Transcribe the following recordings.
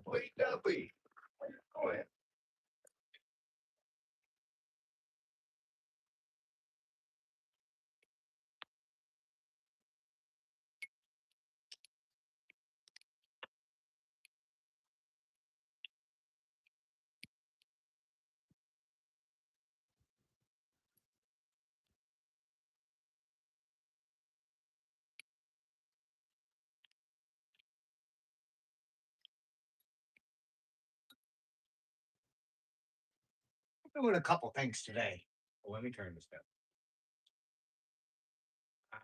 Wait, Duffy. Go ahead. I'm doing a couple things today. Well, let me turn this down.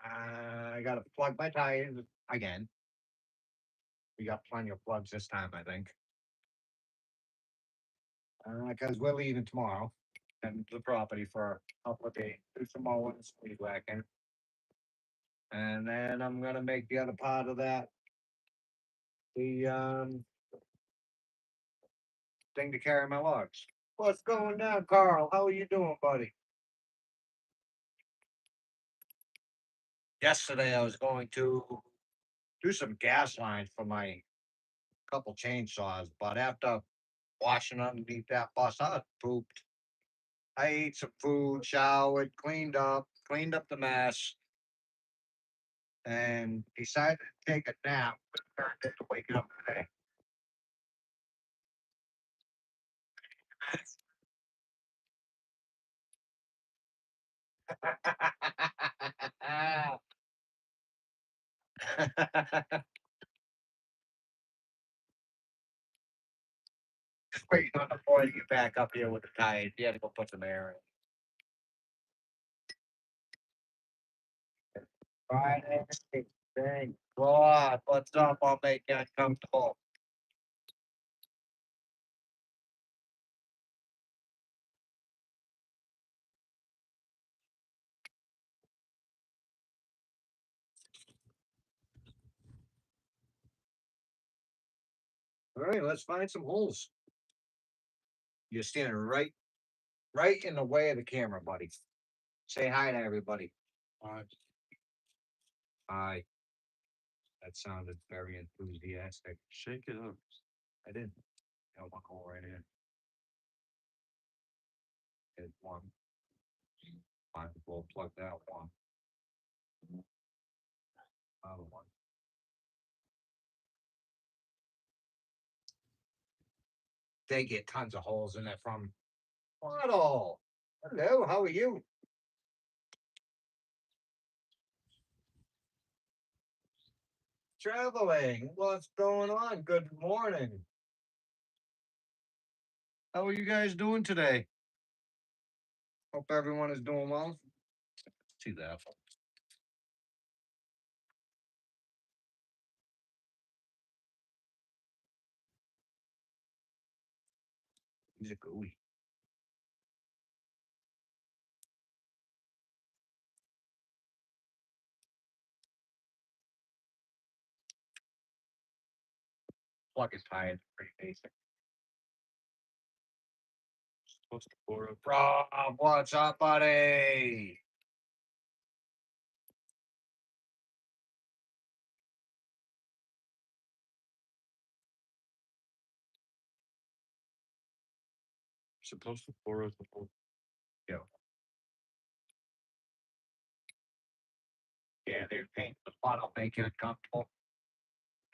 I gotta plug my tires again. We got plenty of plugs this time, I think. Because we're leaving tomorrow and the property for a couple of days. Do some mowing, weed whacking. And then I'm gonna make the other part of that the thing to carry my logs. What's going down, Carl? How are you doing, buddy? Yesterday I was going to do some gas lines for my couple chainsaws, but after washing underneath that bus, I was pooped. I ate some food, showered, cleaned up the mess, and decided to take a nap, but turned into waking up today. Just waiting on the boy to get back up here with the tires. He had to go put some air in. Friday, thank God. What's up? I'll make you uncomfortable. All right, let's find some holes. You're standing right in the way of the camera, buddy. Say hi to everybody. Hi. Hi. That sounded very enthusiastic. Shake it up. I did. Got one hole right in. Hit one. Might as well plug that one. Another one. They get tons of holes in it from Waddle. Hello, how are you? Traveling. What's going on? Good morning. How are you guys doing today? Hope everyone is doing well. See that. He's a gooey. Plug is tied. Pretty basic. Supposed to pour a Rob, what's up, buddy? Supposed to pour us the whole. Yeah. Yeah, they're painting the bottle, make it uncomfortable.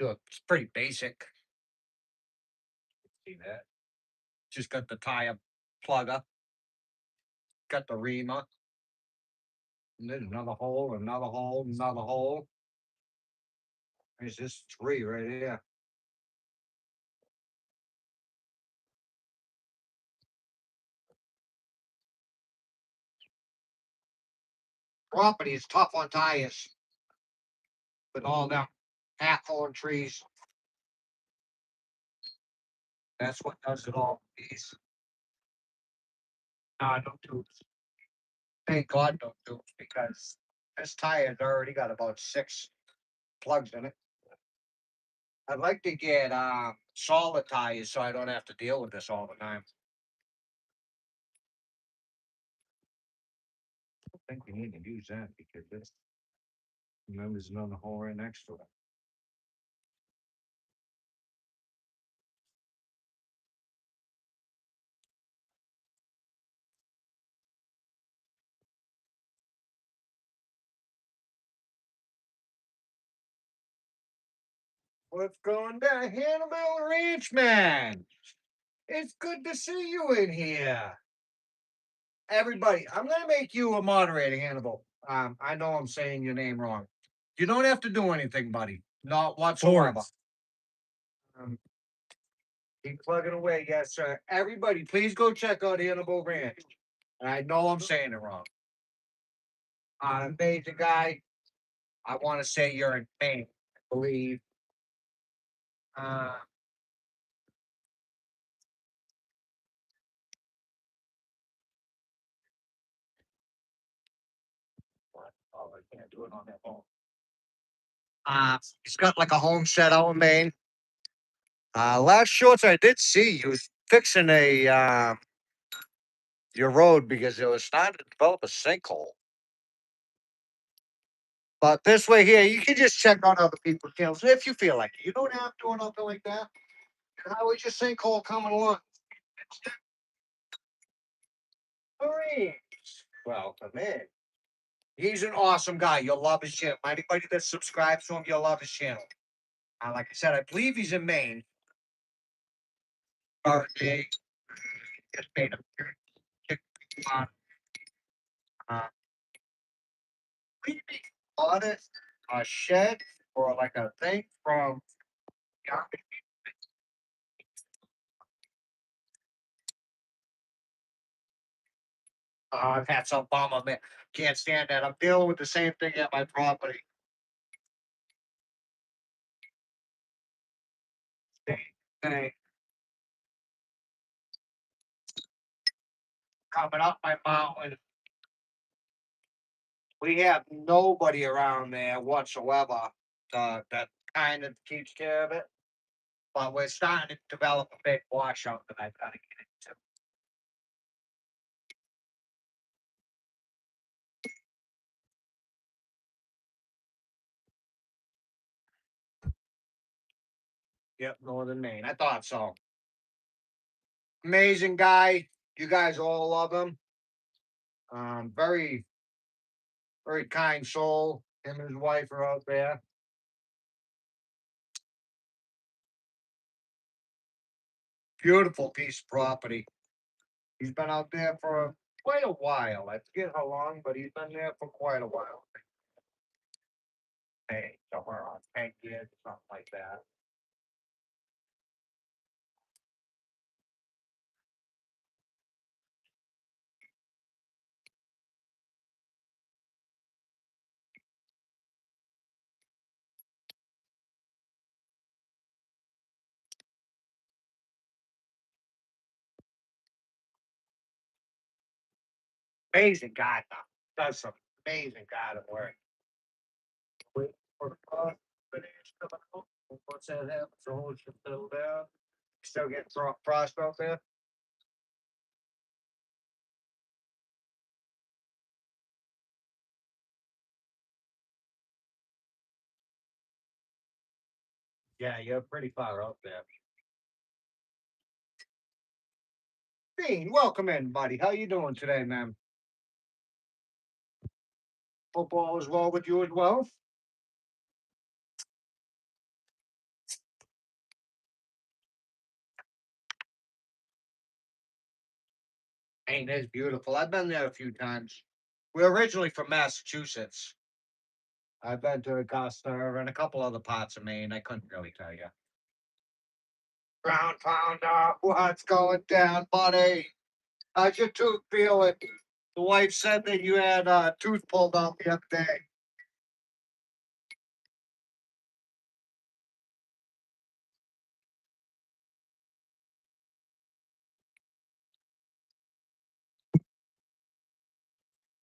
It's pretty basic. See that? Just got the tire plugger, got the reamer, and then another hole, another hole, another hole. There's just three right here. Property is tough on tires with all them half-horn trees. That's what does it all. These. No tubes. Thank God no tubes because this tire's already got about 6 plugs in it. I'd like to get solid tires so I don't have to deal with this all the time. I think we need to use that because this. Remember, there's another hole right next to it. What's going down, Hannibal Ranchman? It's good to see you in here. Everybody, I'm gonna make you a moderator, Hannibal. I know I'm saying your name wrong. You don't have to do anything, buddy. Not whatsoever. Um, keep plugging away, yes, sir. Everybody, please go check out Hannibal Ranch. And I know I'm saying it wrong. Amazing guy. I want to say you're in Maine, I believe. Uh, what? Oh, I can't do it on that phone. He's got like a homestead out in Maine. Last shorts I did see, he was fixing your road because it was starting to develop a sinkhole. But this way here, you can just check on other people's channels if you feel like it. You don't have to or nothing like that. And how is your sinkhole coming along? Marines. Welcome in. He's an awesome guy. You'll love his channel. Anybody that subscribes to him, you'll love his channel. Like I said, I believe he's in Maine. Birthday. Just made a uh, we bought it a shed or like a thing from that's a bummer, man. Can't stand that. I'm dealing with the same thing at my property. Same thing. Coming up my mountain. We have nobody around there whatsoever that kind of keeps care of it. But we're starting to develop a big washout that I've got to get into. Yep, Northern Maine. I thought so. Amazing guy. You guys all love him. Very, very kind soul. Him and his wife are out there. Beautiful piece of property. He's been out there for quite a while. I forget how long, but he's been there for quite a while. Hey, somewhere around 10 years, something like that. Amazing guy, though. Does some amazing garden work. Wait for the finish coming out. Once that happens, the whole should settle down. Still getting frost out there. Yeah, you're pretty far out there. Dean, welcome in, buddy. How you doing today, man? Football is well with you as well. Ain't this beautiful? I've been there a few times. We're originally from Massachusetts. I've been to Augusta and a couple other parts of Maine. I couldn't really tell you. Ground pounder, what's going down, buddy? How's your tooth feeling? The wife said that you had a tooth pulled out the other day.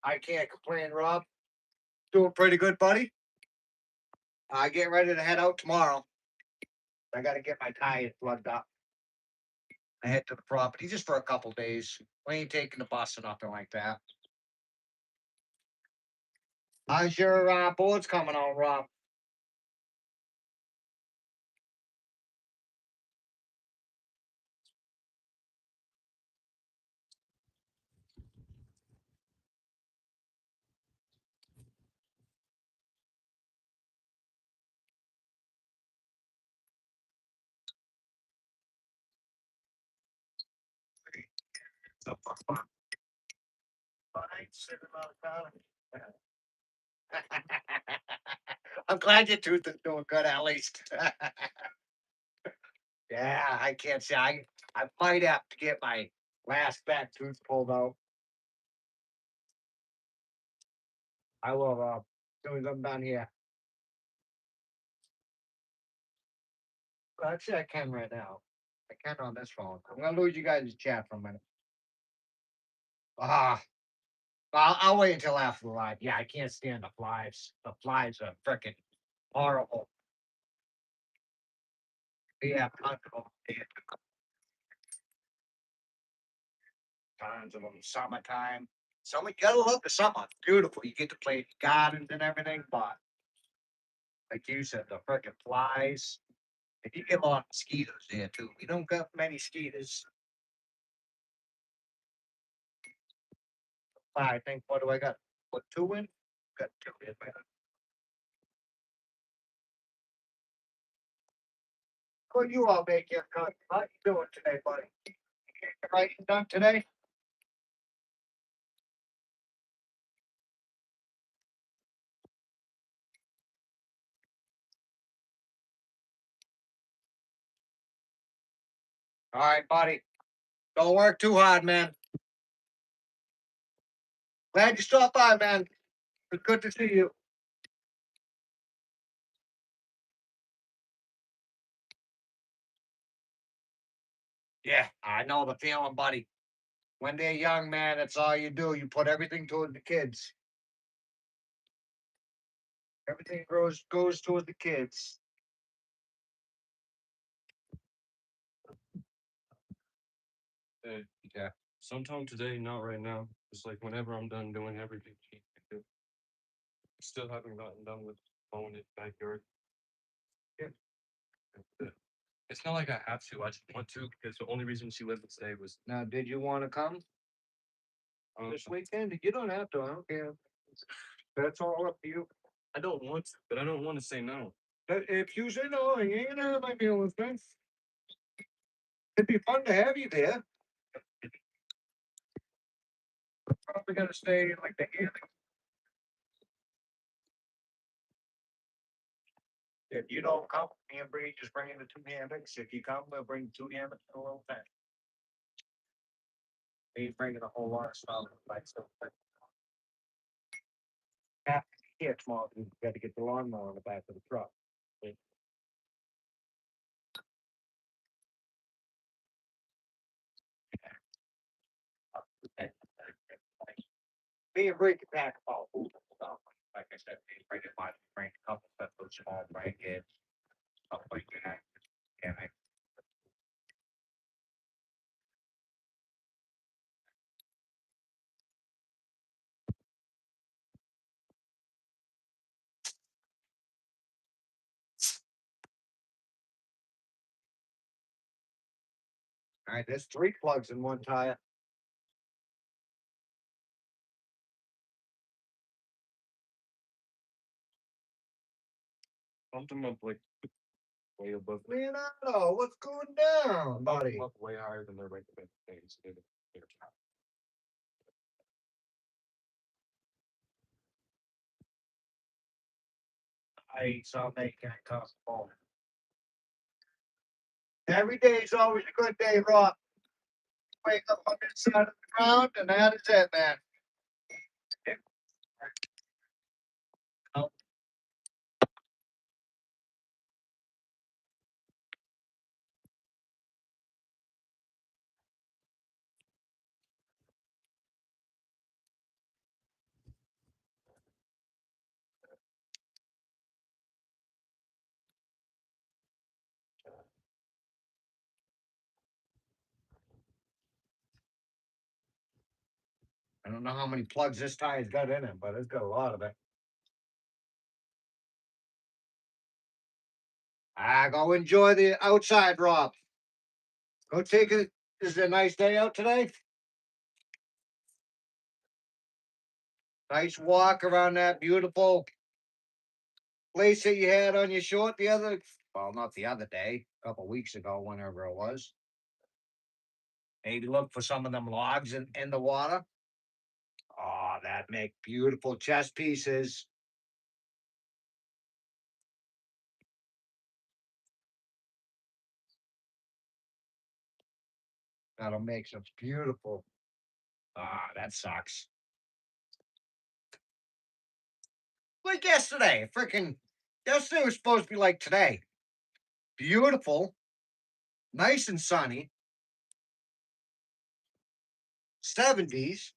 I can't complain, Rob. Doing pretty good, buddy. I get ready to head out tomorrow. I got to get my tires plugged up. I head to the property just for a couple days. We ain't taking the bus or nothing like that. How's your boards coming on, Rob? I'm glad your tooth is doing good at least. Yeah, I can't say I might have to get my last back tooth pulled out. I will as soon as I'm done here. Well, actually I can right now. I can on this phone. I'm gonna lose you guys' chat for a minute. Ah, I'll wait until after the live. Yeah, I can't stand the flies. The flies are freaking horrible. Yeah, tons of 'em. Yeah, tons of them. Summertime. Summer, you gotta love the summer. It's beautiful. You get to play in gardens and everything, but like you said, the freaking flies. And you get a lot of mosquitoes there too. We don't got many mosquitoes. I think, what do I got? Put two in? Got two in, man. What you all make your cut? How you doing today, buddy? You get your writing done today? All right, buddy. Don't work too hard, man. Glad you stopped by, man. It's good to see you. Yeah, I know the feeling, buddy. When they're young, man, that's all you do. You put everything toward the kids. Everything goes toward the kids. Uh, yeah. Sometime today, not right now. It's like whenever I'm done doing everything she can do. Still haven't gotten done with mowing it backyard. Yeah. It's not like I have to. I just want to because the only reason she lived today was Now, did you want to come this weekend? You don't have to. I don't care. That's all up to you. I don't want to, but I don't want to say no. But if you say no, you ain't gonna hurt my feelings, man. It'd be fun to have you there. Probably gonna stay like the hammock. If you don't come, me and Bree just bring in the two hammocks. If you come, we'll bring two hammocks and a little tent. He's bringing a whole lot of stuff. Like stuff. Yeah, here tomorrow. We got to get the lawnmower on the back of the truck. Me and Bree can pack all food and stuff. Like I said, we bring it by bring a couple of those small blankets, stuff like that. And all right, there's three plugs in one tire. Bumped them up like way above. Leonardo, what's going down, Bumped buddy? them up way higher than their regular things. I saw making it comfortable. Every day is always a good day, Rob. Wake up on this side of the ground, and that is it, man. Oh, I don't know how many plugs this tire's got in it, but it's got a lot of it. Go enjoy the outside, Rob. Go take it. Is it a nice day out today? Nice walk around that beautiful place that you had on your short the other, well, not the other day, a couple weeks ago, whenever it was. Maybe look for some of them logs in the water. Oh, that make beautiful chess pieces. That'll make some beautiful. Ah, that sucks. Like yesterday, freaking yesterday was supposed to be like today. Beautiful, nice and sunny, 70s,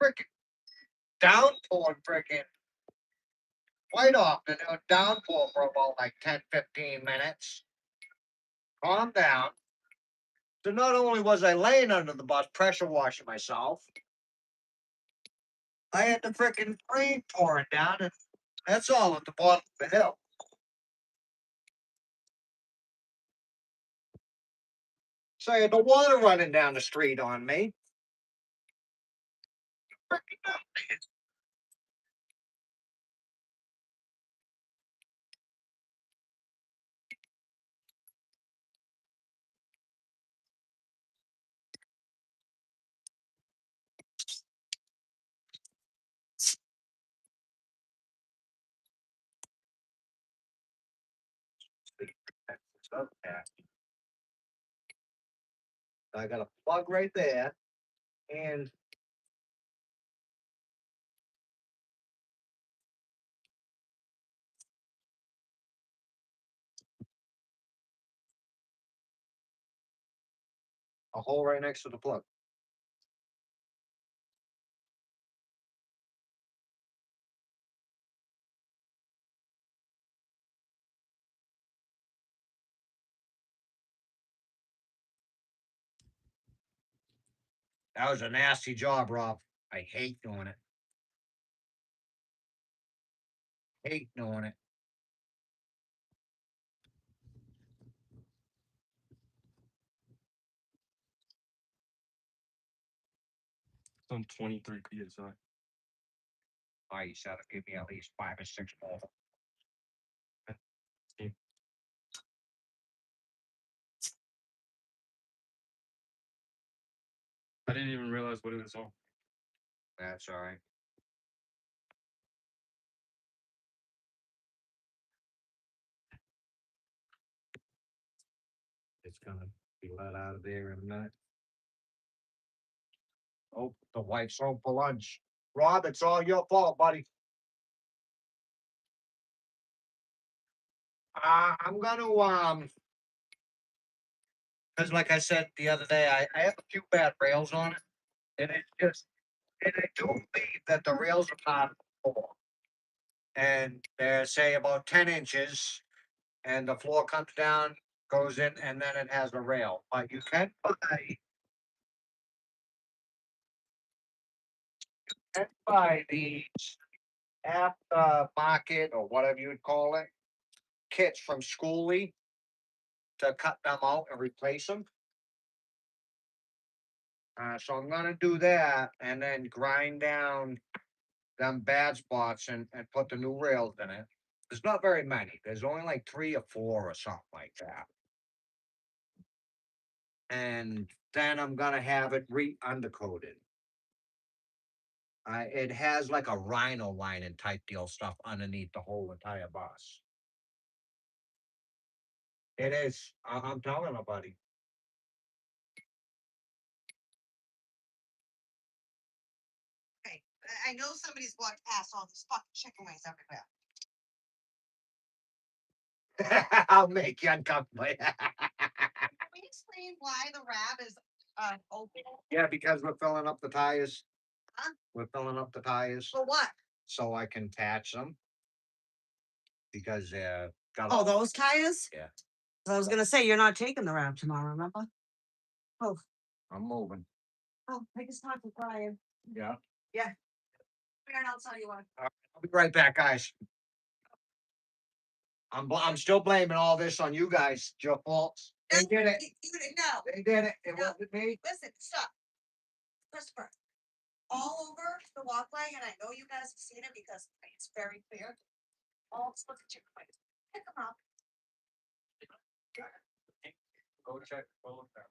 freaking downpour, freaking quite often. It would downpour for about like 10, 15 minutes. Calm down. So not only was I laying under the bus, pressure washing myself, I had the freaking rain pouring down, and that's all at the bottom of the hill. So I had the water running down the street on me. So, yeah, I got a plug right there, and a hole right next to the plug. That was a nasty job, Rob. I hate doing it. Hate doing it. It's on 23 PSI. I used to give me at least 5 or 6 more. I didn't even realize what it was on. That's all right. It's gonna be let out of there in a minute. Oh, the wife's home for lunch. Rob, it's all your fault, buddy. I'm gonna because like I said the other day, I have a few bad rails on it, and it's just, and I do believe that the rails are part of the floor, and they're say about 10 inches, and the floor comes down, goes in, and then it has a rail. But you can buy these after market or whatever you would call it kits from Schoolie to cut them out and replace them. So I'm gonna do that and then grind down them bad spots and put the new rails in it. There's not very many. There's only like 3 or 4 or something like that. And then I'm gonna have it re-undercoated. It has like a rhino lining type deal stuff underneath the whole entire bus. It is. I'm telling you, buddy. Okay, I know somebody's walked past all these fucking chicken wings everywhere. I'll make you uncomfortable. Can we explain why the rab is open? Yeah, because we're filling up the tires. Huh? We're filling up the tires For what? so I can attach them because they're got. Oh, those tires? Yeah. I was gonna say you're not taking the rab tomorrow, remember? Oh, I'm moving. oh, I just talked to Brian. Yeah. Yeah. And I'll tell you what. I'll be right back, guys. I'm still blaming all this on you guys. It's your fault. They did it. You didn't know. They did it. It No. wasn't me. Listen, stop. Christopher, all over the walkway, and I know you guys have seen it because it's very clear. All the fucking chicken wings. Pick them up. Go check. Go look that.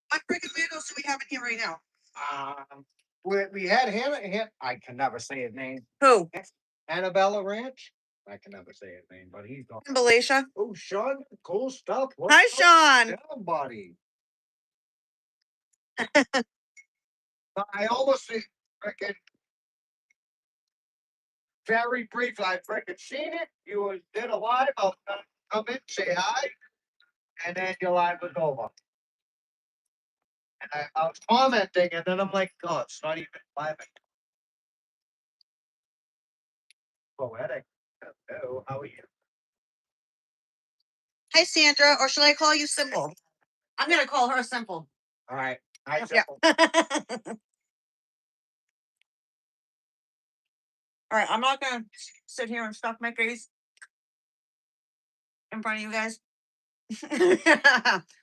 What freaking weirdos do we have in here right now? We had Hannah, I can never say his name. Who? Annabella Ranch. I can never say his name, but he's gone. Malaysia. Oh, Sean, cool stuff. What's Hi, up? Sean. Yeah, buddy. I almost freaking very brief. I freaking seen it. You did a live. I was gonna come in, say hi, and then your live was over. And I was commenting, and then I'm like, God, it's not even live. Poetic. Hello, how are you? Hi, Sandra. Or should I call you Simple? I'm gonna call her Simple. All right. Hi, Yeah. Simple. All right, I'm not gonna sit here and stuff my face in front of you guys.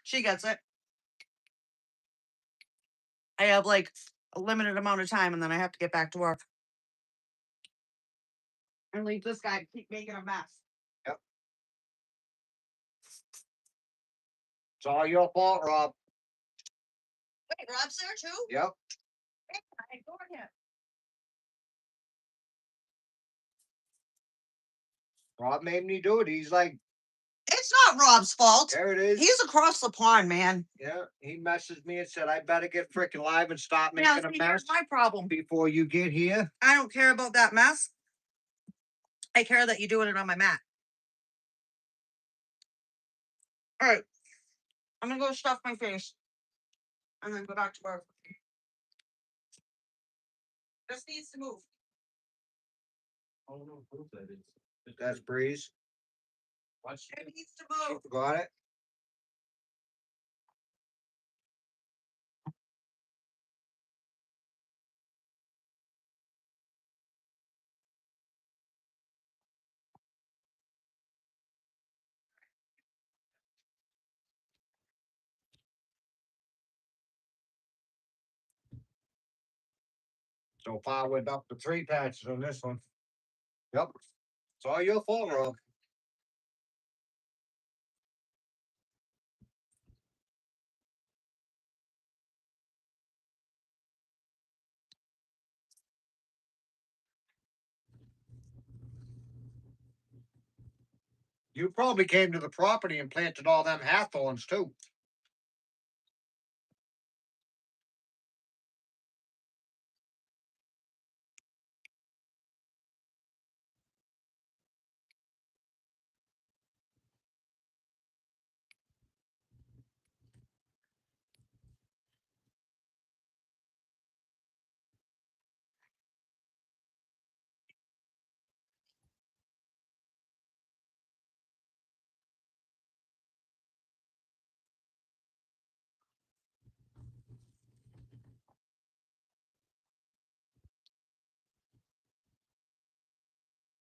She gets it. I have like a limited amount of time and then I have to get back to work. And leave this guy to keep making a mess. It's all your fault, Rob. Wait, Rob's there too? Yep. I ignored him. Rob made me do it. He's like, It's not Rob's fault. there it is. He's across the pond, man. Yeah. He messaged me and said, I better get freaking live and stop Yeah, making see, a mess here's my problem. before you get here. I don't care about that mess. I care that you're doing it on my mat. All right. I'm gonna go stuff my face and then go back to work. This needs to move. I don't know who that is. That's Breeze. Watch It needs to She move. forgot it. So far, we're up to 3 patches on this one. Yep. It's all your fault, Rob. You probably came to the property and planted all them hawthorns too.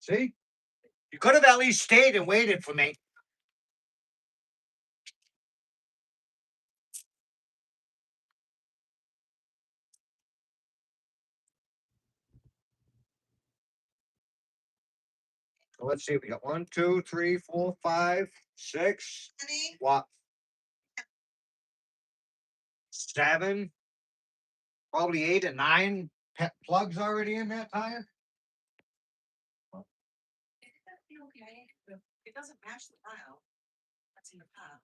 See? You could have at least stayed and waited for me. So let's see. We got 1, 2, 3, 4, 5, 6. Honey, What? 7. Probably 8 or 9 plugs already in that tire. okay. It doesn't match the pile. That's in the pile.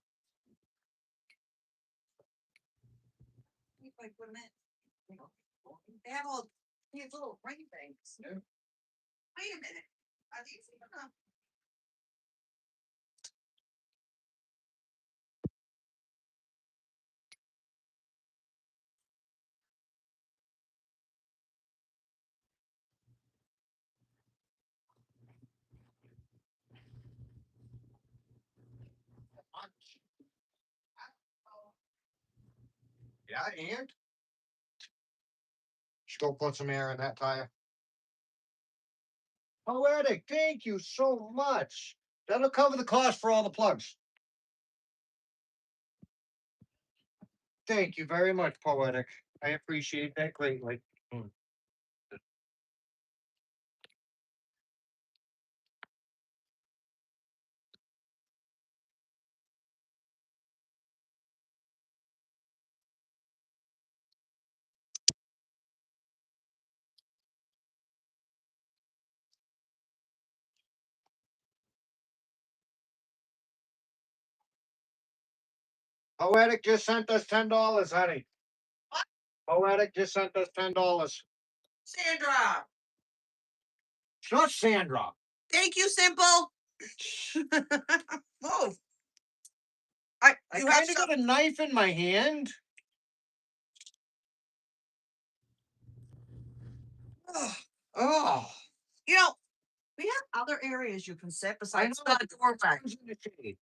You probably put them in. They have all these little ring things. Yeah. Wait a minute. Are these even up? Yeah, and just go put some air in that tire. Poetic, thank you so much. That'll cover the cost for all the plugs. Thank you very much, Poetic. I appreciate that greatly. Poetic just sent us $10, honey. What? Poetic just sent us $10. Sandra. It's not Sandra. Thank you, Simple. Move. I You have kind of got a knife in my hand. Oh, You know, we have other areas you can sit I besides know. the doorway. It's in the shade.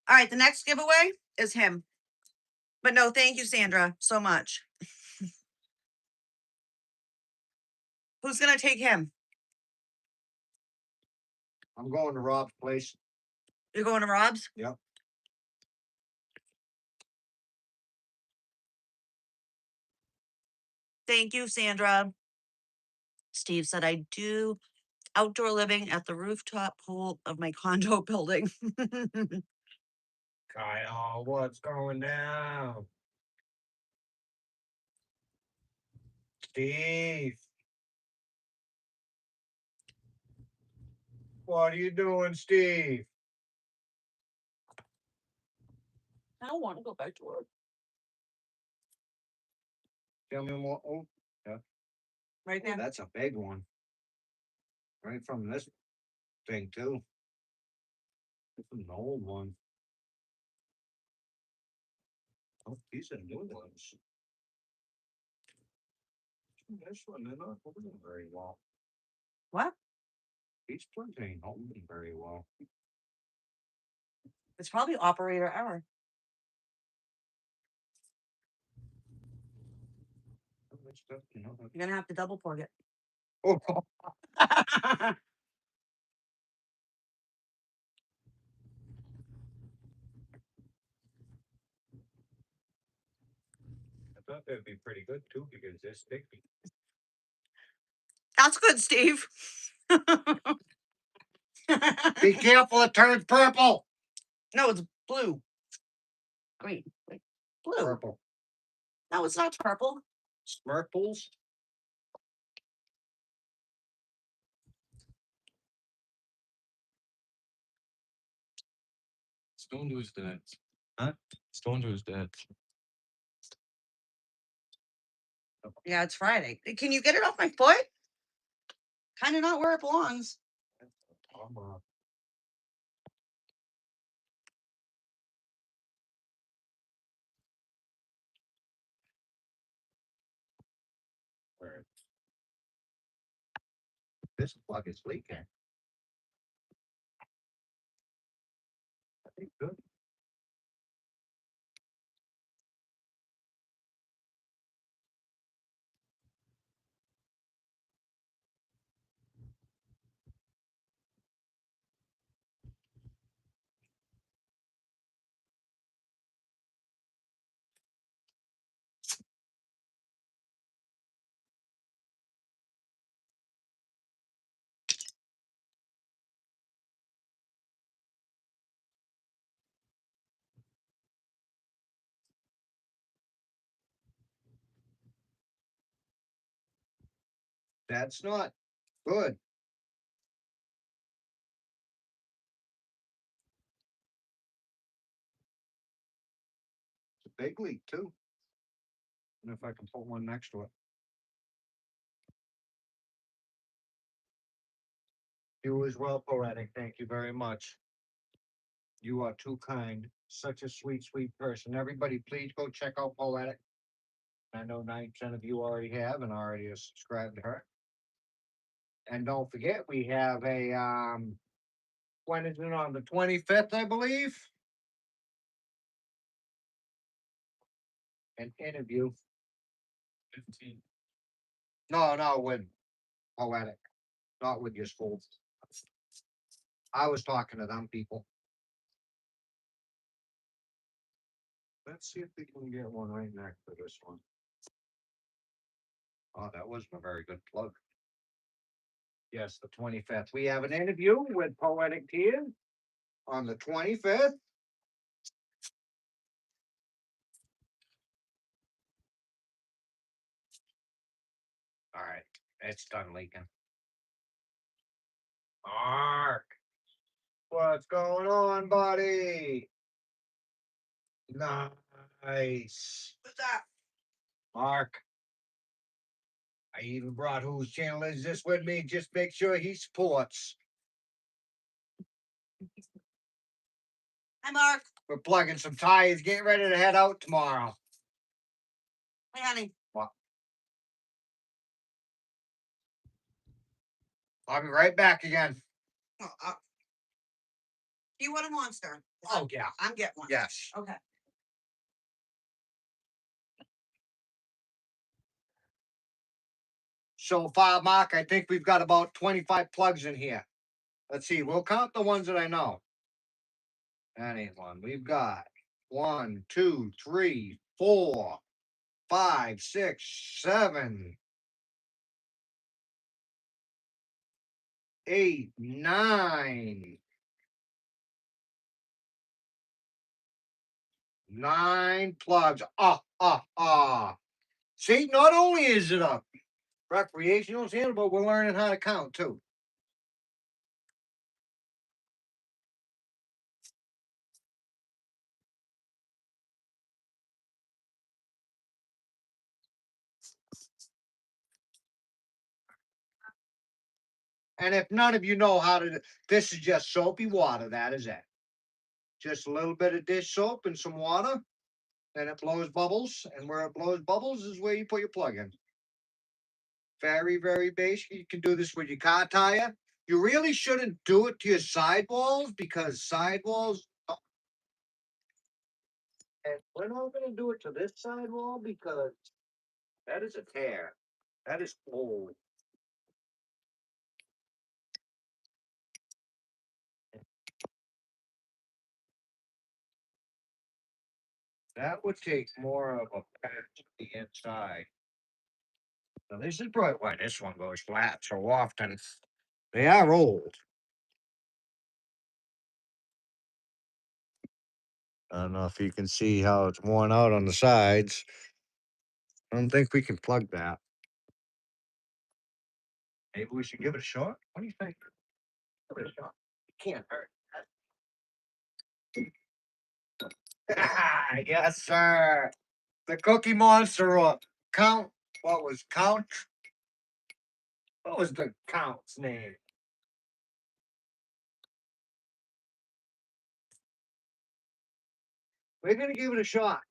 All right, the next giveaway is him. But no, thank you, Sandra, so much. Who's gonna take him? I'm going to Rob's place. You're going to Rob's? Yep. Thank you, Sandra. Steve said I do outdoor living at the rooftop pool of my condo building. Kyle, what's going down? Steve. What are you doing, Steve? I don't want to go back to work. Tell me more. Oh, Right oh, there. that's a big one. Right from this thing, too. It's an old one. Oh, these are new ones. This one, they're not holding very well. What? These plugs ain't holding very well. It's probably operator error. You're gonna have to double plug it. Oh. I thought that'd be pretty good too because they're sticky. That's good, Steve. Be careful, it turns purple. No, it's blue. Green. Wait, blue. Purple. No, it's not purple. Smirples. It's going to his dad. Huh? It's going to his dad. Yeah, it's Friday. Can you get it off my foot? Kind of not where it belongs. This plug is leaking. I think good. That's not good. It's a big leak too. And if I can put one next to it. You as well, Poetic. Thank you very much. You are too kind. Such a sweet, sweet person. Everybody, please go check out Poetic. I know 9% of you already have and already are subscribed to her. And don't forget, we have a when is it on the 25th, I believe? An interview. 15. No, with Poetic, not with your school. I was talking to them people. Let's see if we can get one right next to this one. Oh, that wasn't a very good plug. Yes, the 25th. We have an interview with Poetic Tears on the 25th. All right, it's done leaking. Mark, What's going on, buddy? Nice. What's that? Mark. I even brought whose channel is this with me. Just make sure he supports. Hi, Mark. We're plugging some tires, getting ready to head out tomorrow. Hey, honey. What? I'll be right back again. Oh, do you want a Monster? Oh, yeah. I'm getting one. Yes. Okay. So far, Mark, I think we've got about 25 plugs in here. Let's see. We'll count the ones that I know. That ain't one. We've got 1, 2, 3, 4, 5, 6, 7, 8, 9. 9 plugs. See, not only is it a recreational channel, but we're learning how to count too. And if none of you know how to, this is just soapy water. That is it. Just a little bit of dish soap and some water. Then it blows bubbles. And where it blows bubbles is where you put your plug in. Very, very basic. You can do this with your car tire. You really shouldn't do it to your sidewalls because sidewalls. And we're not going to do it to this sidewall because that is a tear. That is old. That would take more of a patch to the inside. Now this is probably why this one goes flat so often. They are old. I don't know if you can see how it's worn out on the sides. I don't think we can plug that. Maybe we should give it a shot. What do you think? Give it a shot. It can't hurt. Yes, sir. The Cookie Monster count. What was count? What was the count's name? We're gonna give it a shot.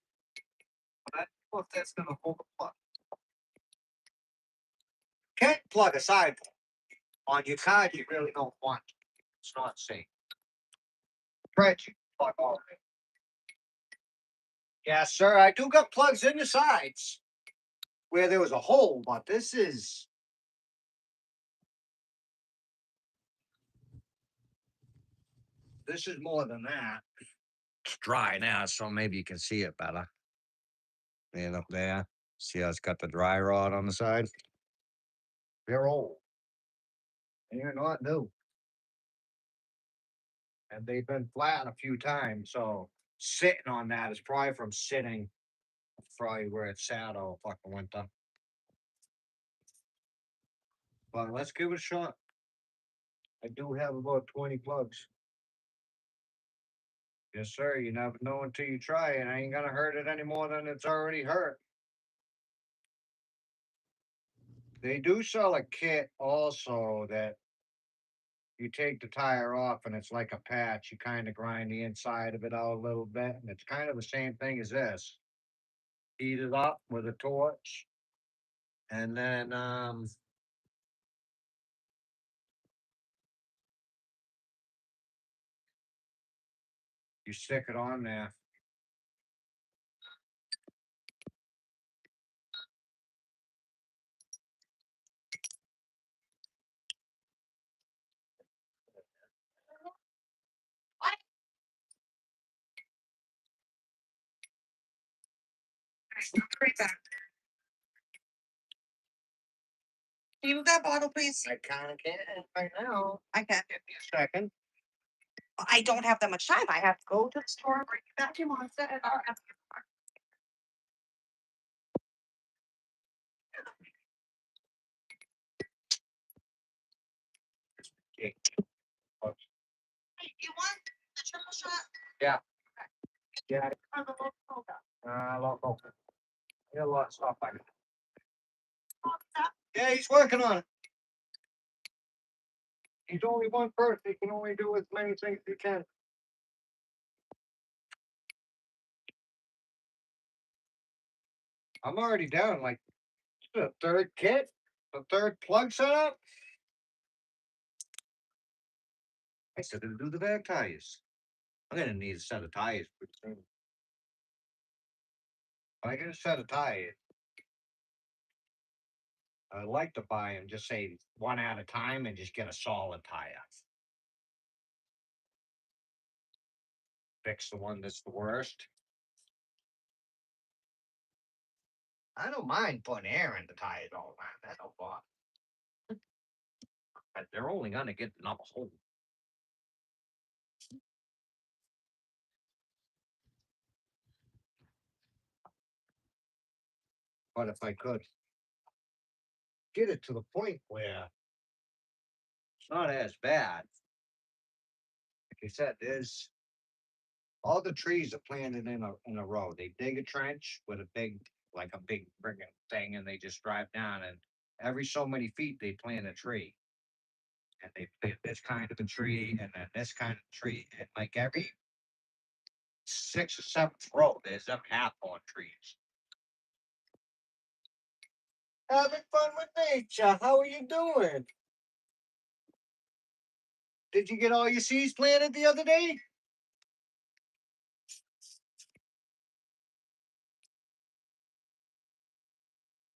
I don't know if that's gonna hold the plug. Can't plug a sidewall on your car. You really don't want to. It's not safe. Right, you plug all of it. Yes, sir. I do got plugs in the sides where there was a hole, but this is more than that. It's dry now, so maybe you can see it better. And up there, see how it's got the dry rod on the side? They're old. And they're not new. And they've been flat a few times, so sitting on that is probably from sitting. That's probably where it sat all fucking winter. But let's give it a shot. I do have about 20 plugs. Yes, sir. You never know until you try it. I ain't gonna hurt it any more than it's already hurt. They do sell a kit also that you take the tire off and it's like a patch. You kind of grind the inside of it out a little bit, and it's kind of the same thing as this. Heat it up with a torch, and then you stick it on there. Can you move that bottle, please? I kind of can right now. I can. Give me a second. I don't have that much time. I have to go to the store, bring you back your Monster, and I'll have Okay. You want the triple shot? Yeah. Yeah, Or the local? local. Yeah, a lot of stuff like that. Oh, that- Yeah, he's working on it. He's only one person. He can only do as many things as he can. I'm already down like the third kit, the third plug setup. I still gotta do the back tires. I'm gonna need a set of tires pretty soon. If I get a set of tires, I'd like to buy them, just say one at a time and just get a solid tire. Fix the one that's the worst. I don't mind putting air in the tires all the time. That don't bother. But they're only gonna get another hole. But if I could get it to the point where it's not as bad, like I said, there's all the trees are planted in a row. They dig a trench with a big, like a big friggin' thing, and they just drive down, and every so many feet they plant a tree. And they plant this kind of a tree and then this kind of tree. And like every 6th or 7th row, there's them half-on trees. Having fun with nature. How are you doing? Did you get all your seeds planted the other day?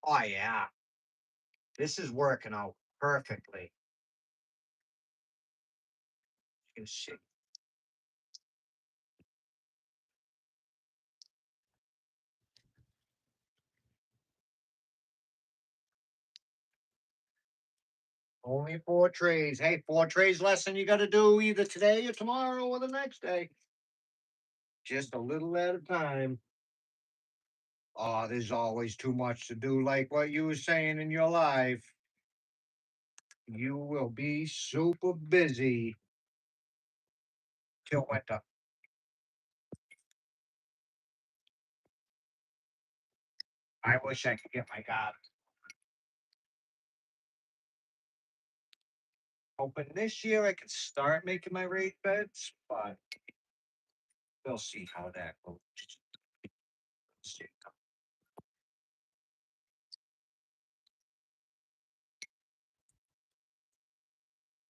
Oh yeah. This is working out perfectly. You can see. Only 4 trays. Hey, 4 trays less than you gotta do either today or tomorrow or the next day. Just a little at a time. Oh, there's always too much to do, like what you were saying in your life. You will be super busy till winter. I wish I could get my garden. Hoping this year I can start making my raised beds, but we'll see how that goes. See.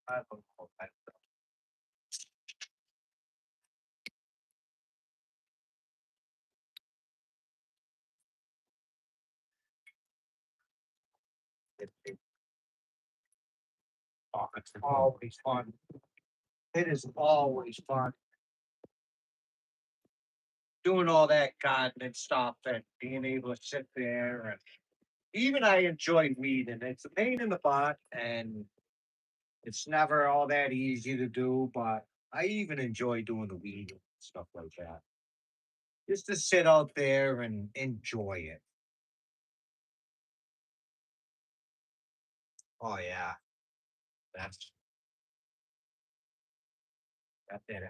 I don't know. It's always fun. It is always fun doing all that gardening stuff and being able to sit there and even I enjoy weeding. It's a pain in the butt and it's never all that easy to do, but I even enjoy doing the weeding and stuff like that. Just to sit out there and enjoy it. Oh yeah, that's it.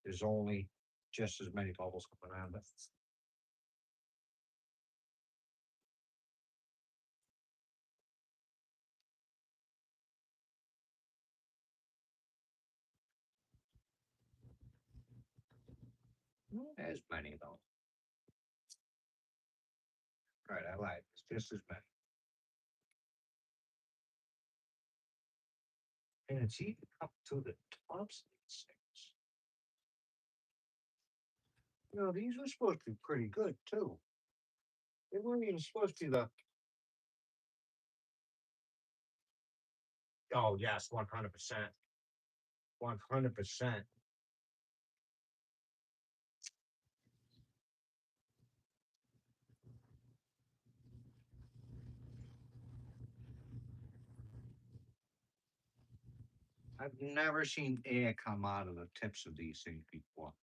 There's only just as many bubbles coming out of it. Not as many though. Right, I lied. It's just as many. And it's even up to the tops of these things. You know, these were supposed to be pretty good too. They weren't even supposed to be the. Oh yes, 100%. 100%. I've never seen air come out of the tips of these things before.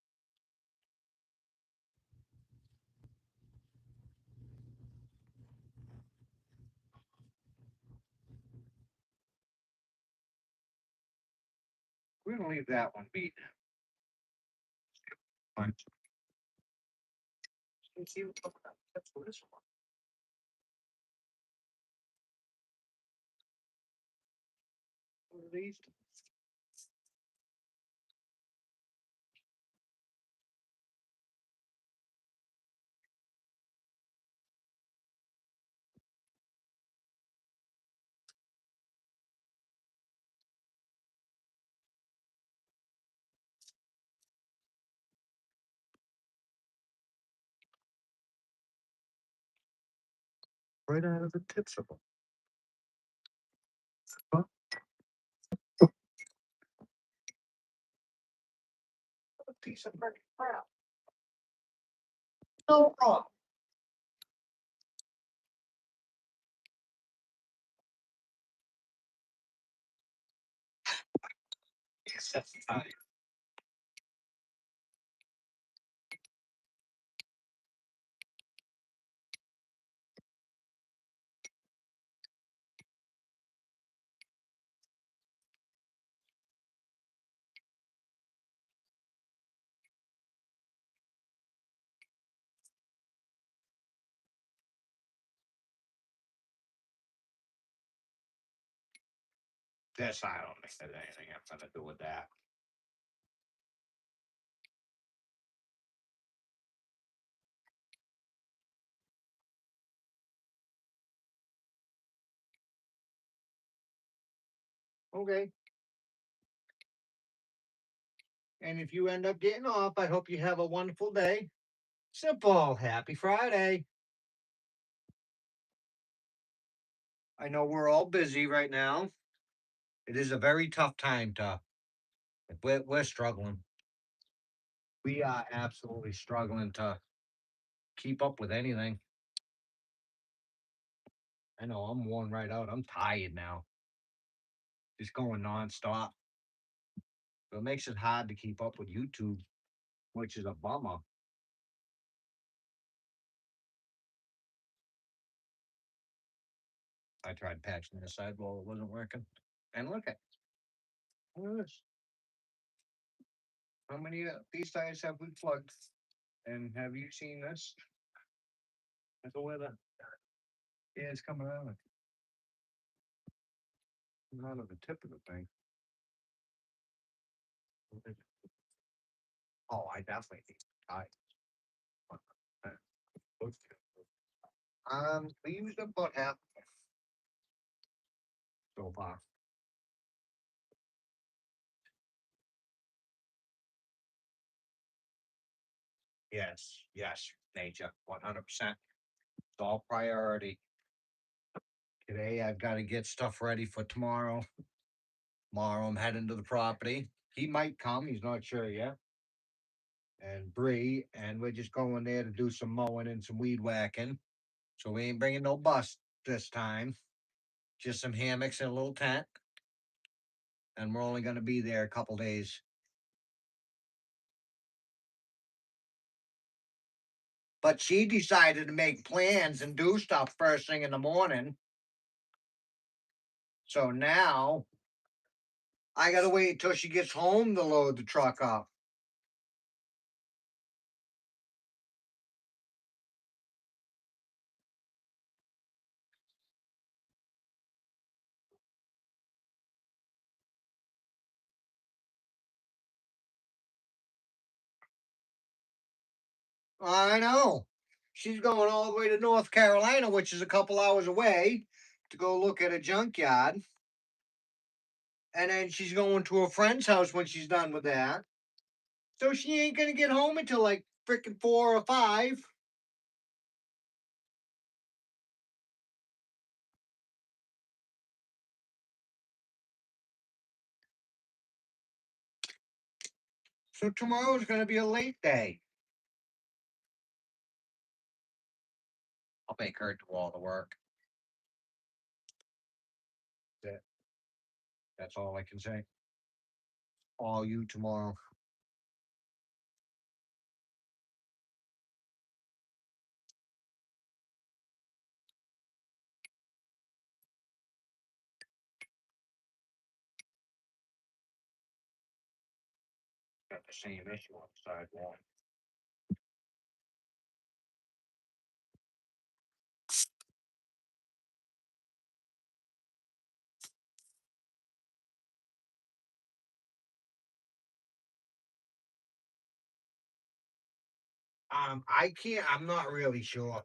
We're gonna leave that one be. Fine. Let's see what that's for this one. What are these? Right out of the tips of them. Huh? A piece of freaking crap. No problem. Yes, that's fine. This, I don't think there's anything I'm gonna do with that. Okay. And if you end up getting off, I hope you have a wonderful day. Simple. Happy Friday. I know we're all busy right now. It is a very tough time to. We're struggling. We are absolutely struggling to keep up with anything. I know I'm worn right out. I'm tired now. Just going nonstop. So it makes it hard to keep up with YouTube, which is a bummer. I tried patching the sidewall, it wasn't working. And look at this. How many of these tires have we plugged? And have you seen this? That's the weather. Yeah, it's coming out of the tip of the thing. Oh, I definitely need tires. We used about half so far. Yes, nature, 100%. It's all priority. Today I've got to get stuff ready for tomorrow. Tomorrow I'm heading to the property. He might come, he's not sure yet. And Bree, and we're just going there to do some mowing and some weed whacking. So we ain't bringing no bus this time. Just some hammocks and a little tent. And we're only gonna be there a couple days. But she decided to make plans and do stuff first thing in the morning. So now I gotta wait till she gets home to load the truck up. I know. She's going all the way to North Carolina, which is a couple hours away, to go look at a junkyard. And then she's going to a friend's house when she's done with that. So she ain't gonna get home until like freaking 4 or 5. So tomorrow's gonna be a late day. I'll make her do all the work. That's all I can say. All you tomorrow. Got the same issue on the sidewalk. I can't, I'm not really sure.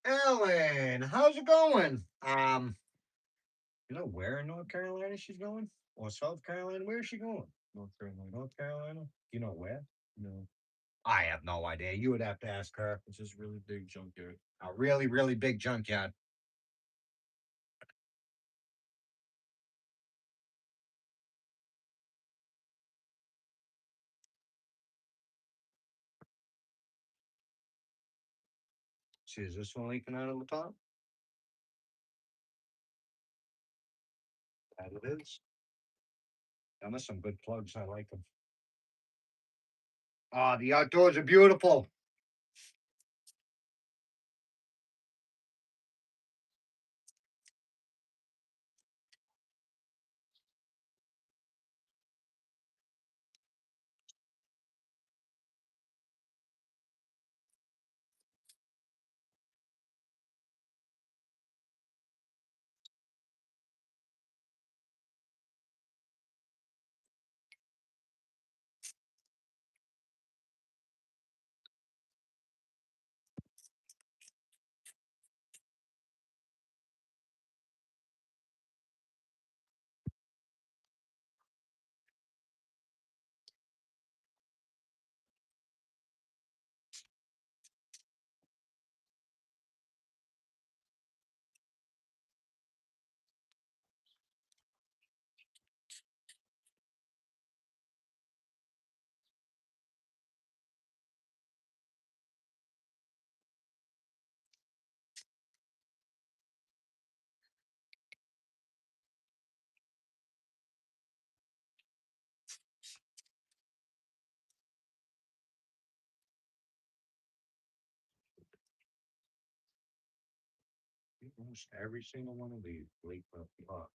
Ellen, how's it going? You know where in North Carolina she's going? Or South Carolina? Where is she going? North Carolina. North Carolina? You know where? No, I have no idea. You would have to ask her. it's just really big junkyard. A really, really big junkyard. See, is this one leaking out of the top? That it is. Them are some good plugs. I like them. Ah, the outdoors are beautiful. Almost every single one of these leak up.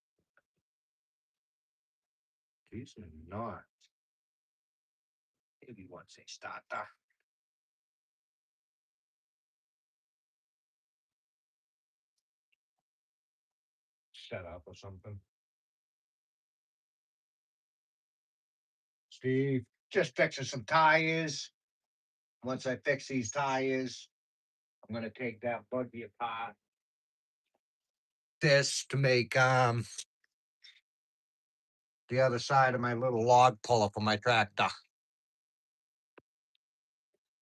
These are not. Maybe once they start to set up or something. Steve, just fixing some tires. Once I fix these tires, I'm gonna take that buggy apart. This to make the other side of my little log puller for my tractor.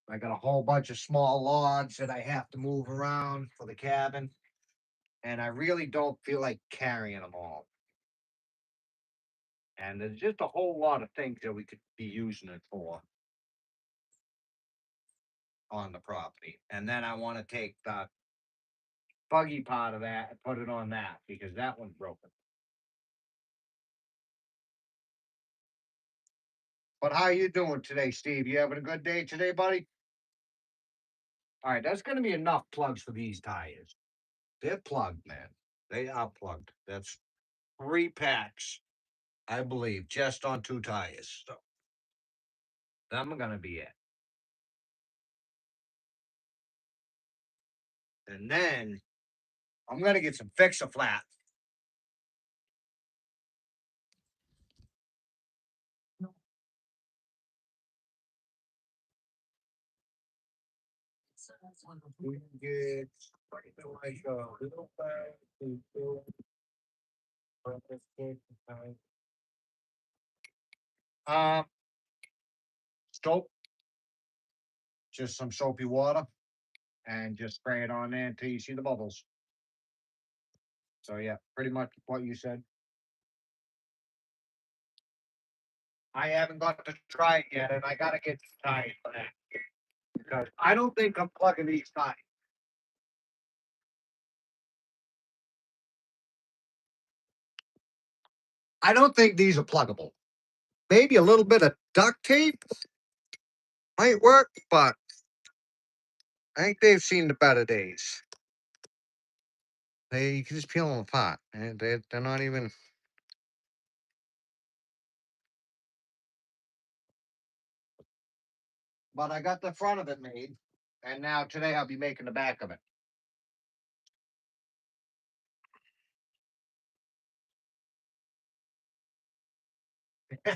I got a whole bunch of small logs that I have to move around for the cabin, and I really don't feel like carrying them all. And there's just a whole lot of things that we could be using it for on the property. And then I want to take the buggy part of that and put it on that because that one's broken. But how you doing today, Steve? You having a good day today, buddy? All right, that's gonna be enough plugs for these tires. They're plugged, man. They are plugged. That's 3 packs, I believe, just on 2 tires. So them are gonna be it. And then I'm gonna get some fixer flat. We can get something like a little bag to fill um soap, just some soapy water, and just spray it on there until you see the bubbles. So yeah, pretty much what you said. I haven't got to try it yet, and I gotta get tires for that because I don't think I'm plugging these tires. I don't think these are pluggable. Maybe a little bit of duct tape might work, but I think they've seen the better days. You can just peel them apart, and they're not even. but I got the front of it made. And now today I'll be making the back of it.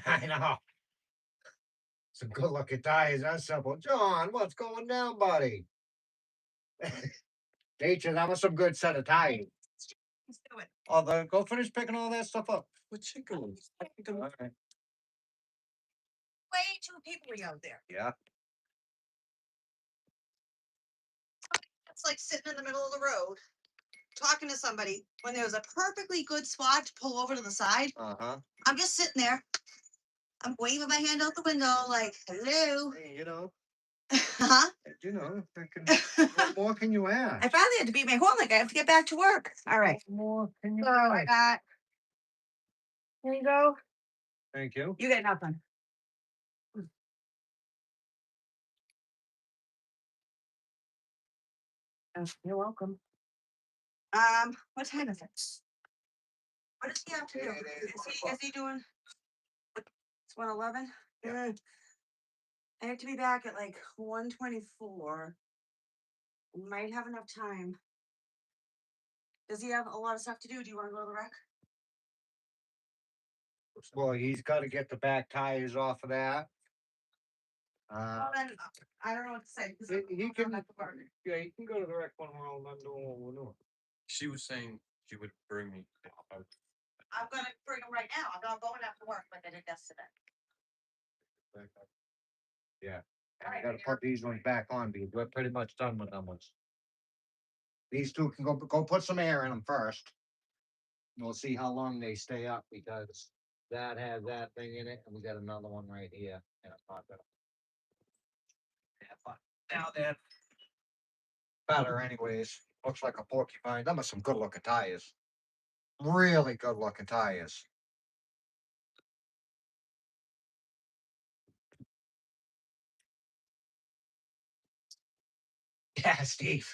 I know. Some good looking tires. That's simple. John, what's going down, buddy? Nature, that was some good set of tires. Let's do it. Oh, go finish picking all that stuff up. With chickens. All right. Way too peoply out there. Yeah. It's like sitting in the middle of the road, talking to somebody when there's a perfectly good spot to pull over to the side. Uh-huh. I'm just sitting there. I'm waving my hand out the window like, hello. Hey, Huh? What more can you ask? I finally had to beat my horn like I have to get back to work. All right. What more can you So I ask? got, here you go. Thank you. You get nothing. You're welcome. What time is it? What does he have to do? It is Is he doing? It's 1:11? Yeah. I have to be back at like 1:24. Might have enough time. Does he have a lot of stuff to do? Do you want to go to the rec? Well, he's got to get the back tires off of that. Well, then I don't know what to say. 'Cause He I'm can. at the park. Yeah, you can go to the rec when we're all done doing what we're doing. She was saying she would bring me. I'm gonna bring him right now. I'm not going after work like I did yesterday. Yeah. All I right, gotta here. put these ones back on because we're pretty much done with them ones. These two can go put some air in them first. We'll see how long they stay up because that has that thing in it, and we got another one right here. And it's not gonna. Yeah, but now they're better anyways. Looks like a porcupine. Them are some good looking tires. Really good looking tires. Yeah, Steve.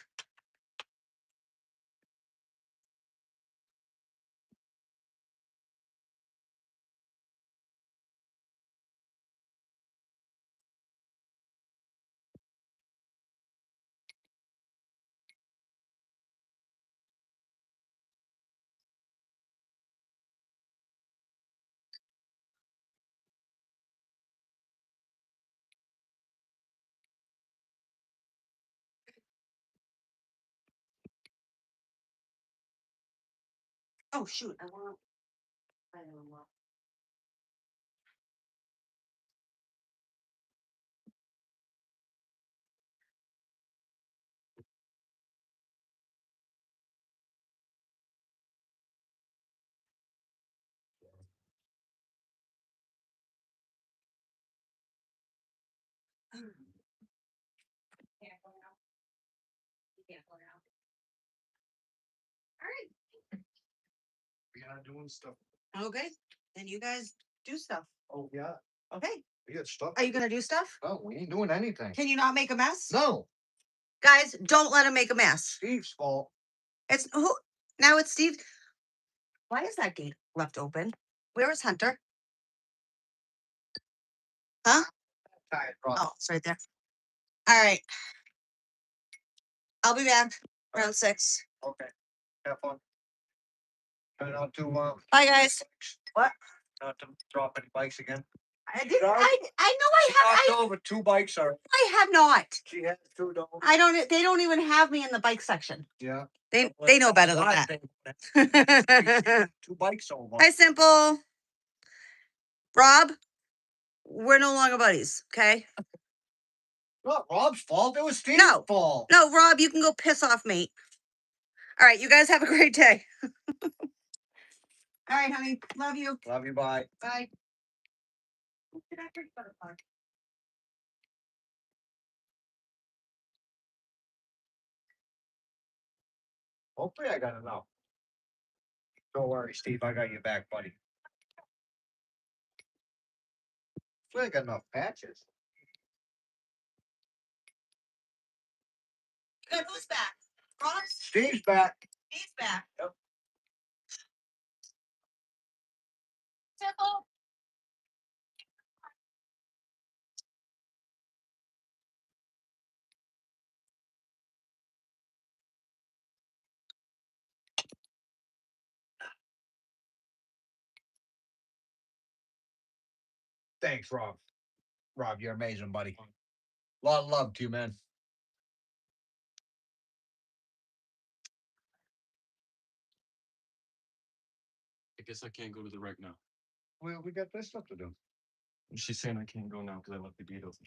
Oh shoot! I want. I don't know. Can't go now. You can't go now. All right. We are doing stuff. Okay. Then you guys do stuff. Oh yeah. Okay. We got stuff. Are you gonna do stuff? Oh, we ain't doing anything. Can you not make a mess? No. Guys, don't let him make a mess. Steve's fault. It's who? Now it's Steve. Why is that gate left open? Where is Hunter? Huh? Tire drop. Oh, it's right there. All right. I'll be back around 6. Okay. Have fun. Try not to Bye, guys. What? not to drop any bikes again. I didn't. Sorry? I know I She have. knocked over 2 bikes are I have not. she has 2 dogs. I don't. They don't even have me in the bike section. Yeah. They know better than that. 2 bikes over. Hi, Simple. Rob, we're no longer buddies. Okay. Not Rob's fault. It was Steve's No. fault. No, Rob, you can go piss off, mate. All right, you guys have a great day. All right, honey. Love you. Love you. Bye. Bye. Did I bring butterfly? Hopefully, I got enough. Don't worry, Steve. I got your back, buddy. Hopefully, I got enough patches. Good. Who's back? Rob's. Steve's back. He's back. Yep. Simple. Thanks, Rob. Rob, you're amazing, buddy. Lot of love to you, man. I guess I can't go to the rec now. Well, we got this stuff to do. She's saying I can't go now because I left the gate open.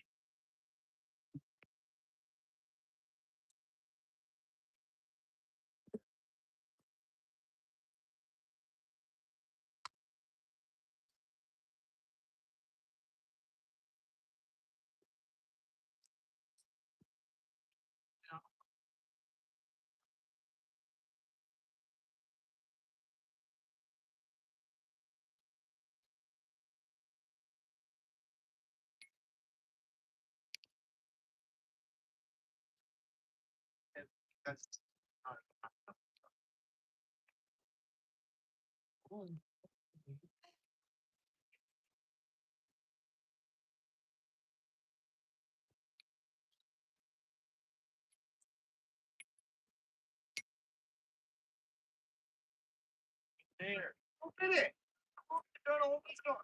That's there. Open it. Don't open the door.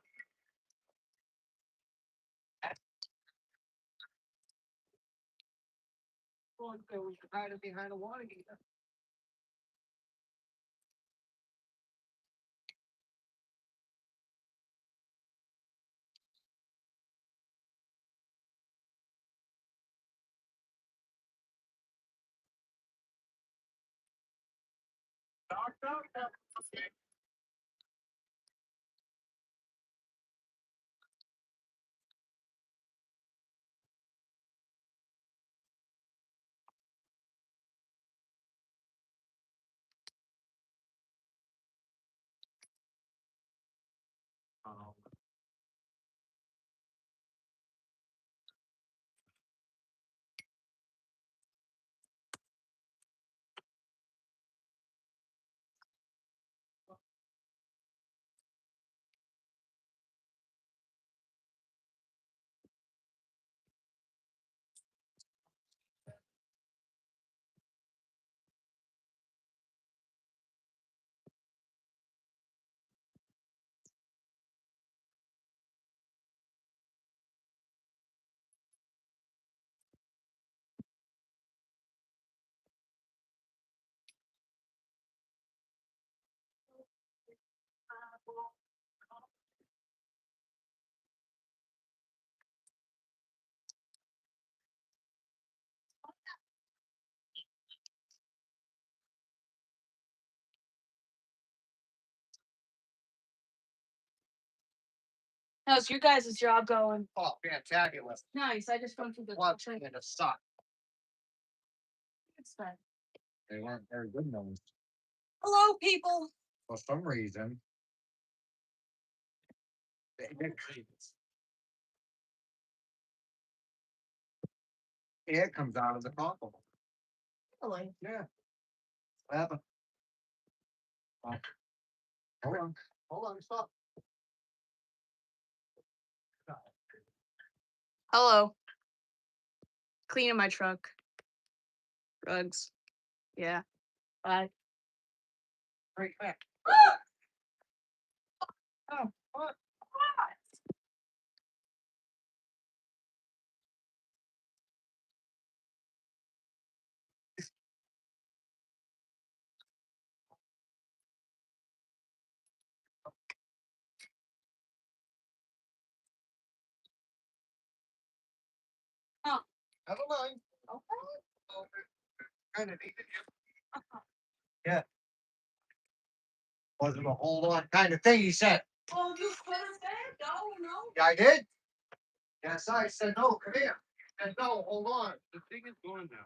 Well, it was hiding behind a water heater. How's your guys' job going? Oh, fantabulous. Nice. I just went through the Watch in a sock. It's fine. They weren't very good ones. Hello, people. For some reason. Air comes out of the cockle. Really? Yeah. What happened? Oh. Hold on. Hold on. Stop. Hello. Cleaning my truck. Rugs. Yeah. Bye. Right back. Oh, what? Oh. Never mind. Okay. Kind of needed you. Yeah. Wasn't a whole lot kind of thing he said. Well, you could have said no, no. Yeah, I did. Yes, I said no. Come here. I said no. Hold on. The thing is going now.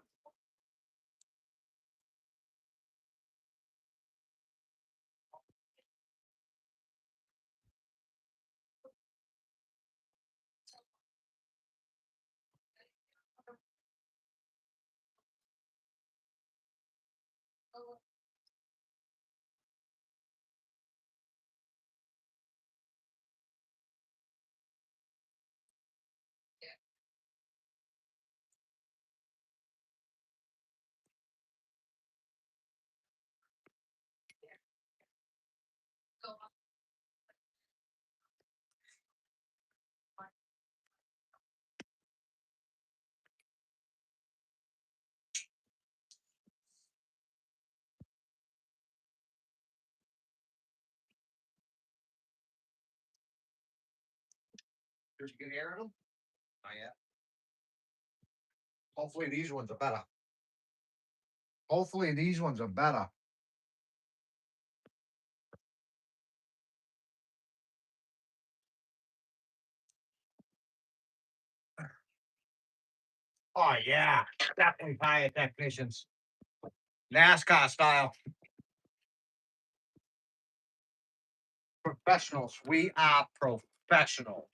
Did you get air in them? Not yet. Hopefully these ones are better. Hopefully these ones are better. Oh yeah, definitely tire technicians. NASCAR style. Professionals. We are professionals.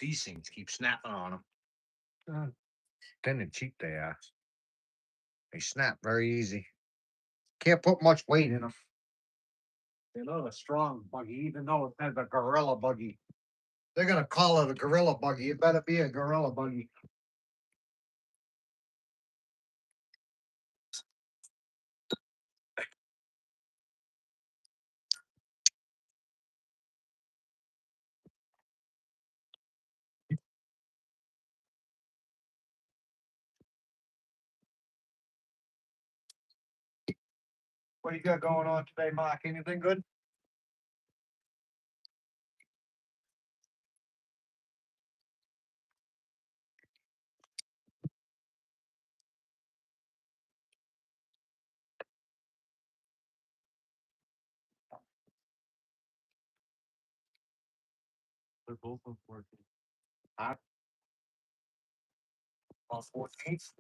These things keep snapping on them. Thin and cheap they are. They snap very easy. Can't put much weight in them. They're not a strong buggy, even though it says a gorilla buggy. They're gonna call it a gorilla buggy. It better be a gorilla buggy. What you got going on today, Mark? Anything good? they're both on 14. On 14th.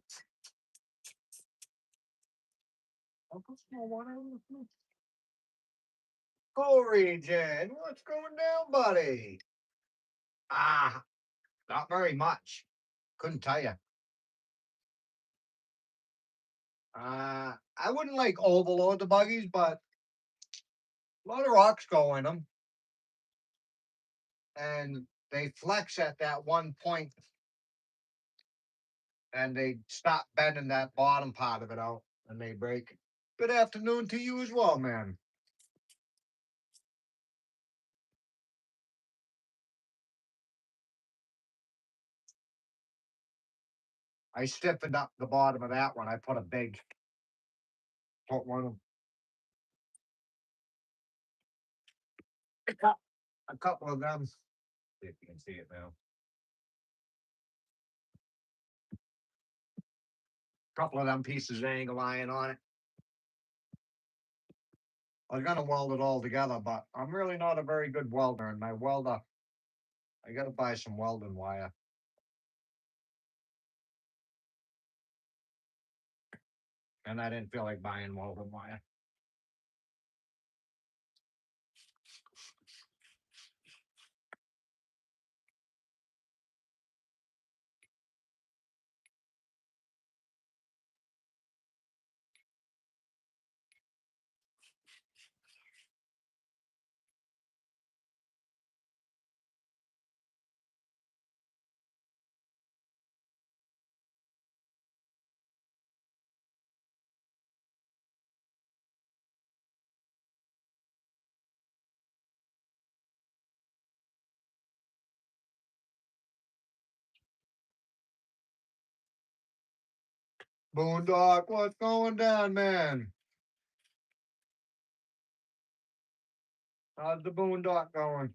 Cool region. What's going down, buddy? Not very much. Couldn't tell you. I wouldn't like overload the buggies, but a lot of rocks go in them, and they flex at that one point, and they stop bending that bottom part of it out, and they break. Good afternoon to you as well, man. I stiffened up the bottom of that one. I put one, a couple of them. See if you can see it now. Couple of them pieces of angle iron on it. I was gonna weld it all together, but I'm really not a very good welder, and my welder, I gotta buy some welding wire. And I didn't feel like buying welding wire. Boondock, what's going down, man? How's the boondock going?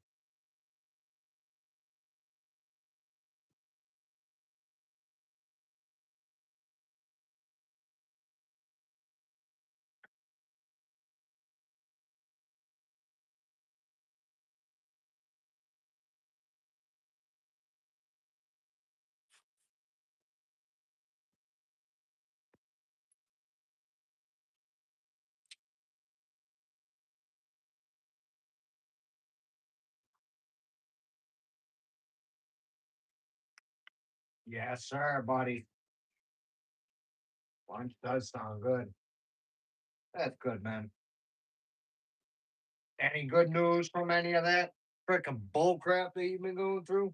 Yes, sir, buddy. Lunch does sound good. That's good, man. Any good news from any of that frickin' bull crap that you've been going through?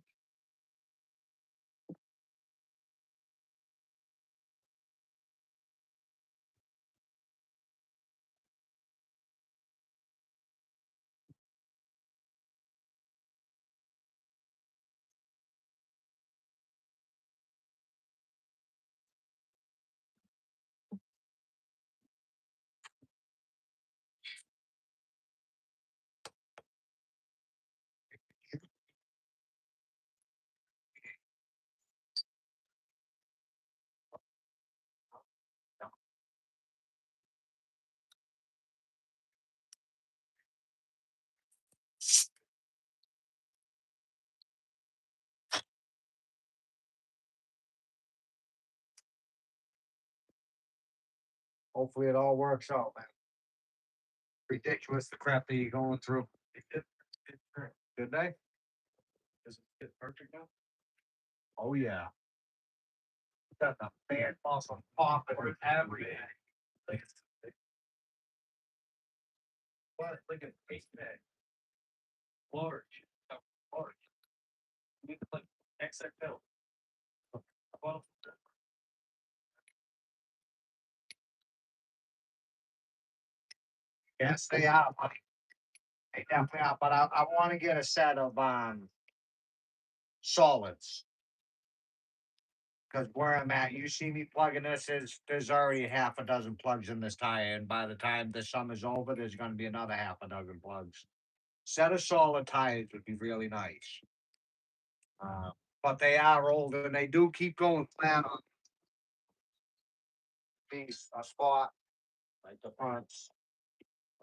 Hopefully it all works out, man. Ridiculous the crap that you're going through. Did they? Does it get perfect now? Oh yeah. Got the fan muscle popping Or and it's every everything. day? Like what? Like a face bag. Large. Oh, large. You need to like XXL. Well, Yes, they are, buddy. They definitely are. But I want to get a set of solids. Because where I'm at, you see me plugging this, there's already half a dozen plugs in this tire, and by the time this summer's over, there's going to be another half a dozen plugs. Set of solid tires would be really nice. Uh, but they are old, and they do keep going flat on these a spot like the fronts.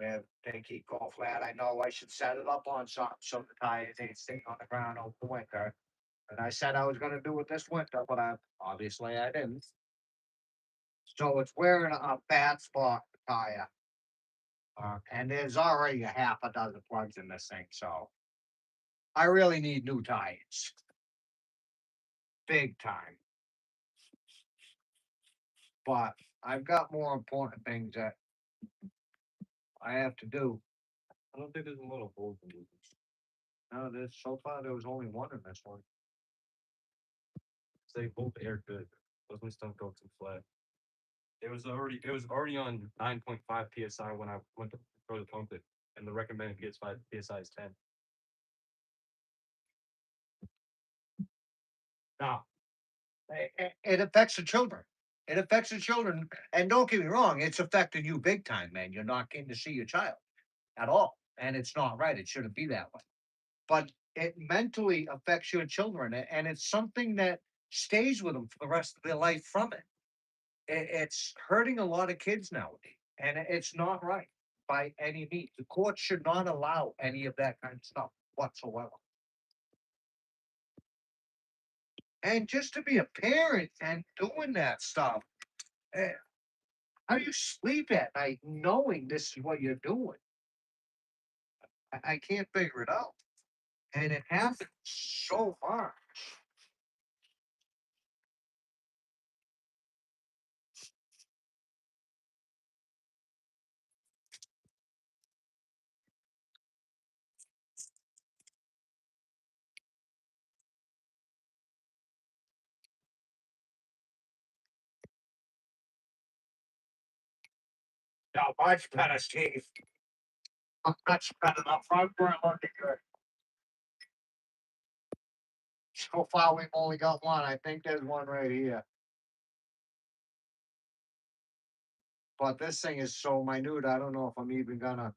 Where they keep going flat, I know I should set it up on something so the tires ain't staying on the ground over the winter. And I said I was gonna do it this winter, but obviously I didn't. So it's wearing a bad spot, the tire. And there's already a half a dozen plugs in this thing, so I really need new tires. Big time. But I've got more important things that I have to do. I don't think there's a lot of holes in this. No, there's so far there was only one in this one. They both air good. Those ones don't go too flat. It was already on 9.5 psi when I went to go to pump it, and the recommended psi is 10. No, it affects the children. It affects the children, and don't get me wrong, it's affecting you big time, man. You're not getting to see your child at all, and it's not right. It shouldn't be that way. But it mentally affects your children, and it's something that stays with them for the rest of their life from it. It's hurting a lot of kids nowadays, and it's not right by any means. The court should not allow any of that kind of stuff whatsoever. And just to be a parent and doing that stuff, eh, how do you sleep at night knowing this is what you're doing? I can't figure it out. And it happens so much. No, much better, Steve. Much better. The front burn looking good. So far, we've only got one. I think there's one right here. But this thing is so minute, I don't know if I'm even gonna.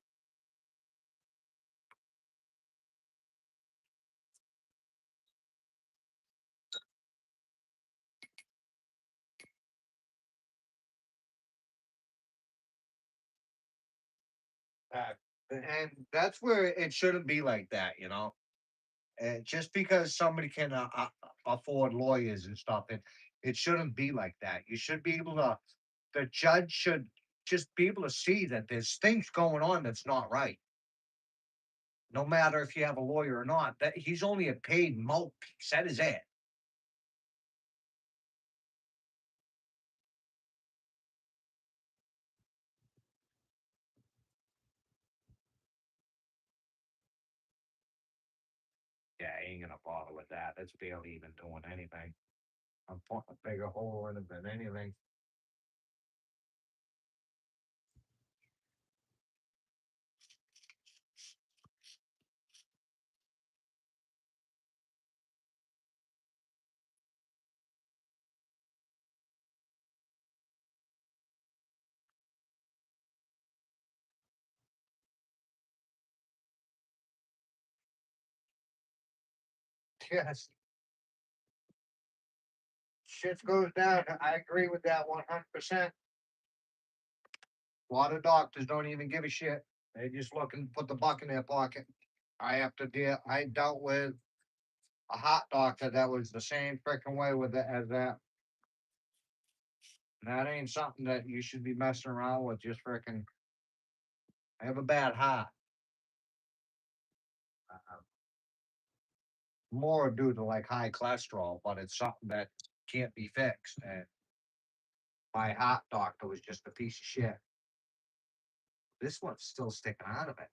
Uh, and that's where it shouldn't be like that, you know. And just because somebody can afford lawyers and stuff, it shouldn't be like that. You should be able to. The judge should just be able to see that there's things going on that's not right. No matter if you have a lawyer or not, that he's only a paid mouthpiece. That is it. Yeah, I ain't gonna bother with that. That's barely even doing anything. I'm putting a bigger hole in it than anything. Yes, shit goes down. I agree with that 100%. A lot of doctors don't even give a shit. They just looking to put the buck in their pocket. I have to deal. I dealt with a hot doctor that was the same freaking way with it as that. And that ain't something that you should be messing around with. Just freaking. I have a bad heart. More due to like high cholesterol, but it's something that can't be fixed. And my heart doctor was just a piece of shit. This one's still sticking out of it.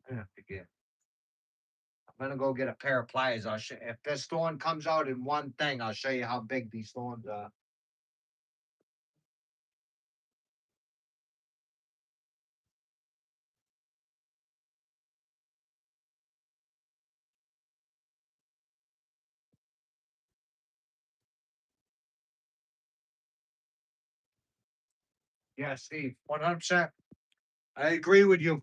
I have to get. I'm gonna go get a pair of pliers. I'll show if this thorn comes out in one thing. I'll show you how big these thorns are. Yeah, Steve, 100%. I agree with you.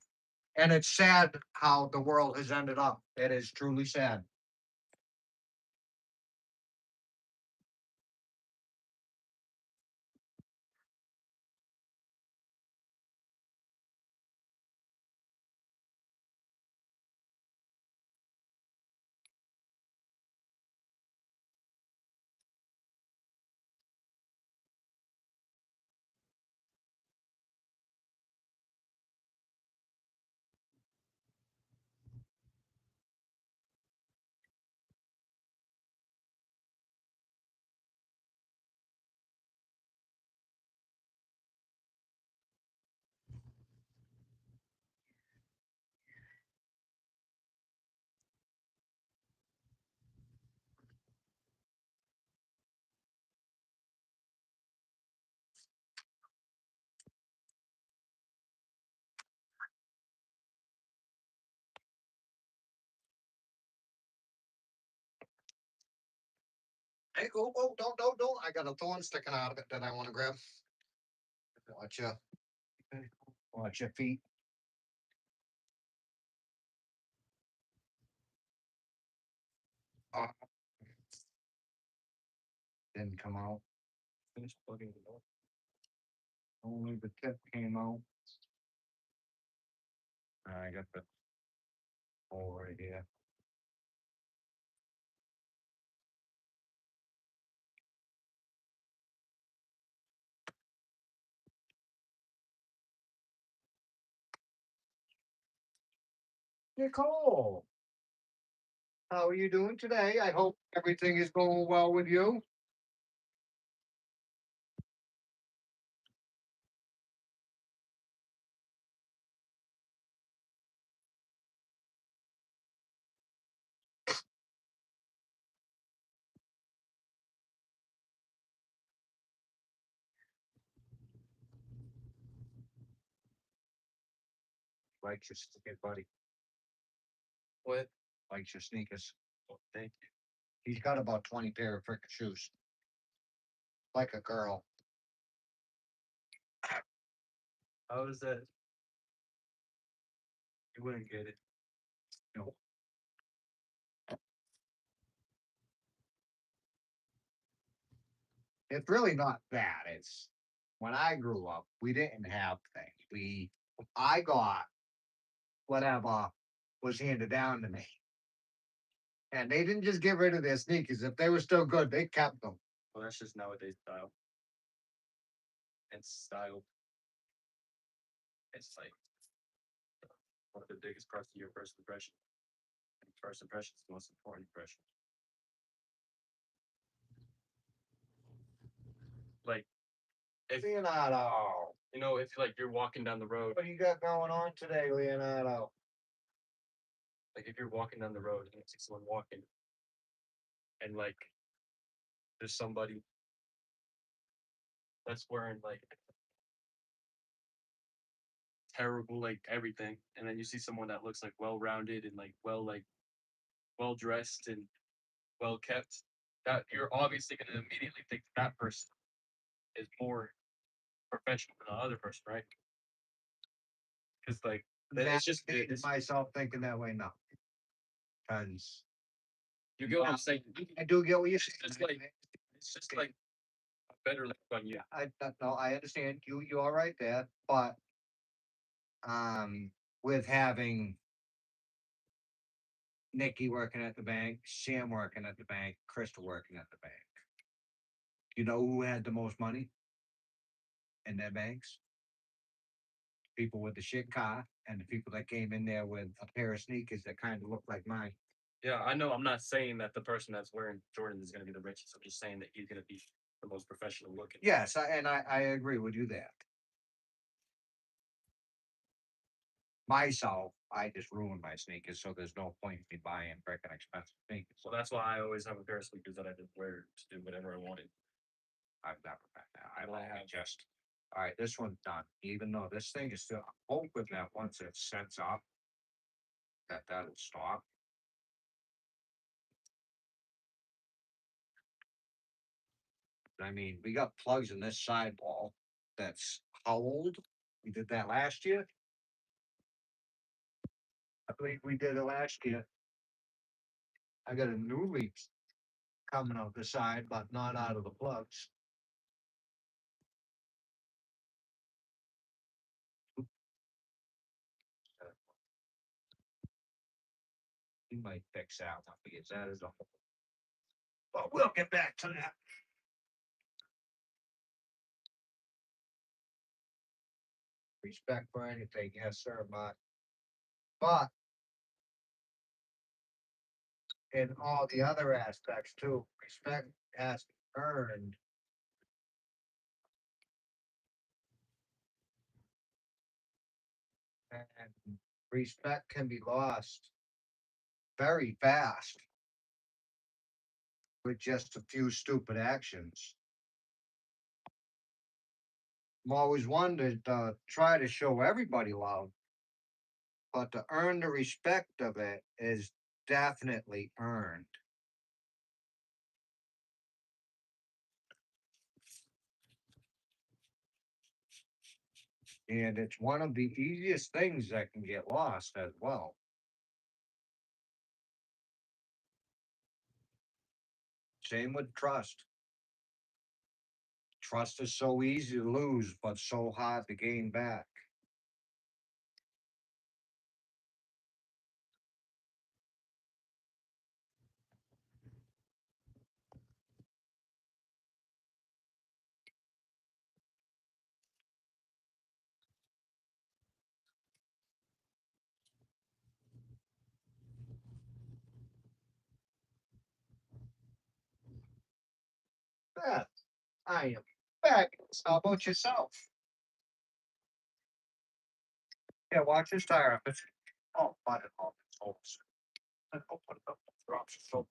And it's sad how the world has ended up. It is truly sad. Hey, oh, don't. I got a thorn sticking out of it that I wanna grab. Watch your, watch your feet. Ah, didn't come out. Finish plugging the door. Only the tip came out. I got the hole right here. Nicole, how are you doing today? I hope everything is going well with you. Likes your sneakers, buddy. What? Likes your sneakers. Oh, thank you. He's got about 20 pair of freaking shoes. Like a girl. How is that? You wouldn't get it. No. It's really not that. It's when I grew up, we didn't have things. I got whatever was handed down to me. And they didn't just get rid of their sneakers. If they were still good, they kept them. Well, that's just nowadays style. And style. It's like one of the biggest parts of your first impression. And first impression is the most important impression. Like if Leonardo, you know, if like you're walking down the road, what do you got going on today, Leonardo? like if you're walking down the road and you see someone walking, and like there's somebody that's wearing like terrible like everything, and then you see someone that looks like well rounded and like well dressed and well kept, that you're obviously gonna immediately think that person is more professional than the other person, right? Because like it's just it's, Myself thinking that way now. Because you get what I'm saying. I do get what you're It's saying. just like it's just like a better look on you. No, I understand you are right there, but with having Nikki working at the bank, Sam working at the bank, Crystal working at the bank. You know who had the most money in their banks? People with the shit car and the people that came in there with a pair of sneakers that kind of look like mine. Yeah, I know. I'm not saying that the person that's wearing Jordan is gonna be the richest. I'm just saying that he's gonna be the most professional looking. Yes, I agree with you there. Myself, I just ruined my sneakers, so there's no point in me buying freaking expensive sneakers. So that's why I always have a pair of sneakers that I just wear to do whatever I wanted. I've never been there. I only just. All right, this one's done. Even though this thing is still I'm hoping that once it sets up, that that'll stop. I mean, we got plugs in this sidewall. That's how old? We did that last year. I believe we did it last year. I got a new leak coming out the side, but not out of the plugs. We might fix that one because that is a whole. But we'll get back to that. Respect for anything, yes, sir, but in all the other aspects too, respect has to be earned. And respect can be lost very fast with just a few stupid actions. I'm always one to try to show everybody love, but to earn the respect of it is definitely earned. And it's one of the easiest things that can get lost as well. Same with trust. Trust is so easy to lose, but so hard to gain back. Beth, I am back. How about yourself? Yeah, watch this tire up. It's but it all its holes. And open it up, drops so.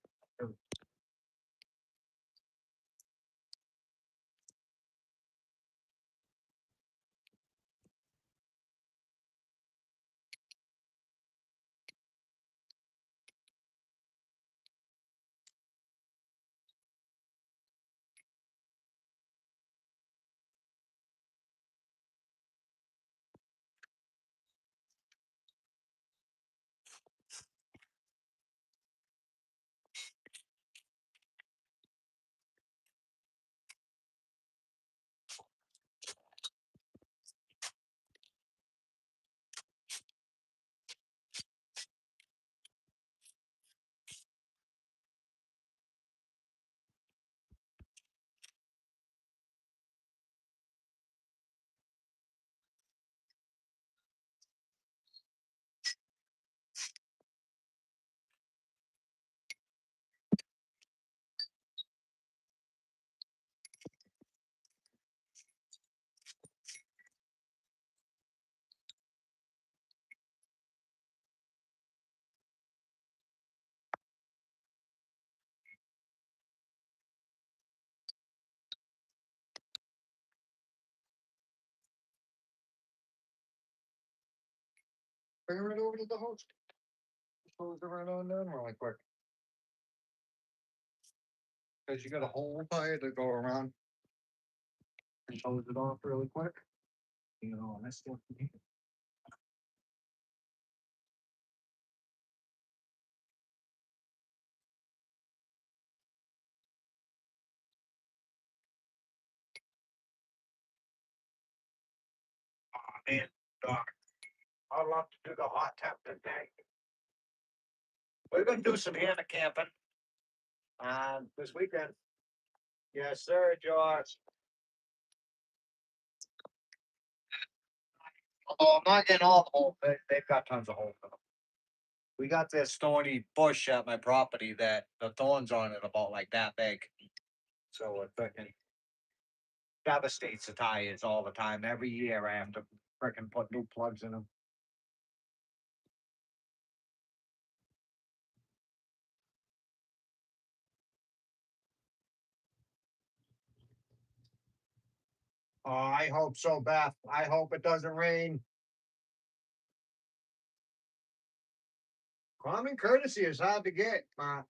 Bring it right over to the host. Close it right on down really quick. Because you got a whole tire to go around and close it off really quick. You know, that's what you need. Man, Doc, I'd love to do the hot tap today. We're gonna do some hammock camping this weekend. Yes, sir, George. Although I'm not getting all the holes, they've got tons of holes in them. We got this thorny bush at my property that the thorns on it about like that big. So it freaking devastates the tires all the time. Every year I have to freaking put new plugs in them. Oh, I hope so, Beth. I hope it doesn't rain. Common courtesy is hard to get, Mark.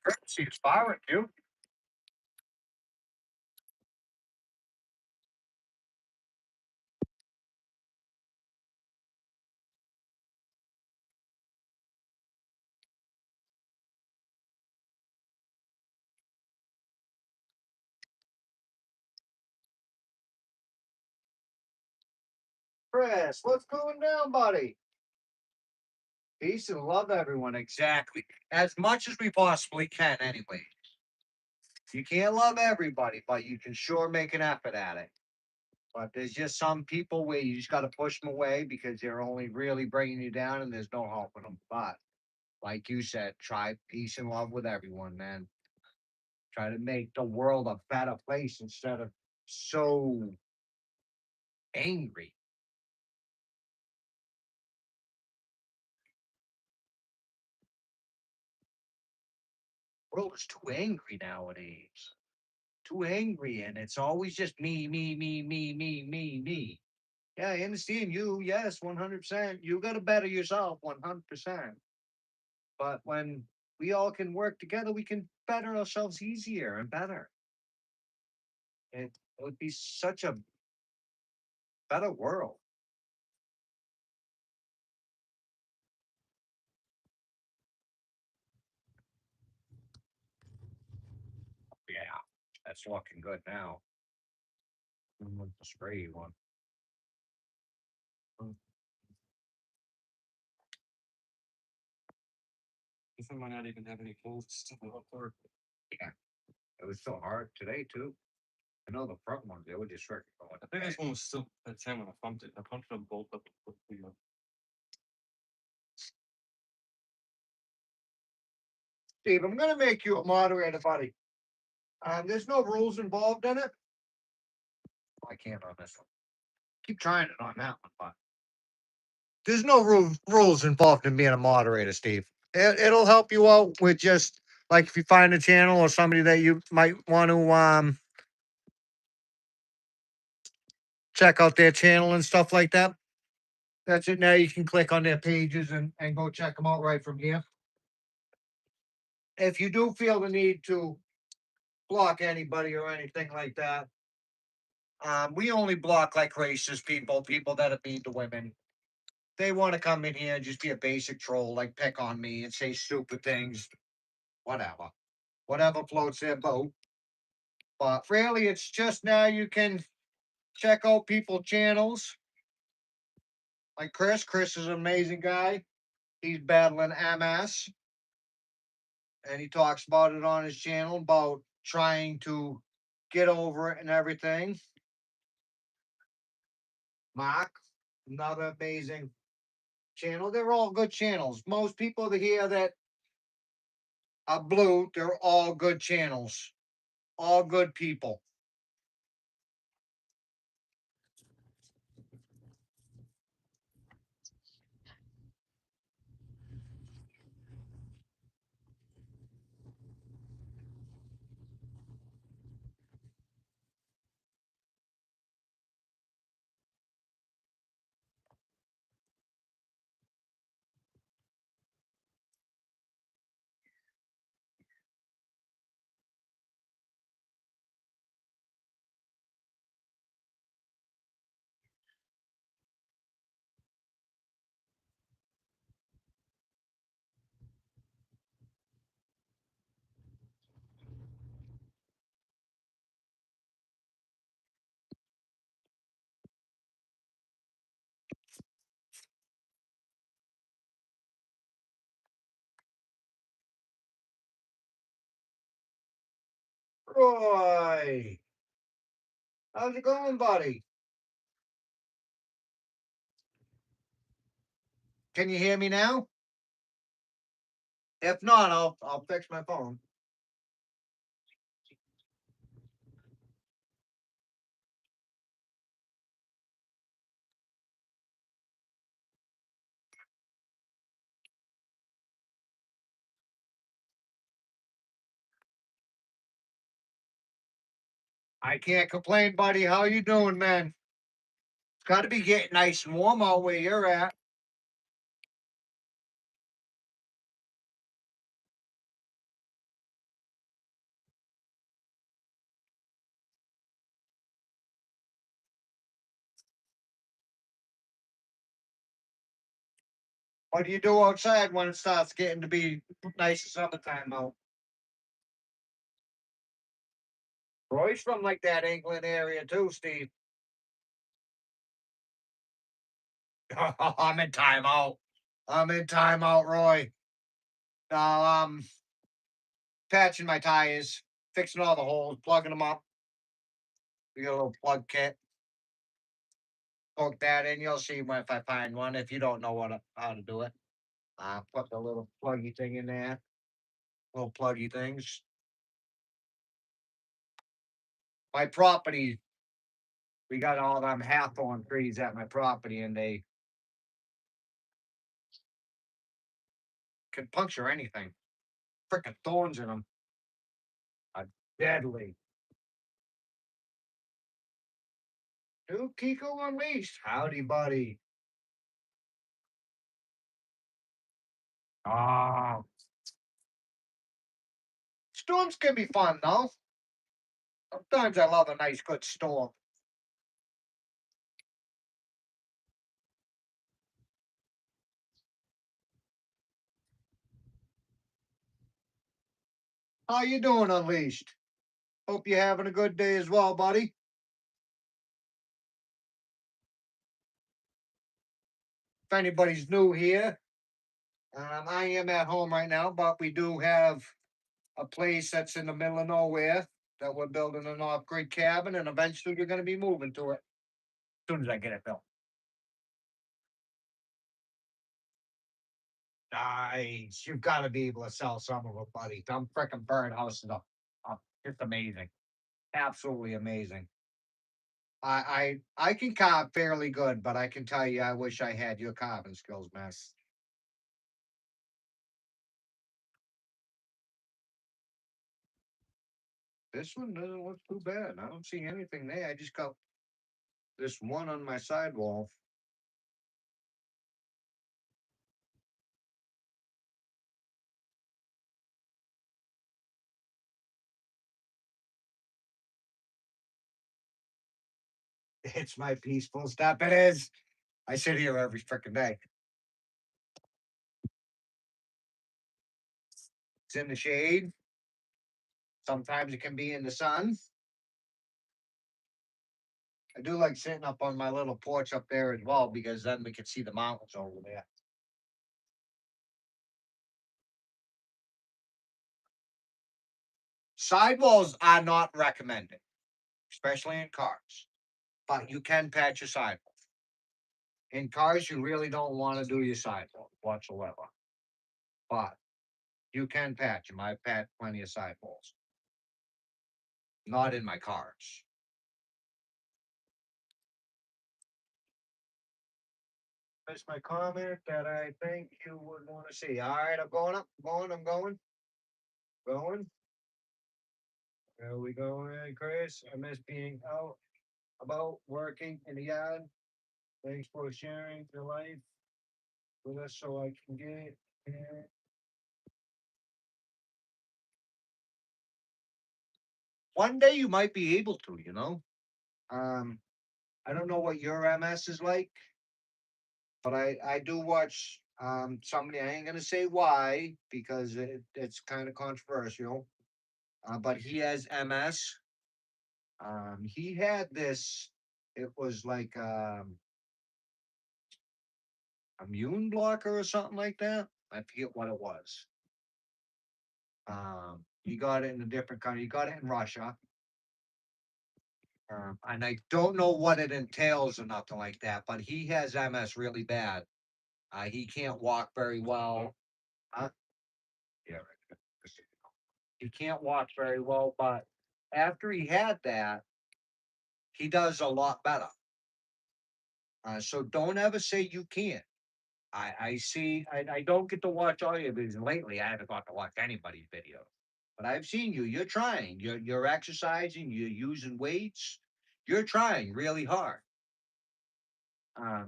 Courtesy is firing you. Chris, what's going down, buddy? Peace and love, everyone. Exactly. As much as we possibly can, anyway. You can't love everybody, but you can sure make an effort at it. But there's just some people where you just got to push them away because they're only really bringing you down and there's no helping them. But like you said, try peace and love with everyone, man. Try to make the world a better place instead of so angry. World is too angry nowadays. Too angry, and it's always just me, me, me, me, me, me, me. Yeah, I understand you. Yes, 100%. You got to better yourself, 100%. But when we all can work together, we can better ourselves easier and better. It would be such a better world. Yeah, that's looking good now. With the spray one. This one might not even have any holes still up there. Yeah, it was so hard today too. I know the front ones, they were just freaking going. I think this one was still at 10 when I pumped it. I pumped it both up. Steve, I'm gonna make you a moderator, buddy. There's no rules involved in it. I can't on this one. Keep trying it on that one, but there's no rules involved in being a moderator, Steve. It'll help you out with just like if you find a channel or somebody that you might want to check out their channel and stuff like that. That's it. Now you can click on their pages and go check them out right from here. If you do feel the need to block anybody or anything like that, we only block like racist people, people that are mean to women. They want to come in here and just be a basic troll, like pick on me and say stupid things, whatever. Whatever floats their boat. But really, it's just now you can check out people channels. Like Chris. Chris is an amazing guy. He's battling MS. And he talks about it on his channel about trying to get over it and everything. Mark, another amazing channel. They're all good channels. Most people that here that are blue, they're all good channels. All good people. Roy, how's it going, buddy? Can you hear me now? If not, I'll fix my phone. I can't complain, buddy. How you doing, man? It's got to be getting nice and warm out where you're at. What do you do outside when it starts getting to be nice summertime out? Roy's from like that England area too, Steve. I'm in timeout. I'm in timeout, Roy. Now patching my tires, fixing all the holes, plugging them up. We got a little plug kit. Poke that in. You'll see if I find one. If you don't know how to do it, put the little pluggy thing in there. Little pluggy things. My property, we got all them hawthorn trees at my property, and they can puncture anything. Freaking thorns in them are deadly. New Kiko Unleashed. Howdy, buddy. Ah, storms can be fun though. Sometimes I love a nice good storm. How you doing, Unleashed? Hope you're having a good day as well, buddy. If anybody's new here, I am at home right now, but we do have a place that's in the middle of nowhere that we're building an off-grid cabin, and eventually we're going to be moving to it as soon as I get it built. Nice. You've got to be able to sell some of it, buddy. Some freaking birdhouses are just amazing. Absolutely amazing. I can carve fairly good, but I can tell you, I wish I had your carving skills, man. This one doesn't look too bad. I don't see anything there. I just got this one on my sidewall. It's my peaceful step. It is. I sit here every freaking day. It's in the shade. Sometimes it can be in the sun. I do like sitting up on my little porch up there as well because then we can see the mountains over there. Sidewalls are not recommended, especially in cars, but you can patch your sidewall. In cars, you really don't want to do your sidewall whatsoever, but you can patch them. I've patched plenty of sidewalls, not in my cars. That's my comment that I think you would want to see. All right, I'm going up, I'm going. There we go, Chris. I miss being out about working in the yard. Thanks for sharing your life with us so I can get it. One day you might be able to, you know. Um, I don't know what your MS is like, but I do watch somebody. I ain't gonna say why because it's kind of controversial. But he has MS. He had this. It was like immune blocker or something like that. I forget what it was. He got it in a different country. He got it in Russia. And I don't know what it entails or nothing like that, but he has MS really bad. He can't walk very well. Uh, yeah, right. He can't walk very well, but after he had that, he does a lot better. So don't ever say you can't. I see. I don't get to watch all your videos. Lately, I haven't got to watch anybody's video, but I've seen you. You're trying. You're exercising. You're using weights. You're trying really hard.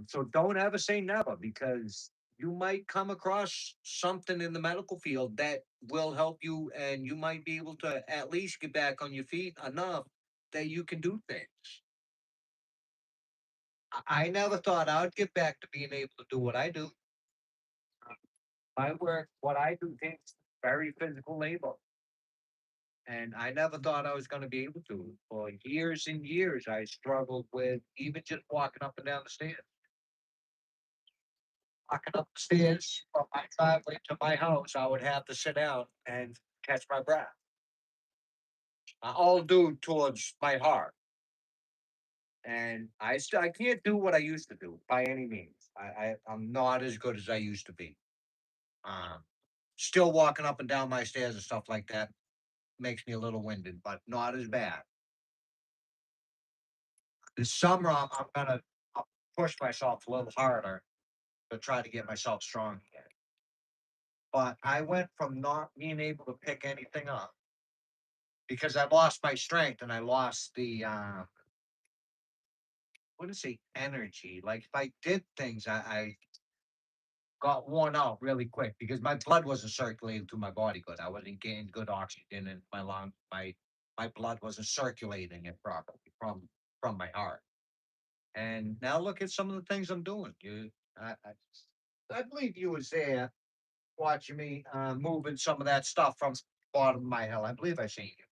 So don't ever say never because you might come across something in the medical field that will help you, and you might be able to at least get back on your feet enough that you can do things. I never thought I'd get back to being able to do what I do. My work, what I do takes very physical labor. And I never thought I was going to be able to. For years and years, I struggled with even just walking up and down the stairs. Walking up the stairs from my driveway to my house, I would have to sit down and catch my breath. All due towards my heart. And I can't do what I used to do by any means. I'm not as good as I used to be. Um, Still walking up and down my stairs and stuff like that makes me a little winded, but not as bad. This summer, I'm gonna push myself a little harder to try to get myself strong again. But I went from not being able to pick anything up because I lost my strength and I lost the what is the energy? Like if I did things, I got worn out really quick because my blood wasn't circulating through my body good. I wasn't getting good oxygen in my lungs, my my blood wasn't circulating it properly from my heart. And now look at some of the things I'm doing. I believe you was there watching me moving some of that stuff from the bottom of my hill. I believe I seen you.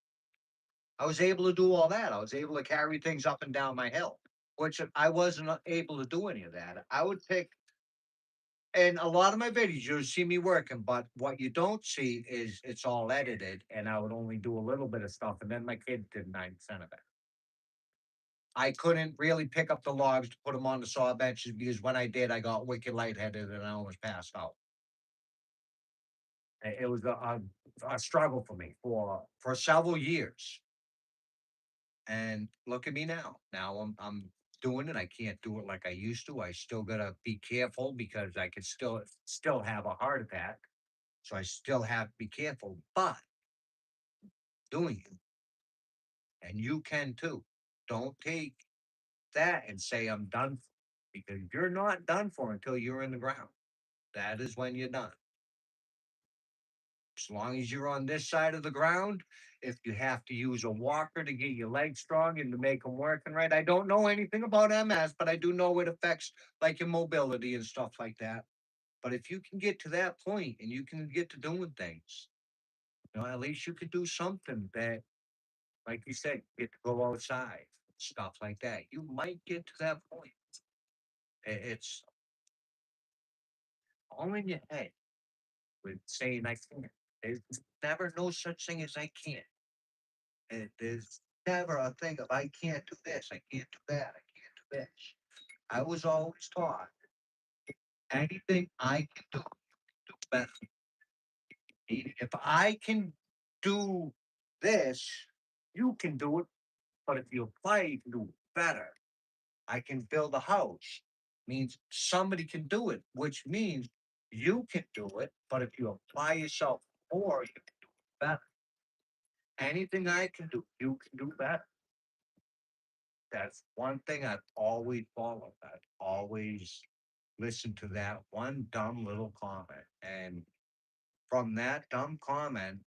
I was able to do all that. I was able to carry things up and down my hill, which I wasn't able to do any of that. I would pick, and a lot of my videos, you'll see me working, but what you don't see is it's all edited, and I would only do a little bit of stuff, and then my kid did 9% of it. I couldn't really pick up the logs to put them on the saw benches because when I did, I got wicked lightheaded and I almost passed out. It was a struggle for me for several years. And look at me now. Now I'm doing it. I can't do it like I used to. I still gotta be careful because I could still have a heart attack. So I still have to be careful, but doing it. And you can too. Don't take that and say I'm done for, because you're not done for until you're in the ground. That is when you're done. As long as you're on this side of the ground, if you have to use a walker to get your legs strong and to make them working right, I don't know anything about MS, but I do know it affects like your mobility and stuff like that. But if you can get to that point and you can get to doing things, at least you could do something that, like you said, get to go outside, stuff like that. You might get to that point. It's all in your head with saying I can't. There's never no such thing as I can't. And there's never a thing of I can't do this, I can't do that, I can't do this. I was always taught anything I can do better. If I can do this, you can do it. But if you apply, you can do it better. I can build a house. Means somebody can do it, which means you can do it. But if you apply yourself more, you can do it better. Anything I can do, you can do better. That's one thing I've always followed. I've always listened to that one dumb little comment. And from that dumb comment,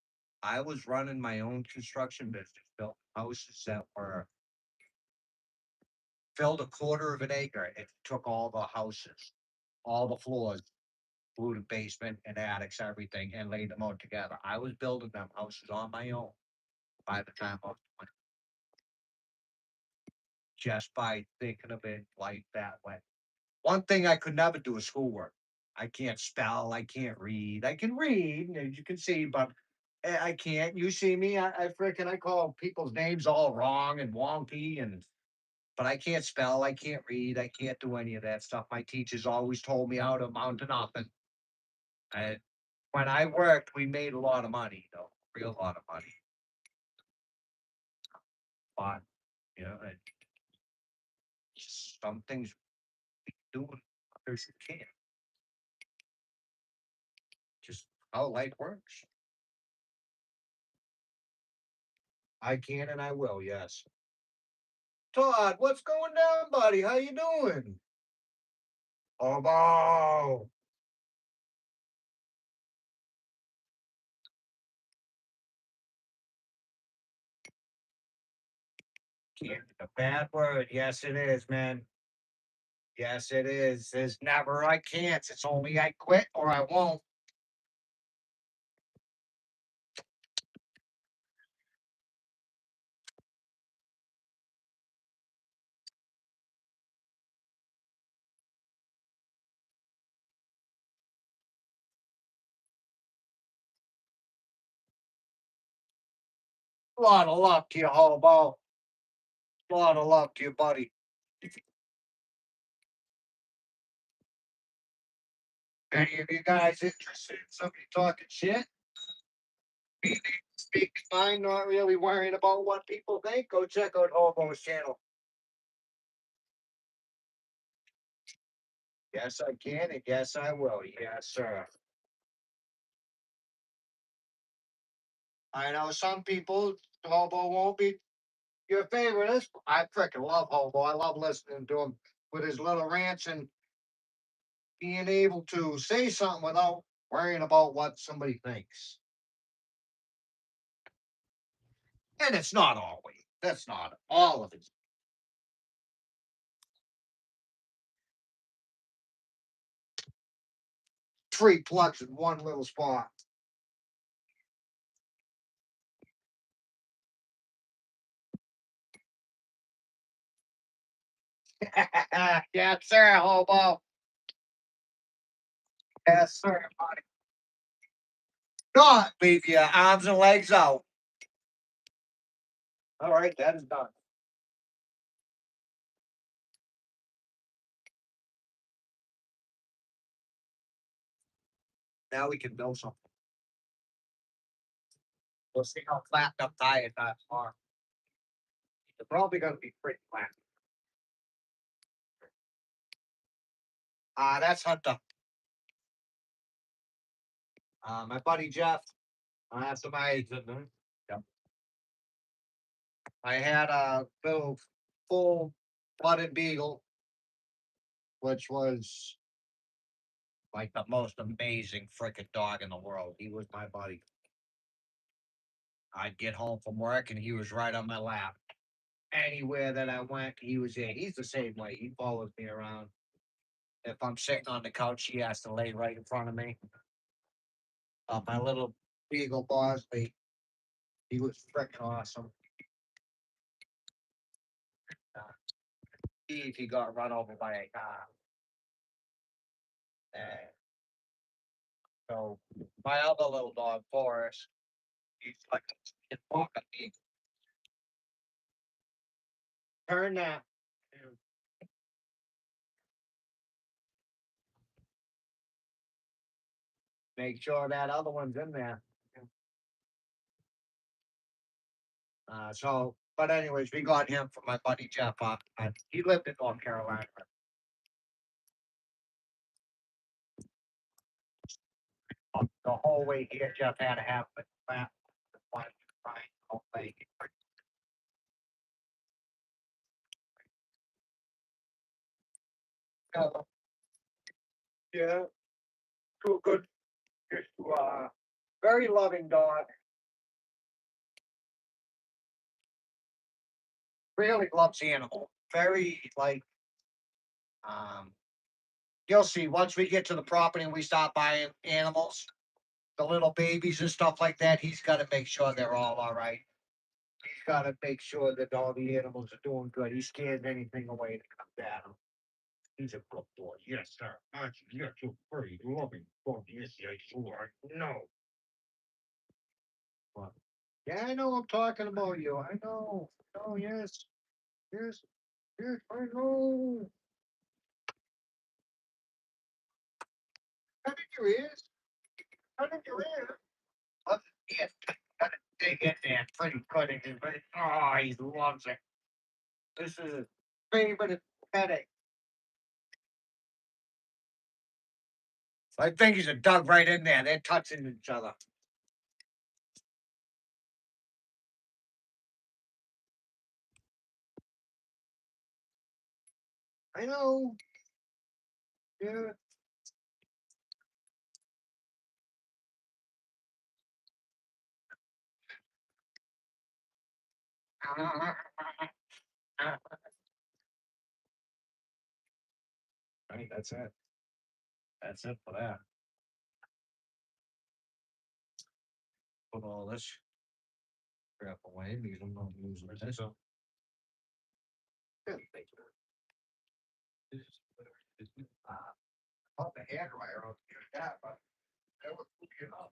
I was running my own construction business, built houses that were filled a quarter of an acre. It took all the houses, all the floors, blew the basement and attics, everything, and laid them out together. I was building them houses on my own by the time I was 20, just by thinking of it like that way. One thing I could never do is schoolwork. I can't spell, I can't read. I can read, as you can see, but I can't. You see me, I call people's names all wrong and wonky, and but I can't spell, I can't read, I can't do any of that stuff. My teachers always told me how to amount to nothing. And when I worked, we made a lot of money, though, real lot of money. But and just some things we can do, and others you can't. Just how life works. I can and I will, yes. Todd, what's going down, buddy? How you doing? Oh, can't a bad word. Yes, it is, man. Yes, it is. There's never I can't. It's only I quit or I won't. A lot of luck to you, hobo. A lot of luck to you, buddy. Any of you guys interested in somebody talking shit? Speak fine, not really worrying about what people think. Go check out Hobo's channel. Yes, I can, and yes, I will. Yes, sir. I know some people, Hobo won't be your favorite. I freaking love Hobo. I love listening to him with his little rants and being able to say something without worrying about what somebody thinks. And it's not always. That's not all of it. 3 plugs in one little spot. Yes, sir, hobo. Yes, sir, buddy. Not leave your arms and legs out. All right, that is done. Now we can build something. We'll see how flattened up tires are. They're probably gonna be pretty flat. That's Hunter. My buddy Jeff. After my, Is that done? I had a little full blooded beagle, which was like the most amazing freaking dog in the world. He was my buddy. I'd get home from work and he was right on my lap. Anywhere that I went, he was there. He's the same way. He follows me around. If I'm sitting on the couch, he has to lay right in front of me. My little beagle Bosley, he was freaking awesome. Uh, he got run over by a car. And so my other little dog, Forrest, he's like a pocket me. Turn that. Make sure that other one's in there. But anyways, we got him from my buddy Jeff. He lived in North Carolina. The whole way here, Jeff had to have a flat one trying the whole thing. Uh, yeah, too good. Just very loving dog. Really loves animals. Very like um. You'll see once we get to the property and we start buying animals, the little babies and stuff like that. He's got to make sure they're all right. He's got to make sure that all the animals are doing good. He scares anything away that comes at him. He's a good boy. Yes, sir. Archie, you're so very loving. Oh, yes, yes, you are. No. What? Yeah, I know I'm talking about you. I know. Oh, yes. Yes. Yes, I know. How did your ears? How did your ears? Look, yes. Gotta dig in there pretty good. Oh, he loves it. This is his favorite petting. I think he's a dug right in there. They're touching each other. I know. Yeah. Right, that's it. That's it for that. Put all this crap away because I'm not using this. So, Good, thank you. Put the hair dryer on here, yeah, but that was good enough.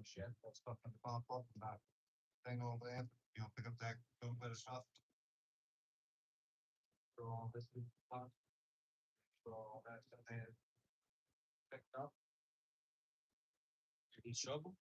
Shit, that stuff can pop up and that thing over there, you know, pick up that little bit of stuff. Throw all this in the pot. Throw all that stuff in. Picked up. You shovel?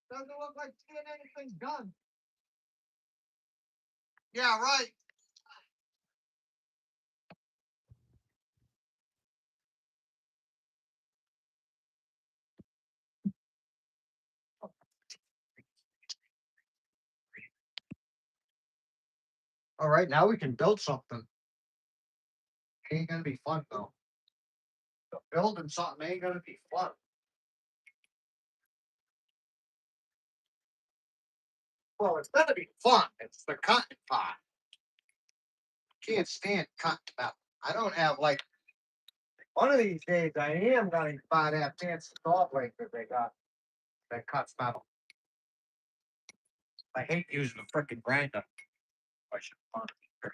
Doesn't look like anything's done. Yeah, right. All right, now we can build something. Ain't gonna be fun though. Building something ain't gonna be fun. Well, it's gonna be fun. It's the cotton pot. Can't stand cotton metal. I don't have like one of these days. I am gonna buy that fancy saw blade that they got that cuts metal. I hate using a freaking grinder. I should find it.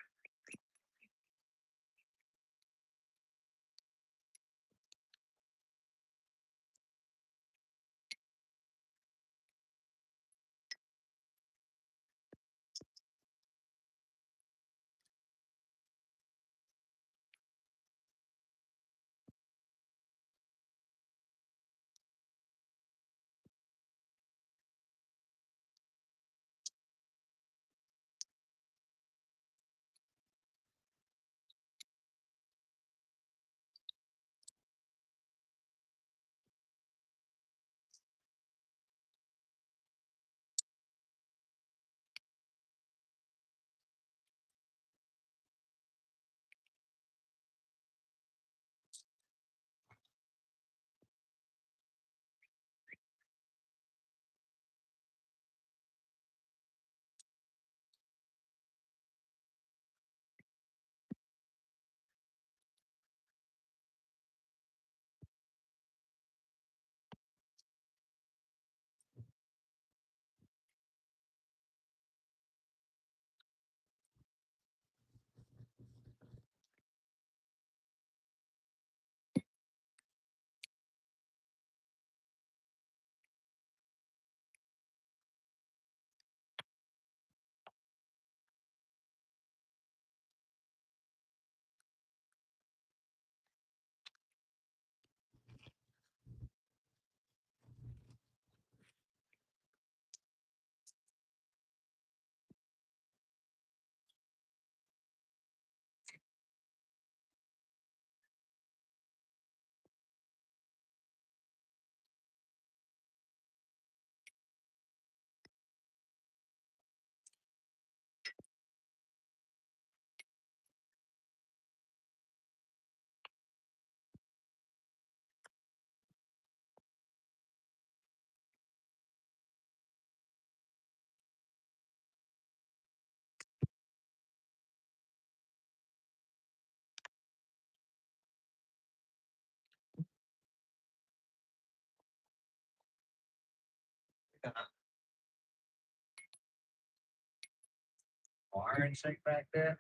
Iron sink back there.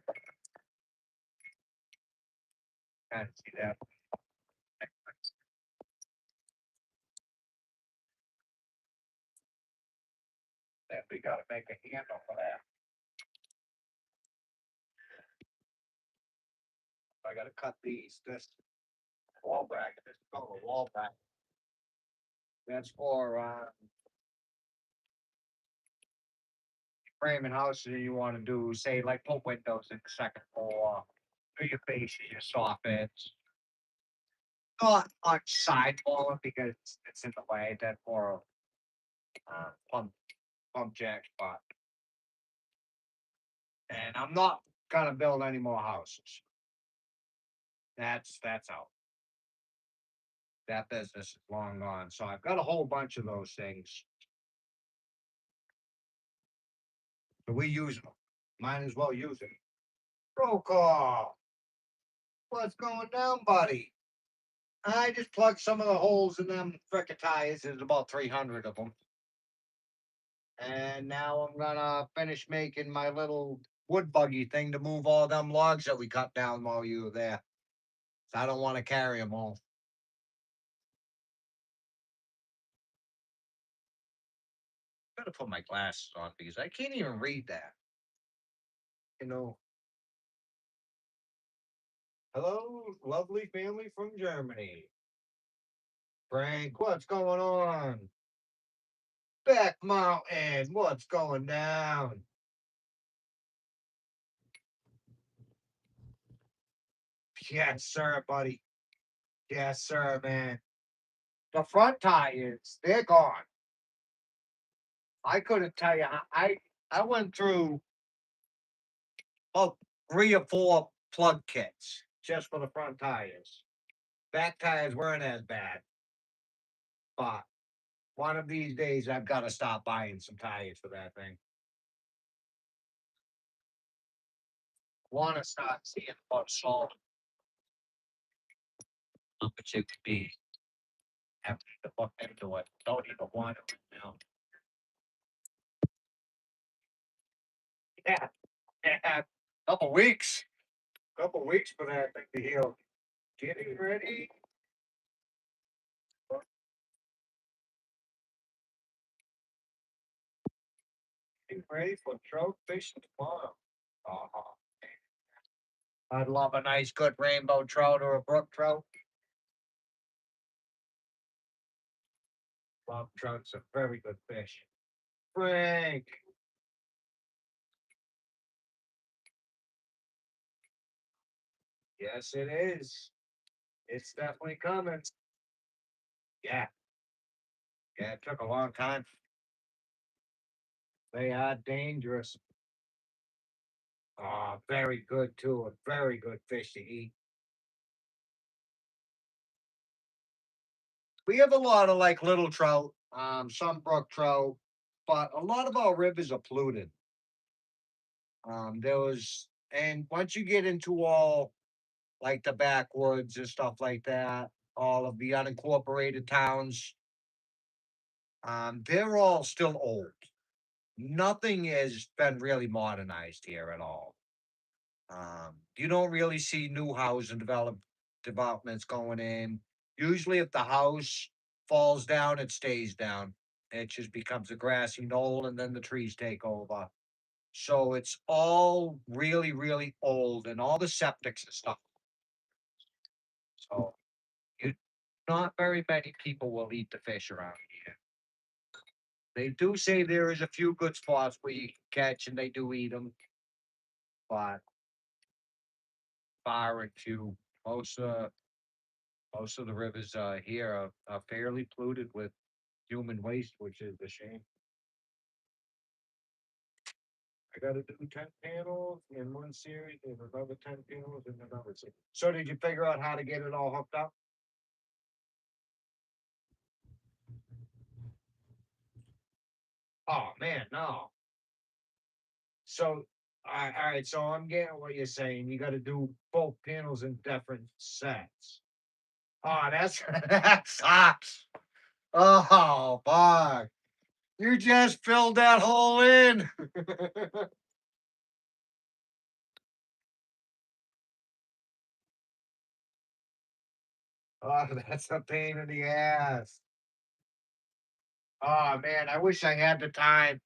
Can't see that. Then we gotta make a handle for that. I gotta cut this wall bracket, this color wall bracket. That's for, framing houses you wanna do, say, like put windows in the second floor, do your faces, your soffits. Not on side wall because it's in the way, that for, pump jack spot. And I'm not gonna build any more houses. That's out. That business is long gone, so I've got a whole bunch of those things. So we use them. Might as well use it. Roll call. What's going down, buddy? I just plugged some of the holes in them frickin' tires. There's about 300 of them. And now I'm gonna finish making my little wood buggy thing to move all them logs that we cut down while you were there. So I don't want to carry them all. I'm gonna put my glasses on because I can't even read that. You know. Hello, lovely family from Germany. Frank, what's going on? Back Mountain, what's going down? Yes, sir, buddy. Yes, sir, man. The front tires, they're gone. I couldn't tell you. I went through oh 3 or 4 plug kits just for the front tires. Back tires weren't as bad, but one of these days I've got to stop buying some tires for that thing. Want to start seeing about salt. How much it could be. Have to look into it. Don't even want it right now. Yeah, yeah. Couple weeks. Couple weeks for that thing to heal. Getting ready. Getting ready for trout fishing tomorrow. Uh-huh. I'd love a nice good rainbow trout or a brook trout. Bob trout's a very good fish. Frank. Yes, it is. It's definitely coming. Yeah. Yeah, it took a long time. They are dangerous. Very good too. A very good fish to eat. We have a lot of like little trout, some brook trout, but a lot of our rivers are polluted. There was, and once you get into all like the backwoods and stuff like that, all of the unincorporated towns, they're all still old. Nothing has been really modernized here at all. You don't really see new housing developments going in. Usually, if the house falls down, it stays down. It just becomes a grassy knoll, and then the trees take over. So it's all really, really old, and all the septics and stuff. So you, not very many people will eat the fish around here. They do say there is a few good spots where you can catch, and they do eat them, but far and few. Most most of the rivers here are fairly polluted with human waste, which is a shame. I gotta do 10 panels in one series and another 10 panels in another series. So did you figure out how to get it all hooked up? Oh man, no. So all right, so I'm getting what you're saying. You gotta do both panels in different sets. Oh, that's that sucks. Oh fuck. You just filled that hole in. Oh, that's a pain in the ass. Oh man, I wish I had the time.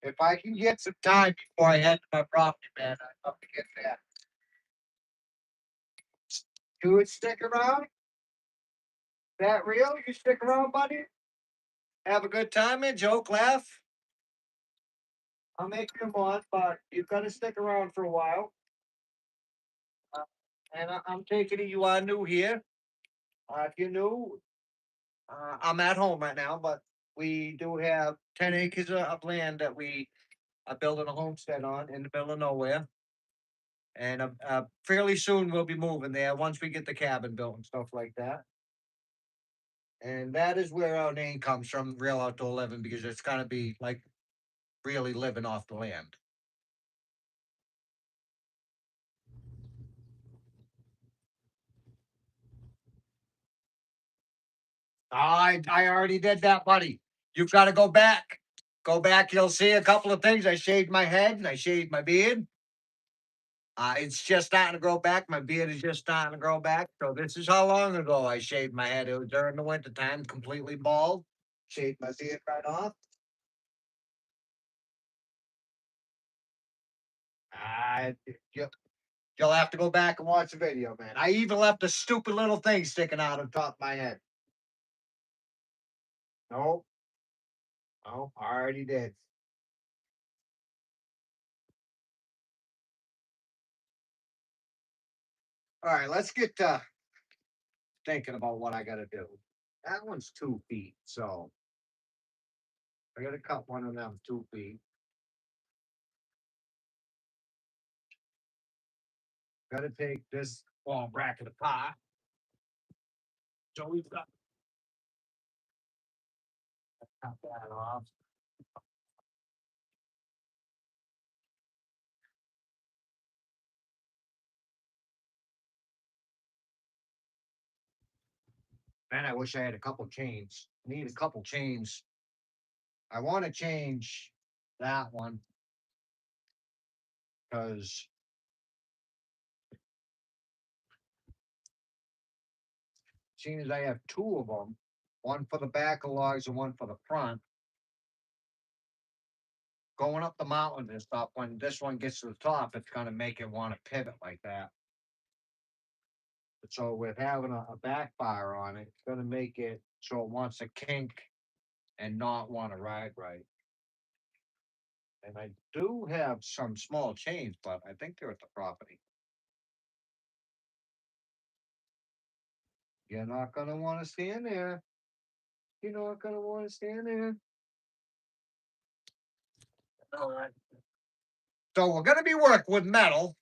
If I can get some time before I head to my property, man, I'd love to get that. You would stick around? That real? You stick around, buddy? Have a good time and joke, laugh. I'll make you one, but you've got to stick around for a while. Uh, and I'm taking it you are new here. If you're new, I'm at home right now, but we do have 10 acres of land that we are building a homestead on in the middle of nowhere. And fairly soon we'll be moving there once we get the cabin built and stuff like that. And that is where our name comes from, Real Outdoor Living, because it's gonna be like really living off the land. I already did that, buddy. You've got to go back. Go back. You'll see a couple of things. I shaved my head and I shaved my beard. It's just starting to grow back. My beard is just starting to grow back. So this is how long ago I shaved my head. It was during the winter time, completely bald. Shaved my beard right off. Uh, you, you'll have to go back and watch the video, man. I even left a stupid little thing sticking out on top of my head. No, no, I already did. All right, let's get thinking about what I got to do. That one's 2 feet, so I got to cut one of them 2 feet. Got to take this wall bracket apart. So we've got to cut that off. Man, I wish I had a couple chains. Need a couple chains. I want to change that one because seeing as I have two of them, one for the back of logs and one for the front, going up the mountain and stuff, when this one gets to the top, it's gonna make it want to pivot like that. So with having a backfire on it, it's gonna make it so it wants to kink and not want to ride right. And I do have some small chains, but I think they're at the property. You're not gonna want to stand there. You're not gonna want to stand there. All right. So we're gonna be working with metal.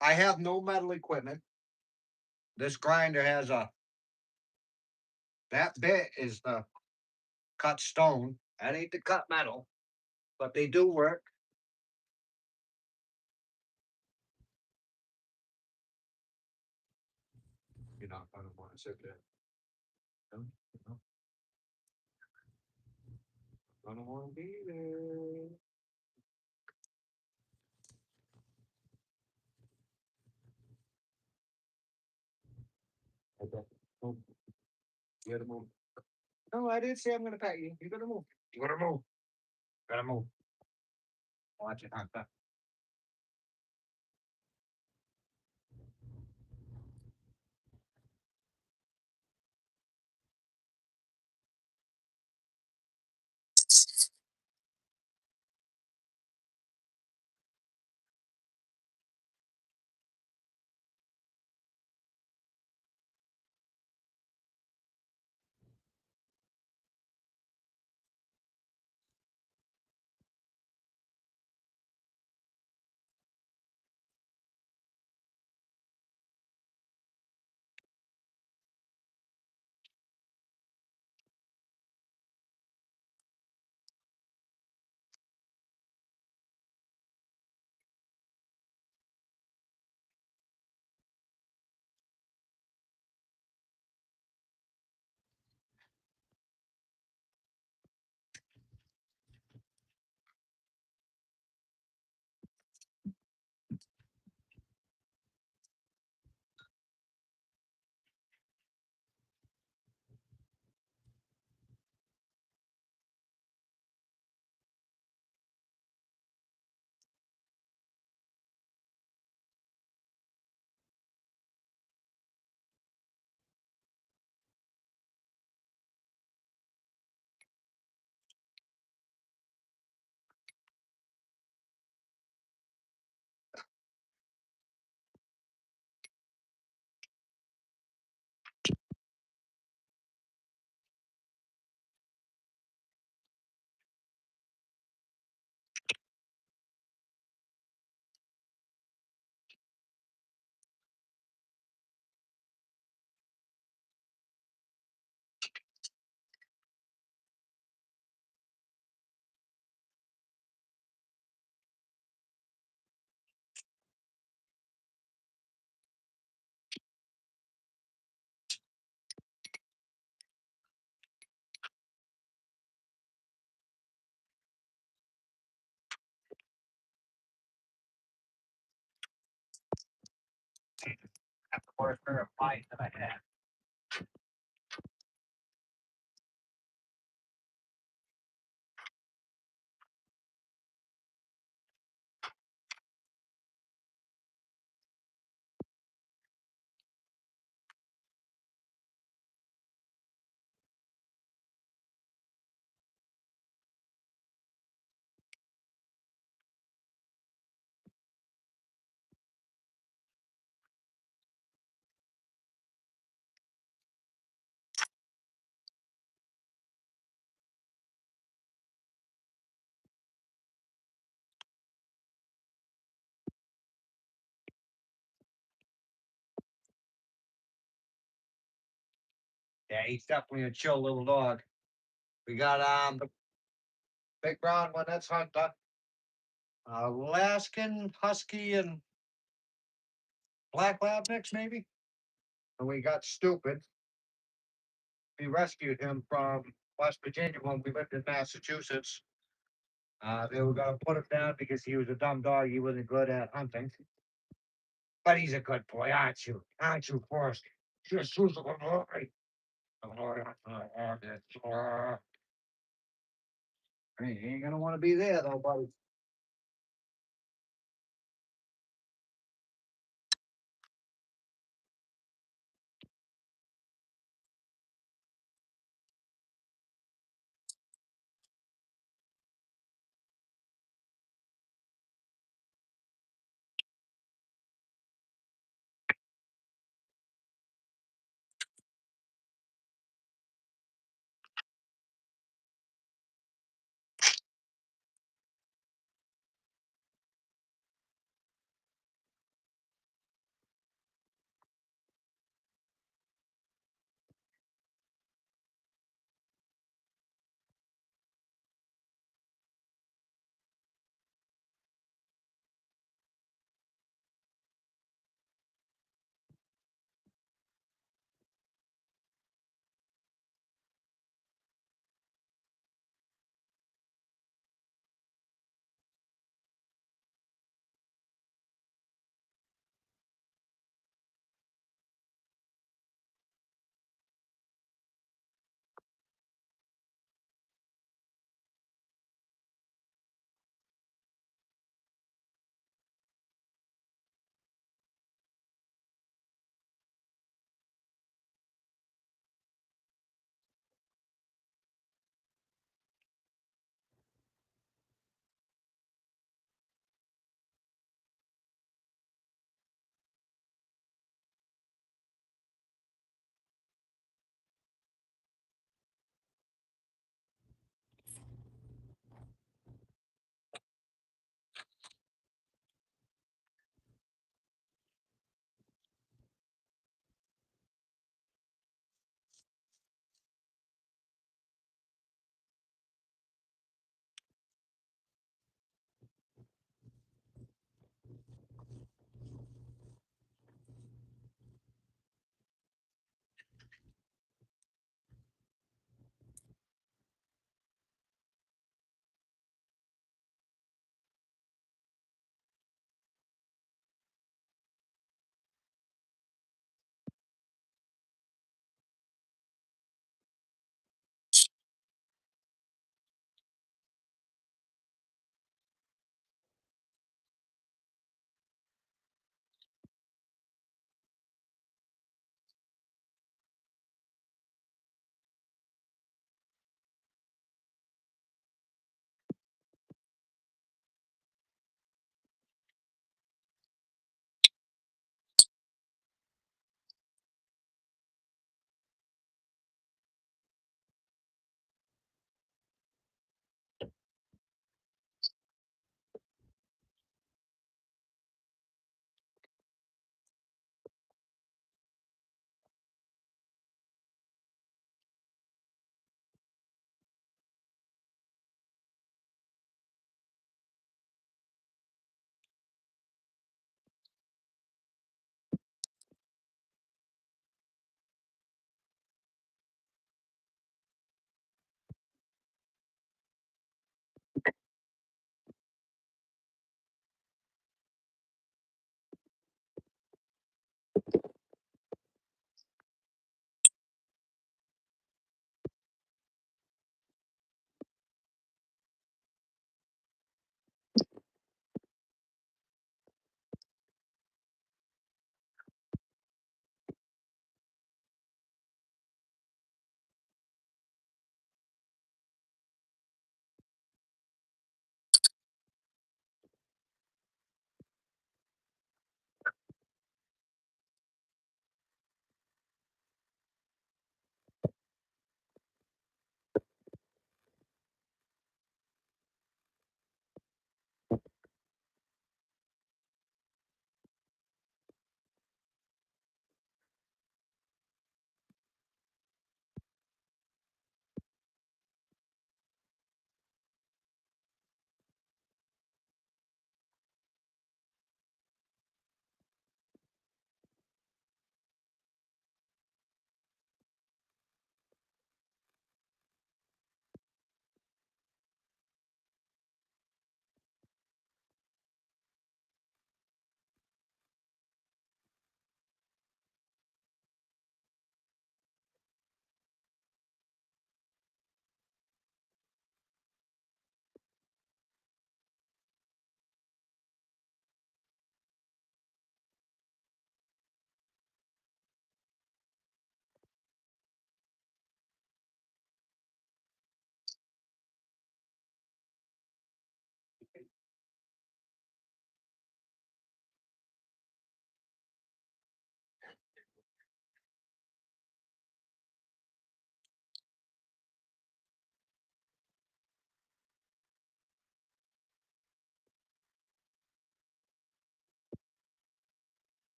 I have no metal equipment. This grinder has a that bit is the cut stone. That ain't the cut metal, but they do work. You're not gonna want to sit there. No, no, gonna want to be there. Okay. Move. You gotta move. No, I didn't say I'm gonna pat you. You gotta move. You gotta move. Gotta move. Watch it, Hunter. worst pair of pliers that I had. Yeah, he's definitely a chill little dog. We got the big brown one, that's Hunter. Alaskan Husky and Black Lab mix, maybe. And we got Stupid. We rescued him from West Virginia when we lived in Massachusetts. They were gonna put him down because he was a dumb dog. He wasn't good at hunting. But he's a good boy, aren't you? Aren't you, Forrest? Yes, who's a good boy? Hey, he ain't gonna want to be there though, buddy.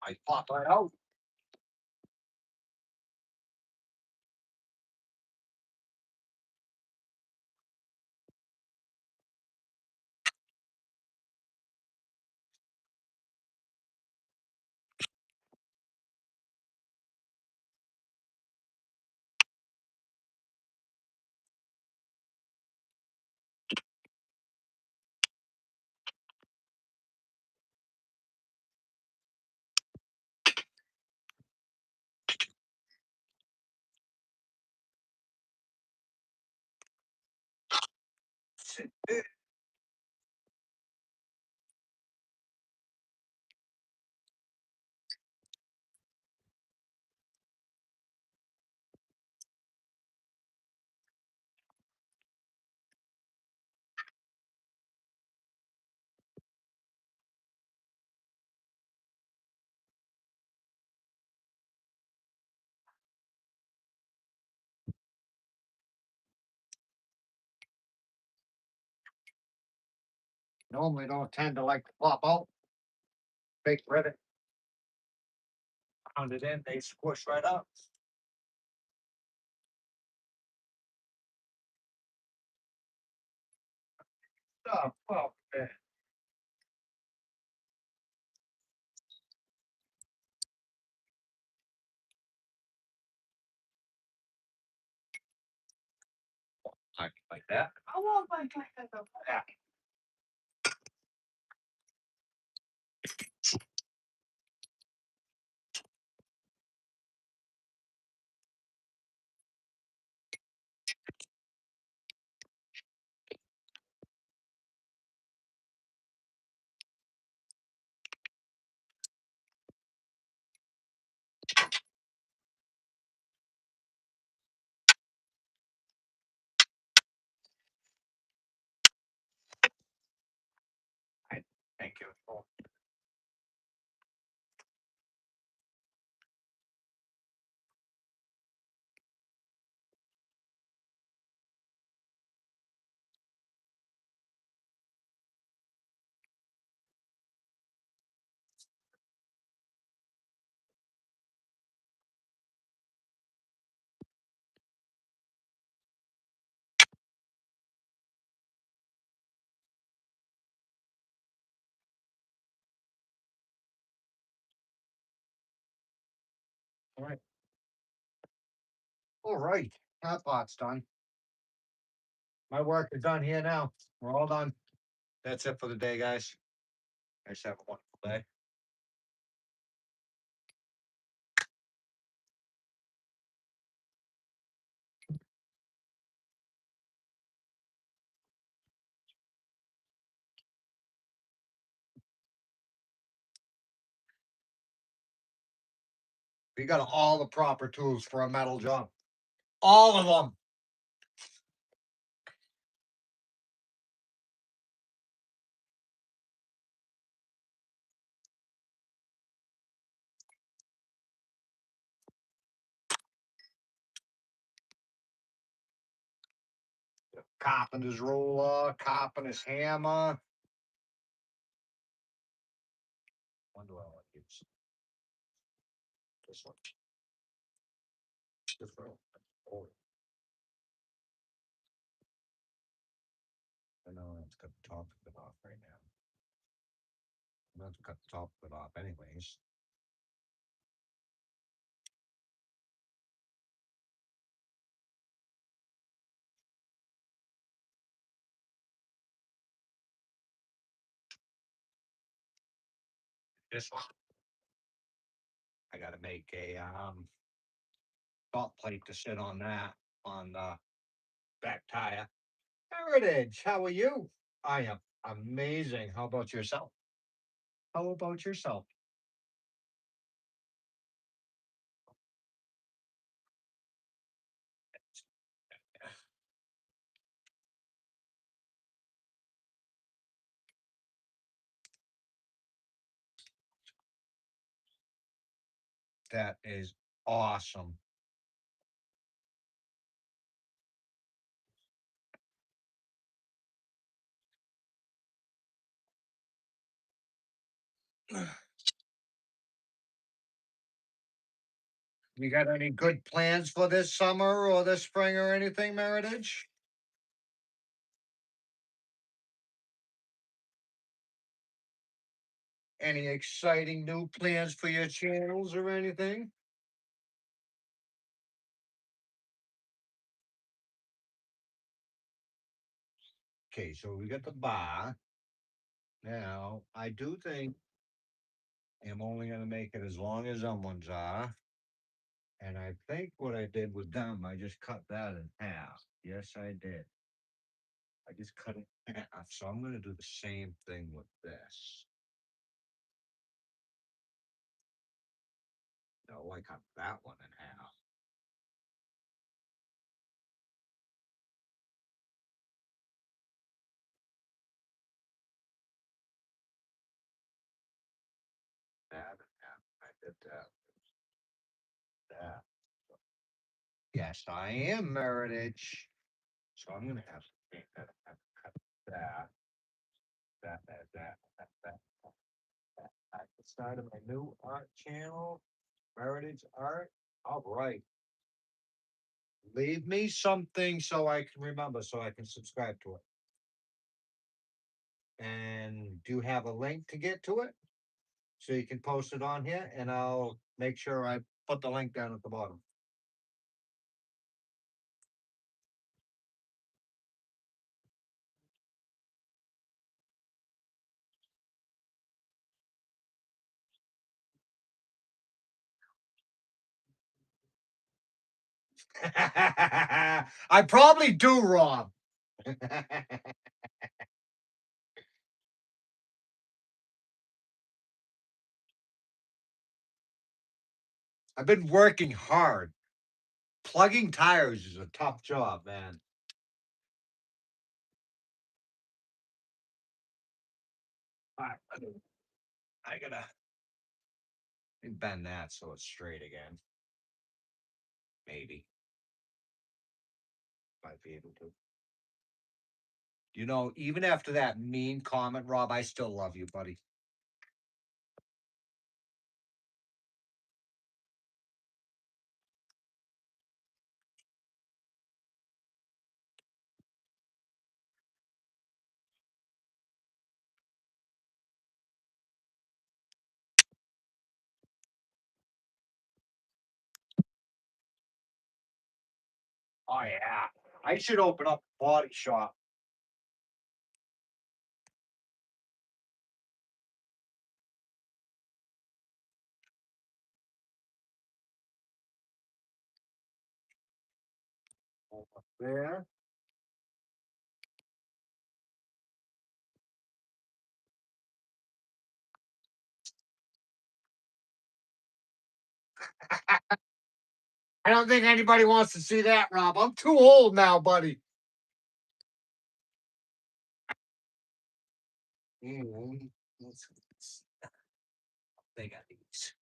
I pop right out. Normally don't tend to like to pop out. Big rivet. Pound it in, they squish right up. Oh, well, like that. I won't like that. Yeah. Thank you. All right. All right. That part's done. My work is done here now. We're all done. That's it for the day, guys. Guys have a wonderful day. We got all the proper tools for a metal job. All of them. Carpenter's ruler, carpenter's hammer. When do I want to use this one? This one. Oh, I know it's got the top of it off right now. I'm going to cut the top of it off anyways. This one. I gotta make a top plate to sit on that on the back tire. Heritage, how are you? I am amazing. How about yourself? How about yourself? That is awesome. You got any good plans for this summer or this spring or anything, Meritage? Any exciting new plans for your channels or anything? Okay, so we got the bar. Now, I do think I'm only gonna make it as long as someone's are. And I think what I did with them, I just cut that in half. Yes, I did. I just cut it in half. So I'm gonna do the same thing with this. No, I cut that one in half. That in half. I did that. That. Yes, I am Meritage. So I'm gonna have to take that, have to cut that, that. At the start of my new art channel, Meritage Art. All right. Leave me something so I can remember, so I can subscribe to it. And do you have a link to get to it? So you can post it on here and I'll make sure I put the link down at the bottom. I probably do, Rob. I've been working hard. Plugging tires is a tough job, man. I gotta bend that so it's straight again. Maybe. Might be able to. You know, even after that mean comment, Rob, I still love you, buddy. Oh yeah. I should open up a body shop. Over there. I don't think anybody wants to see that, Rob. I'm too old now, buddy. They got these.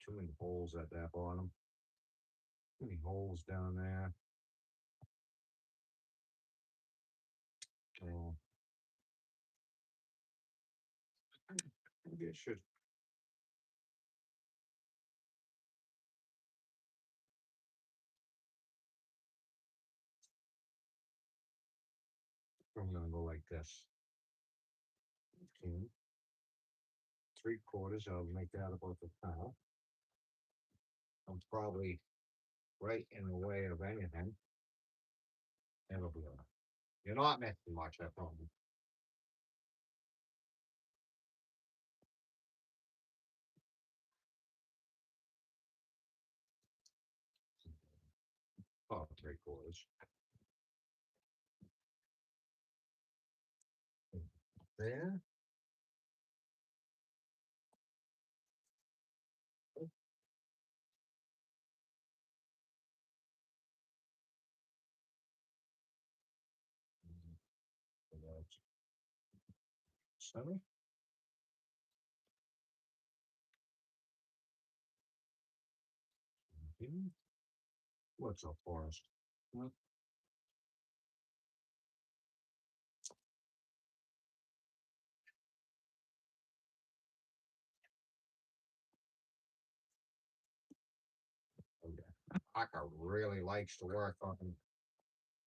Too many holes at that bottom. Too many holes down there. Oh. Maybe I should. I'm gonna go like this. 15. 3/4. I'll make that about the top. I'm probably right in the way of anything. That'll be all right. You're not missing much, I promise. Oh, 3/4. There. Center. What's up, Forest? Okay. Aka really likes to work on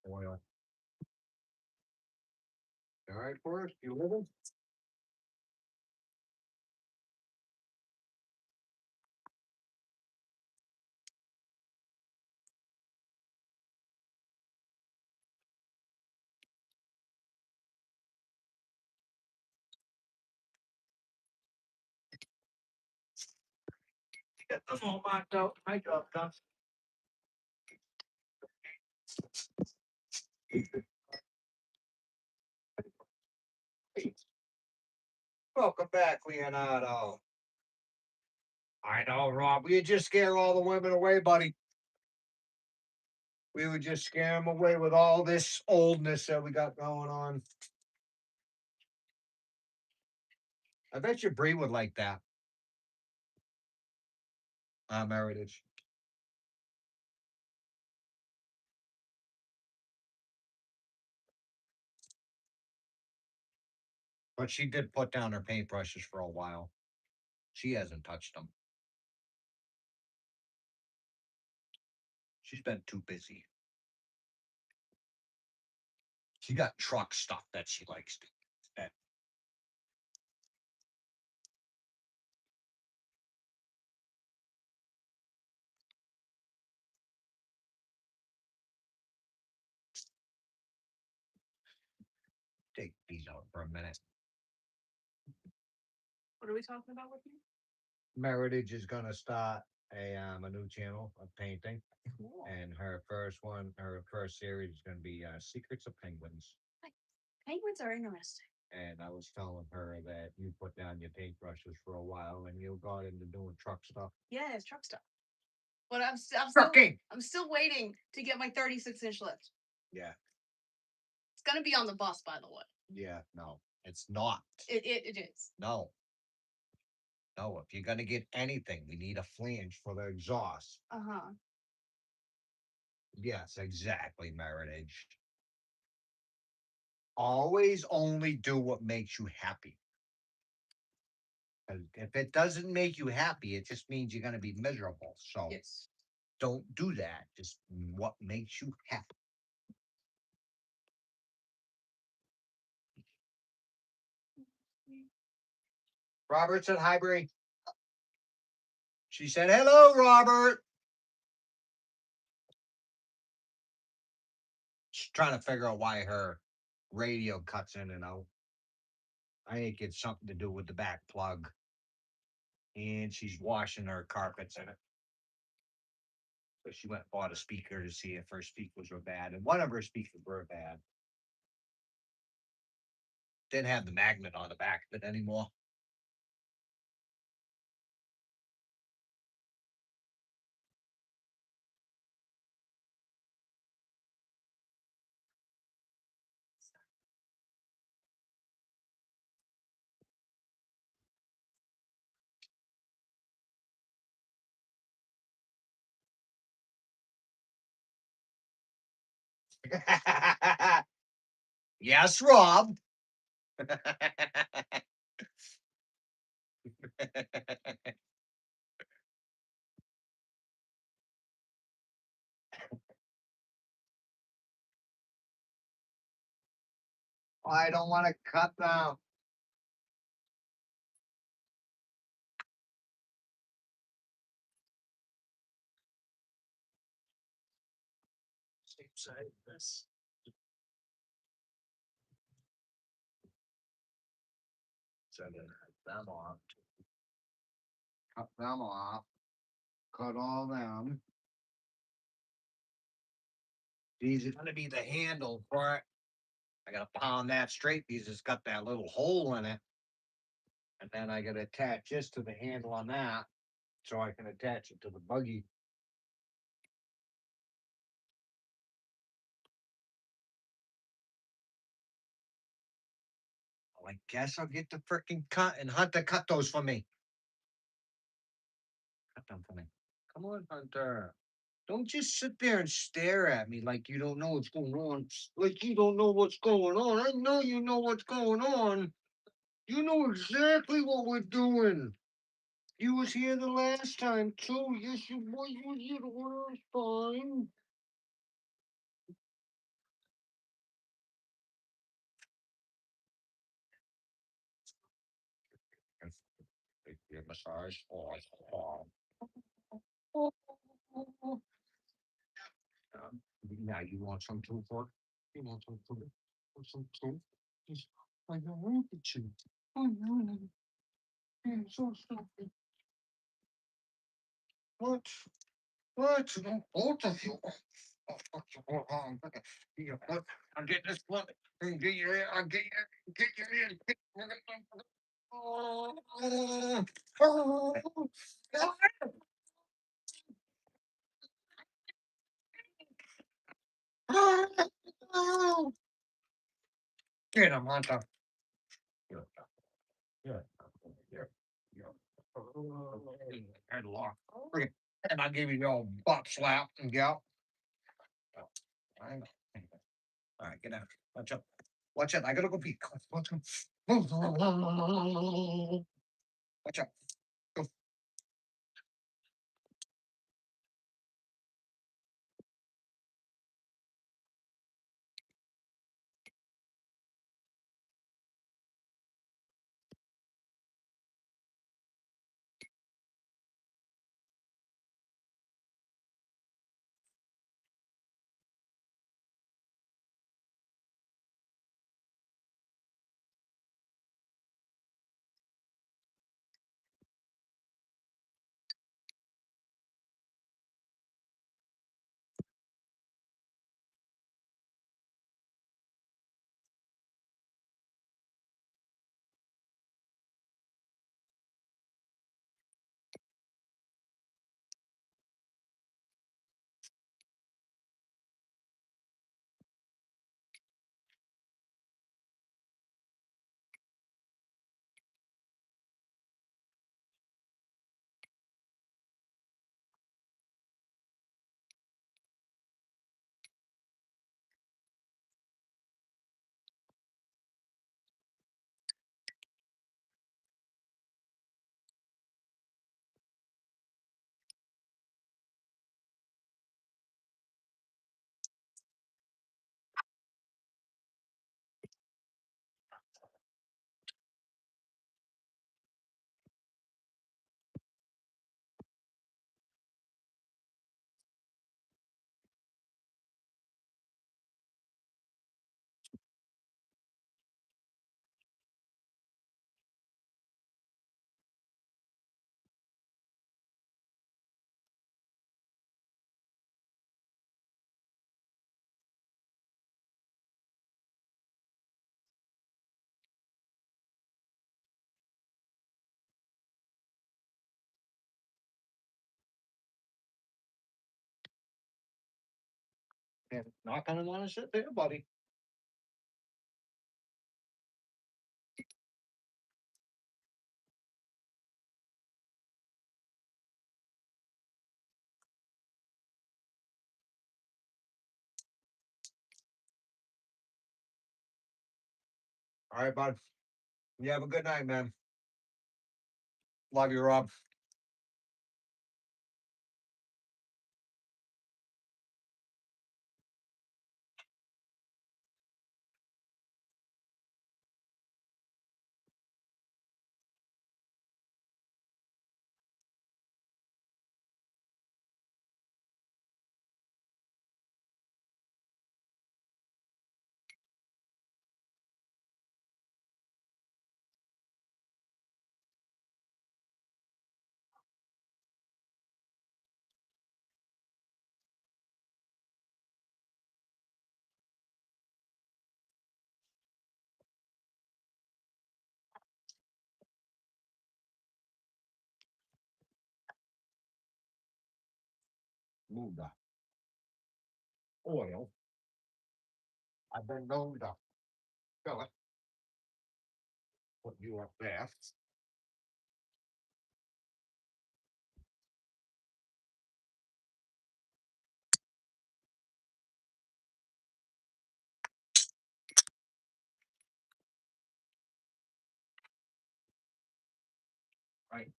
oil. All right, Forrest, you living? Get them all marked out. My job done. Welcome back, Leonardo. I know, Rob. We just scare all the women away, buddy. We would just scare them away with all this oldness that we got going on. I bet you Bree would like that. Heritage. But she did put down her paintbrushes for a while. She hasn't touched them. She's been too busy. She got truck stuff that she likes to. That Take these out for a minute. What are we talking about with you? Meritage is gonna start a new channel of painting, Cool. and her first series is gonna be Secrets of Penguins. Penguins are interesting. And I was telling her that you put down your paintbrushes for a while and you got into doing truck stuff. Yeah, it's truck stuff. But Trucking. I'm still waiting to get my 36-inch lift. Yeah, It's gonna be on the bus, by the way. yeah, no, it's not. It is. No. No, if you're gonna get anything, we need a flange for the exhaust. Uh-huh. Yes, exactly, Meritage. Always only do what makes you happy. 'Cause if it doesn't make you happy, it just means you're gonna be miserable. So Yes. don't do that. Just what makes you happy. Robert said hi, Bree. She said, hello, Robert. She's trying to figure out why her radio cuts in and out. I think it's something to do with the back plug. And she's washing her carpets in it. So she went and bought a speaker to see if her speakers were bad. And one of her speakers were bad. Didn't have the magnet on the back of it anymore. Yes, Rob. I don't want to cut them. Same side of this. So then cut them off. Cut them off. Cut all them. These are gonna be the handle for it. I gotta pound that straight because it's got that little hole in it. And then I gotta attach this to the handle on that so I can attach it to the buggy. Well, I guess I'll get the freaking cut and Hunter cut those for me. Cut them for me. Come on, Hunter. Don't just sit there and stare at me like you don't know what's going on. Like you don't know what's going on. I know you know what's going on. You know exactly what we're doing. You was here the last time too. Yes, you was. You was here the last time. Your massage. Now you want some too, for? You want some too? Want some too? Yes, I don't want the chew. Oh no, you're so stupid. What? What? Both of you. Oh, fuck you. Hold on. Yeah, what? I'll get this one. And get your ear. I'll get your ear. Oh, oh, oh. Get him, Hunter. Here, here, here, here. Headlock. Bring it. And I'll give you the old butt slap and go. I know. All right, get out. Watch out. Watch out. I gotta go pee. Watch out. Watch out. Go. And not gonna wanna sit there, buddy. All right, bud. You have a good night, man. Love you, Rob. Move the oil. I've been known to fill it. Put you up there. Right.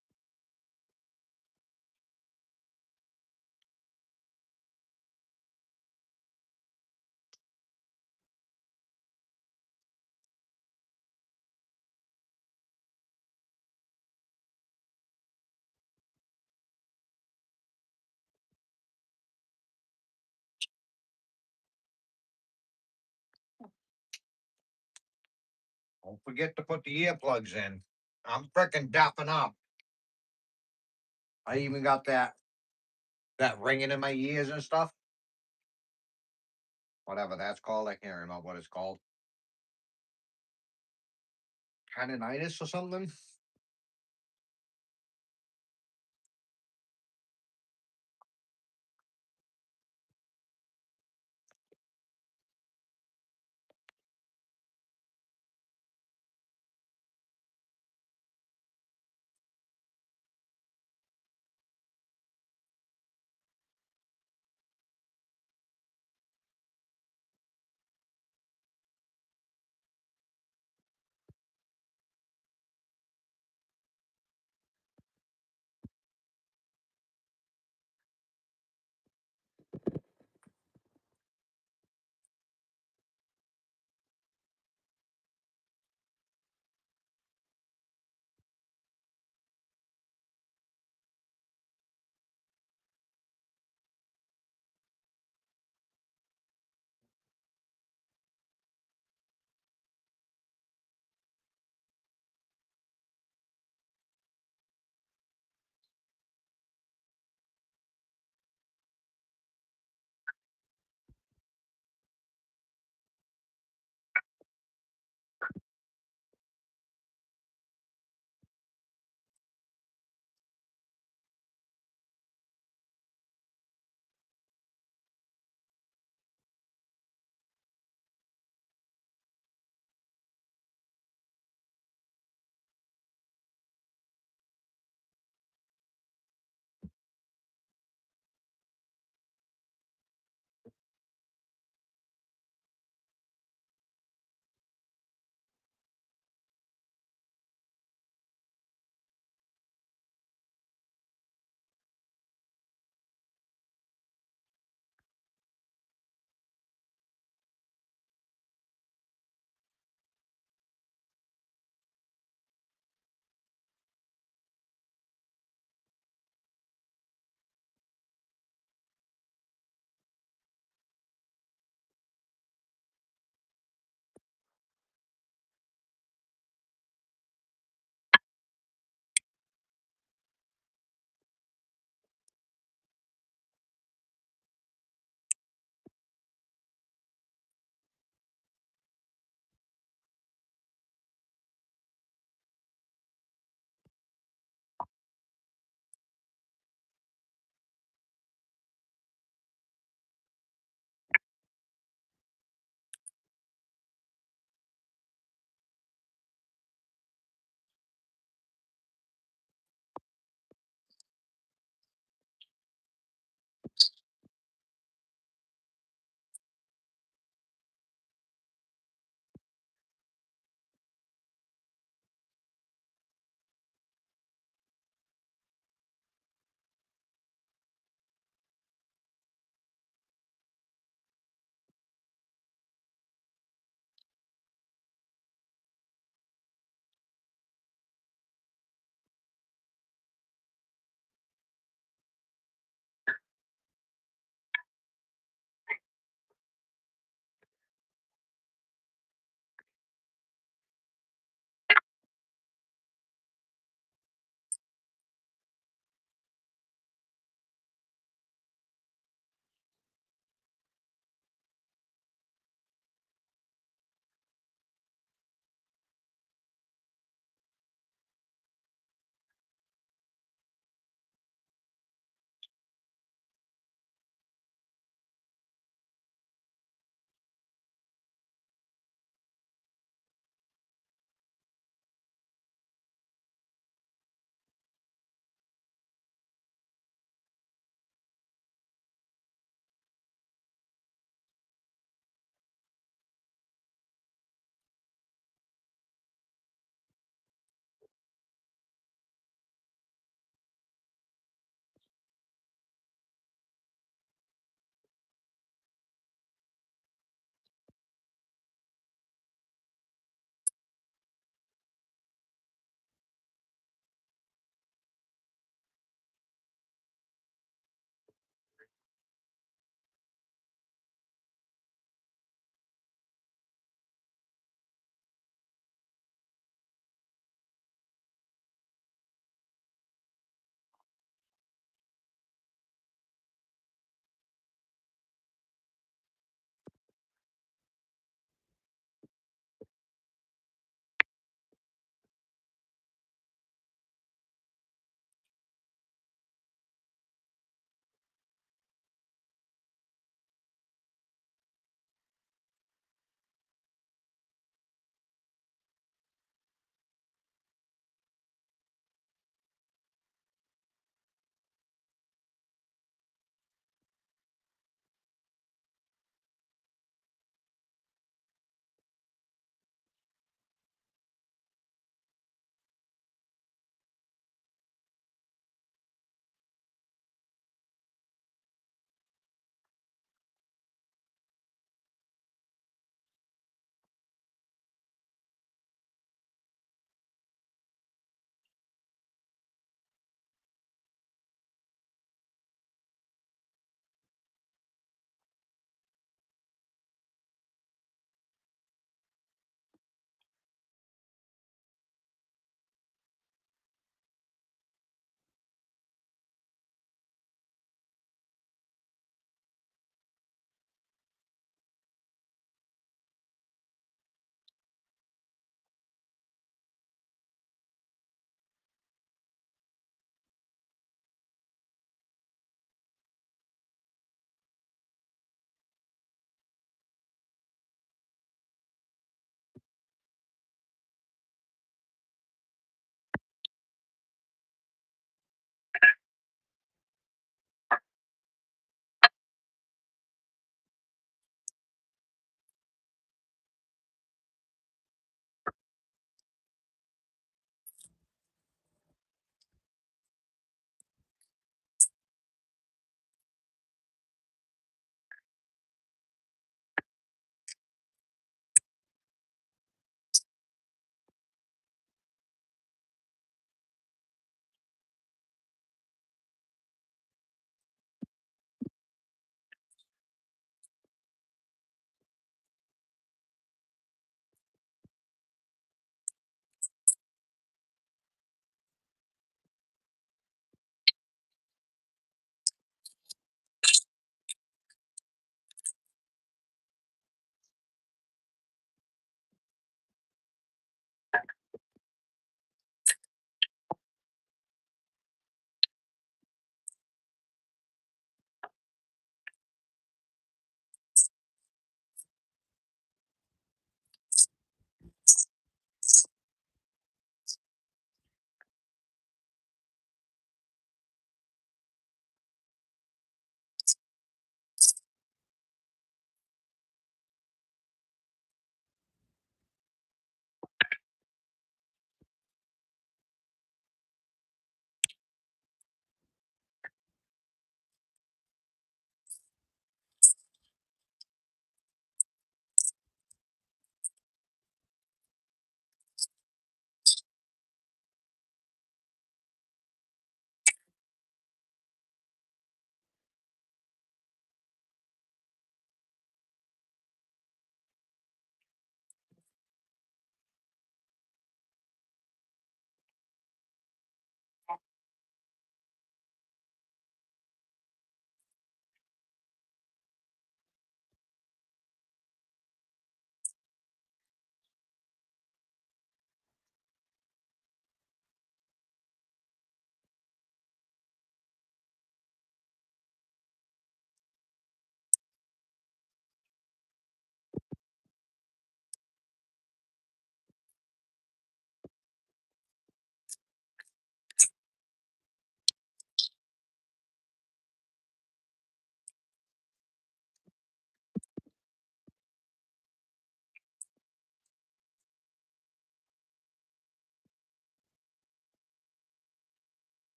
Don't forget to put the earplugs in. I'm freaking dapping up. I even got that ringing in my ears and stuff. Whatever that's called. I can't remember what it's called. Tinnitus or something.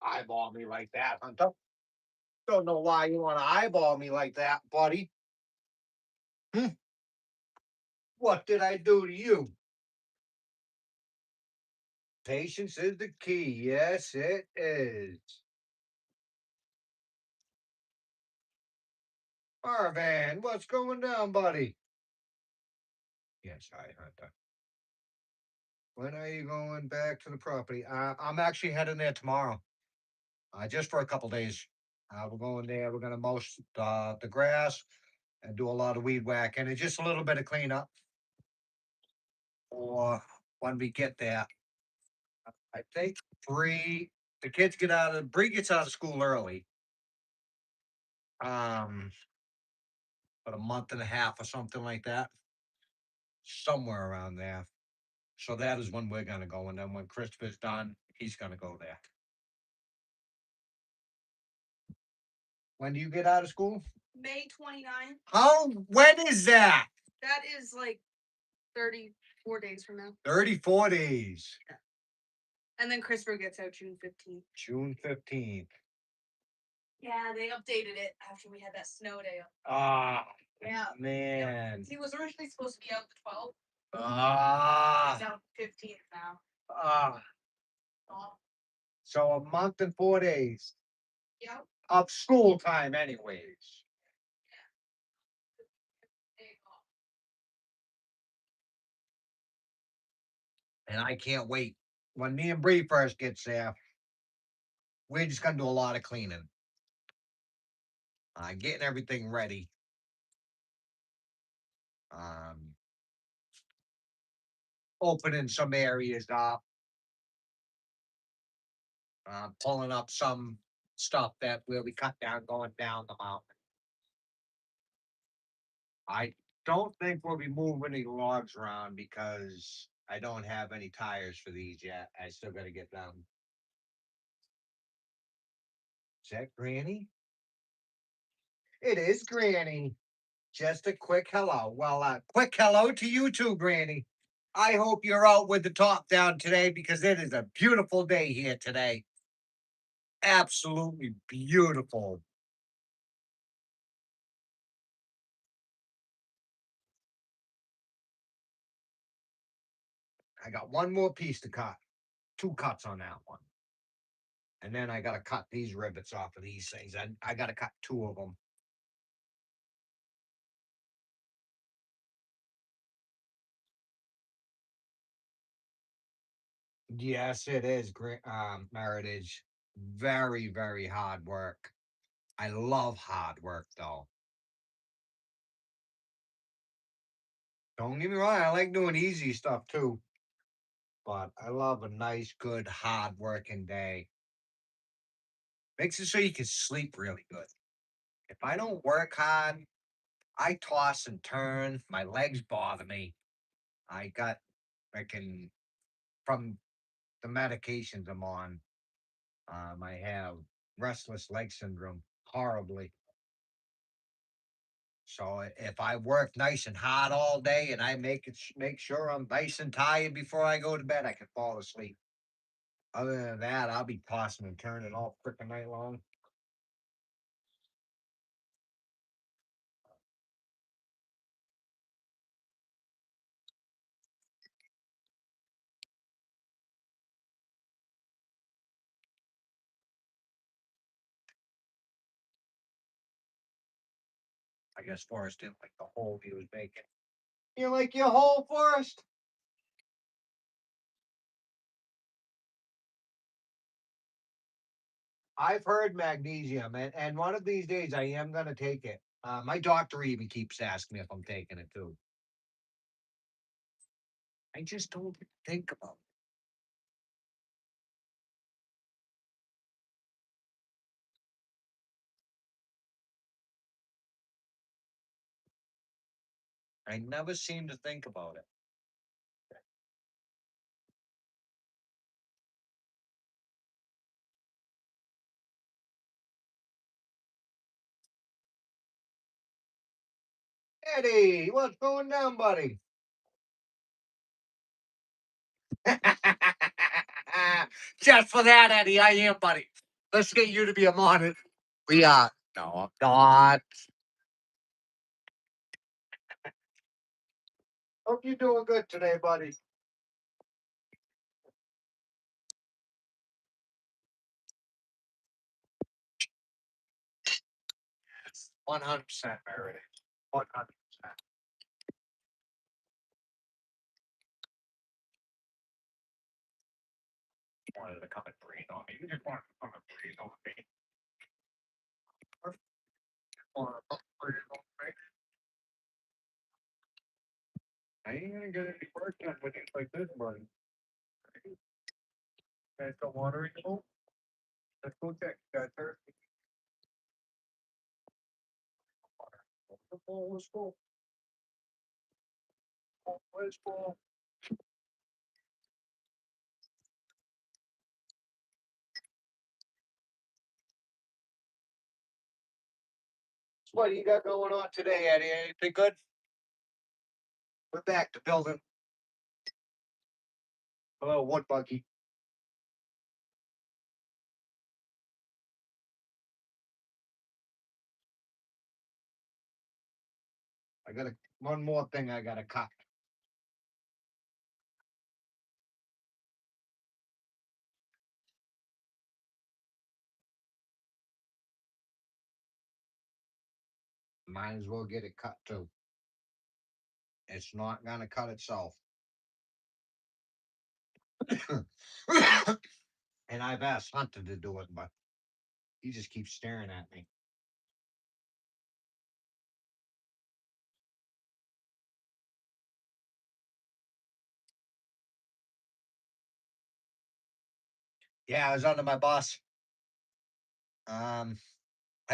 eyeball me like that, Hunter. Don't know why you want to eyeball me like that, buddy. What did I do to you? Patience is the key. Yes, it is. Marvin, what's going down, buddy? Yes, hi, Hunter. When are you going back to the property? I'm actually heading there tomorrow. Just for a couple days. We're going there. We're gonna mow the grass and do a lot of weed whacking and just a little bit of cleanup. Or when we get there, I think the kids Bree gets out of school early. Um, about a month and a half or something like that, somewhere around there. So that is when we're gonna go, and then when Christopher's done, he's gonna go there. When do you get out of school? May 29th. How? When is that? That is like 34 days from now. 34 days. And then Christopher gets out June 15th. June 15th. Yeah, they updated it after we had that snow day. Ah, Yeah. man. He was originally supposed to be out the 12th. Ah, He's out 15th now. ah. Oh, So a month and 4 days yeah. of school time, anyways. There you go. And I can't wait. When me and Bree first gets there, we're just gonna do a lot of cleaning. Getting everything ready. Um, Opening some areas up. Pulling up some stuff that where we cut down going down the mountain. I don't think we'll be moving any logs around because I don't have any tires for these yet. I still gotta get them. Is that Granny? It is Granny. Just a quick hello. Well, quick hello to you too, Granny. I hope you're out with the top down today because it is a beautiful day here today. Absolutely beautiful. I got one more piece to cut. Two cuts on that one. And then I got to cut these rivets off of these things. I got to cut two of them. Yes, it is great. Meritage. Very, very hard work. I love hard work though. Don't get me wrong, I like doing easy stuff too. But I love a nice, good, hard working day. Makes it so you can sleep really good. If I don't work hard, I toss and turn. My legs bother me. I got, I can, from the medications I'm on, I have restless leg syndrome horribly. So if I work nice and hard all day and I make sure I'm nice and tired before I go to bed, I can fall asleep. Other than that, I'll be tossing and turning all freaking night long. I guess Forrest didn't like the hole he was making. You like your hole, Forrest? I've heard magnesium, and one of these days I am gonna take it. My doctor even keeps asking me if I'm taking it too. I just don't think about it. I never seem to think about it. Eddie, what's going down, buddy? Just for that, Eddie, I am, buddy. Let's get you to be a monitor. We are. No, I'm not. Hope you're doing good today, buddy. Yes, 100%, Meredith. 100%. Wanted to come and breathe on me. You just wanted to come and breathe on me. Wanted to come and breathe on me. I ain't gonna get any work done with things like this, buddy. Guys don't want to anymore? Let's go check. You guys thirsty? The bowl was full. Bowl was full. So what do you got going on today, Eddie? Anything good? We're back to building a little wood buggy. I got one more thing I gotta cut. Might as well get it cut too. It's not gonna cut itself. And I've asked Hunter to do it, but he just keeps staring at me. Yeah, I was under my boss. I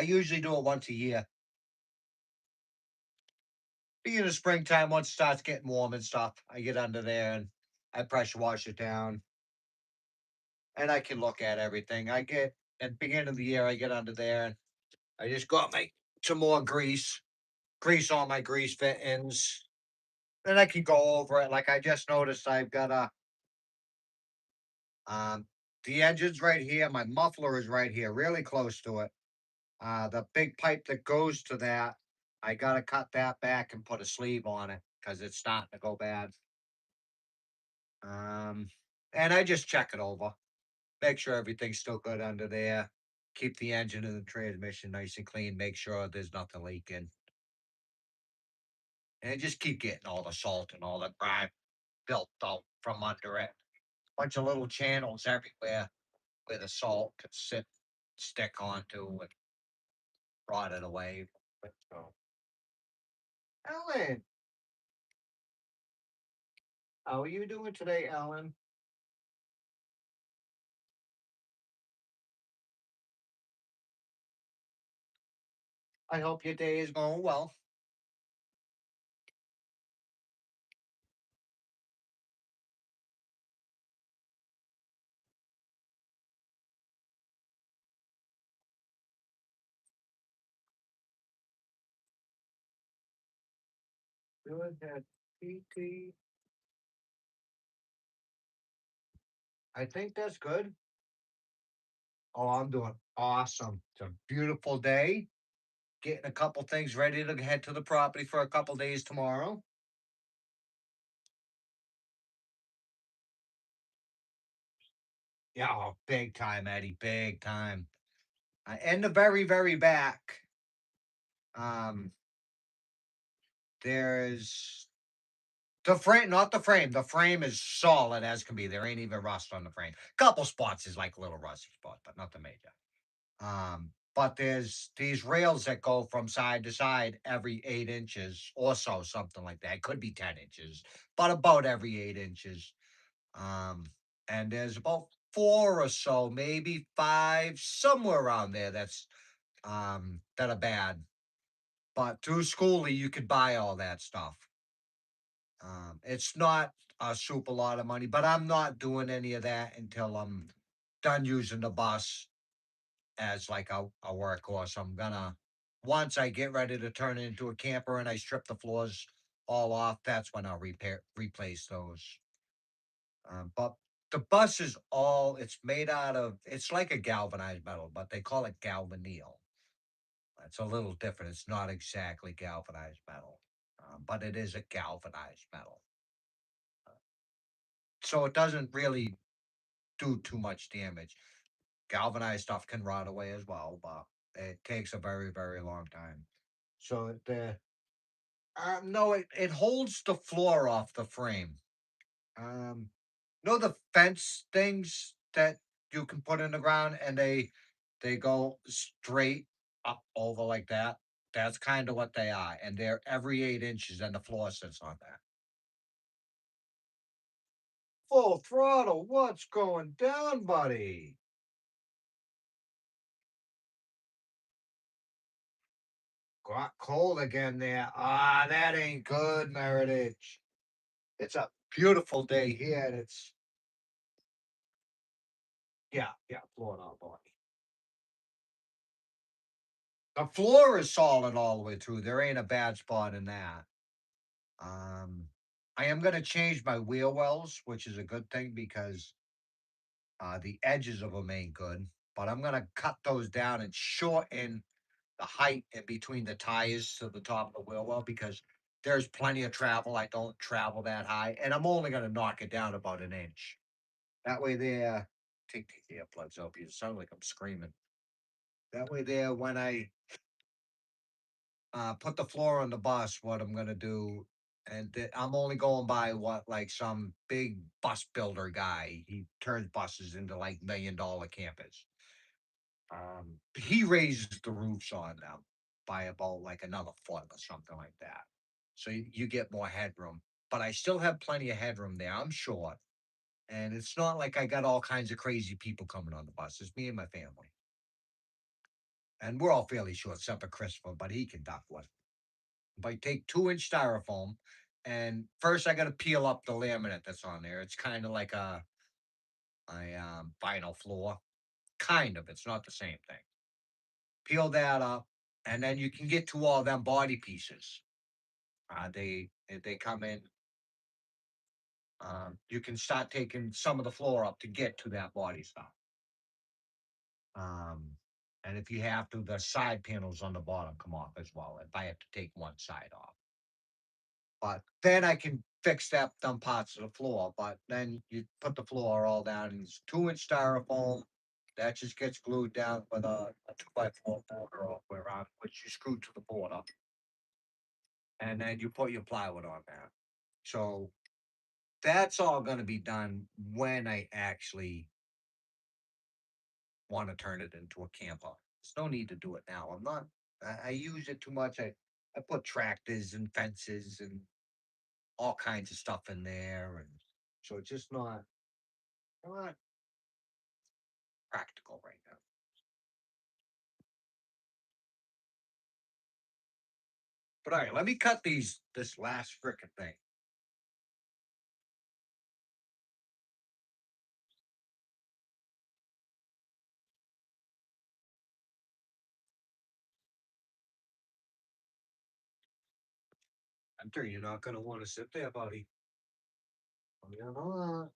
usually do it once a year. Beginning of springtime, once it starts getting warm and stuff, I get under there and I pressure wash it down. And I can look at everything. I get at the beginning of the year, I get under there and I just got my some more grease, grease all my grease fittings. Then I can go over it. Like I just noticed I've got the engine's right here, my muffler is right here, really close to it. The big pipe that goes to that, I gotta cut that back and put a sleeve on it because it's starting to go bad. Um, and I just check it over, make sure everything's still good under there. Keep the engine and the transmission nice and clean. Make sure there's nothing leaking, and just keep getting all the salt and all the grime built out from under it. Bunch of little channels everywhere where the salt could sit, stick onto, and rot it away. So, Ellen, how are you doing today, Ellen? I hope your day is going well. Good at PT. I think that's good. Oh, I'm doing awesome. It's a beautiful day. Getting a couple things ready to head to the property for a couple days tomorrow. Yeah, oh, big time, Eddie. Big time. And the very, very back. Um, there's the frame, not the frame. The frame is solid as can be. There ain't even rust on the frame. Couple spots is like little rusty spots, but nothing major. But there's these rails that go from side to side every 8 inches or so, something like that. It could be 10 inches, but about every 8 inches. Um, and there's about four or so, maybe five, somewhere around there that are bad. But through schooling, you could buy all that stuff. It's not a super lot of money, but I'm not doing any of that until I'm done using the bus as like a workhorse. I'm gonna once I get ready to turn it into a camper and I strip the floors all off, that's when I'll replace those. But the bus is all it's made out of. It's like a galvanized metal, but they call it galvanneal. It's a little different. It's not exactly galvanized metal, but it is a galvanized metal. So it doesn't really do too much damage. Galvanized stuff can rot away as well, but it takes a very, very long time. So the no, it holds the floor off the frame. Um, know the fence things that you can put in the ground and they go straight up over like that. That's kind of what they are, and they're every 8 inches, and the floor sits on that. Full throttle. What's going down, buddy? Got cold again there. Ah, that ain't good, Meredith. It's a beautiful day here, and it's yeah, Florida boy. The floor is solid all the way through. There ain't a bad spot in that. Um, I am gonna change my wheel wells, which is a good thing because the edges of them ain't good. But I'm gonna cut those down and shorten the height in between the tires to the top of the wheel well because there's plenty of travel. I don't travel that high, and I'm only gonna knock it down about an inch. That way, there. Take the earplugs out because it sounds like I'm screaming. That way, there when I put the floor on the bus, what I'm gonna do, and I'm only going by what like some big bus builder guy. He turns buses into like $1 million campers. He raises the roofs on them by about like another foot or something like that. So you get more headroom. But I still have plenty of headroom there. I'm short. And it's not like I got all kinds of crazy people coming on the bus. It's me and my family. And we're all fairly short, except for Christopher, but he can duck one. But I take 2 inch styrofoam, and first I got to peel up the laminate that's on there. It's kind of like a vinyl floor, kind of. It's not the same thing. Peel that up, and then you can get to all them body pieces. They come in. You can start taking some of the floor up to get to that body stuff. Um, and if you have to, the side panels on the bottom come off as well. If I have to take one side off. But then I can fix that them parts of the floor. But then you put the floor all down in 2 inch styrofoam. That just gets glued down with a 2x4 border all the way around, which you screw to the border. And then you put your plywood on that. So that's all going to be done when I actually want to turn it into a camper. There's no need to do it now. I'm not. I use it too much. I put tractors and fences and all kinds of stuff in there, and so it's just not practical right now. But all right, let me cut this last frickin' thing. I'm sure you're not gonna want to sit there, buddy. You're not.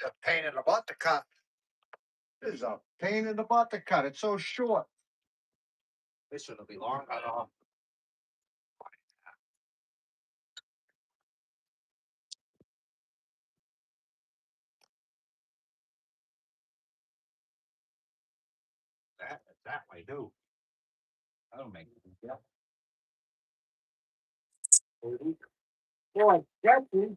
a pain in the butt to cut. This is a pain in the butt to cut. It's so short. This one will be long enough. That way too. That'll make it. Yeah. Boy, Jesse.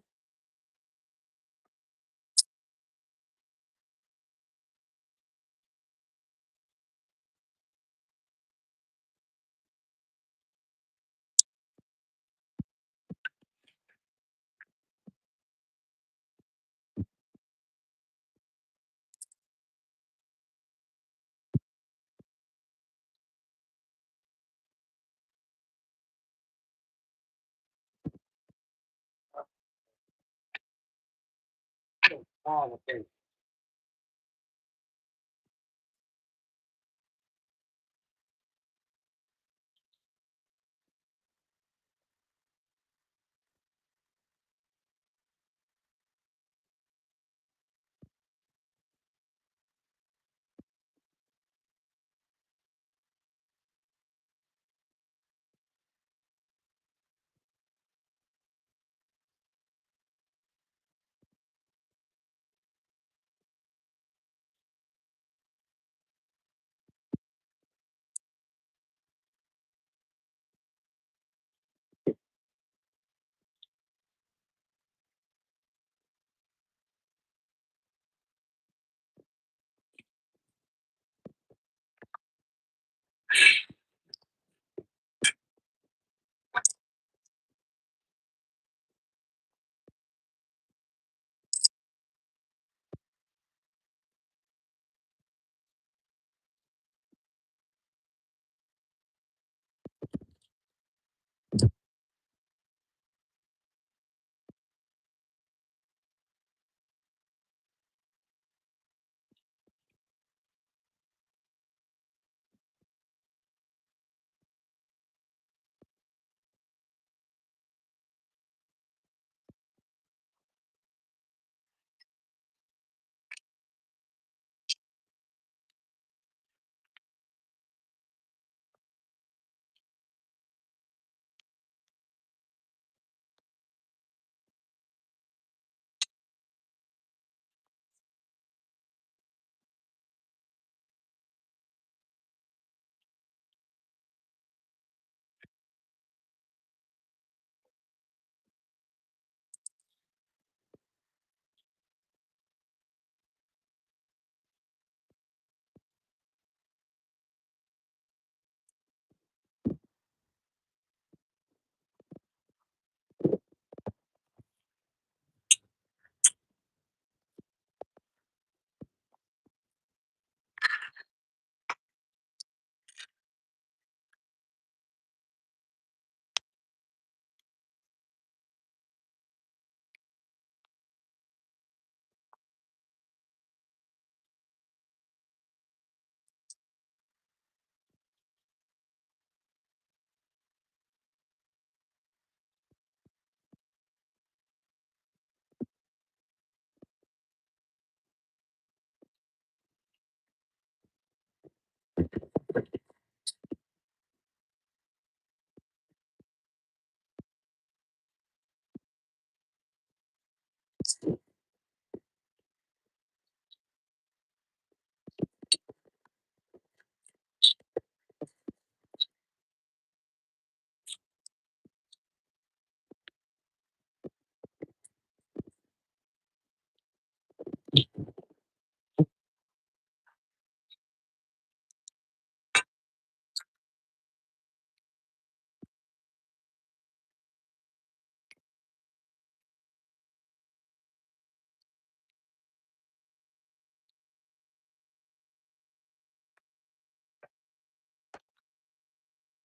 Oh, okay.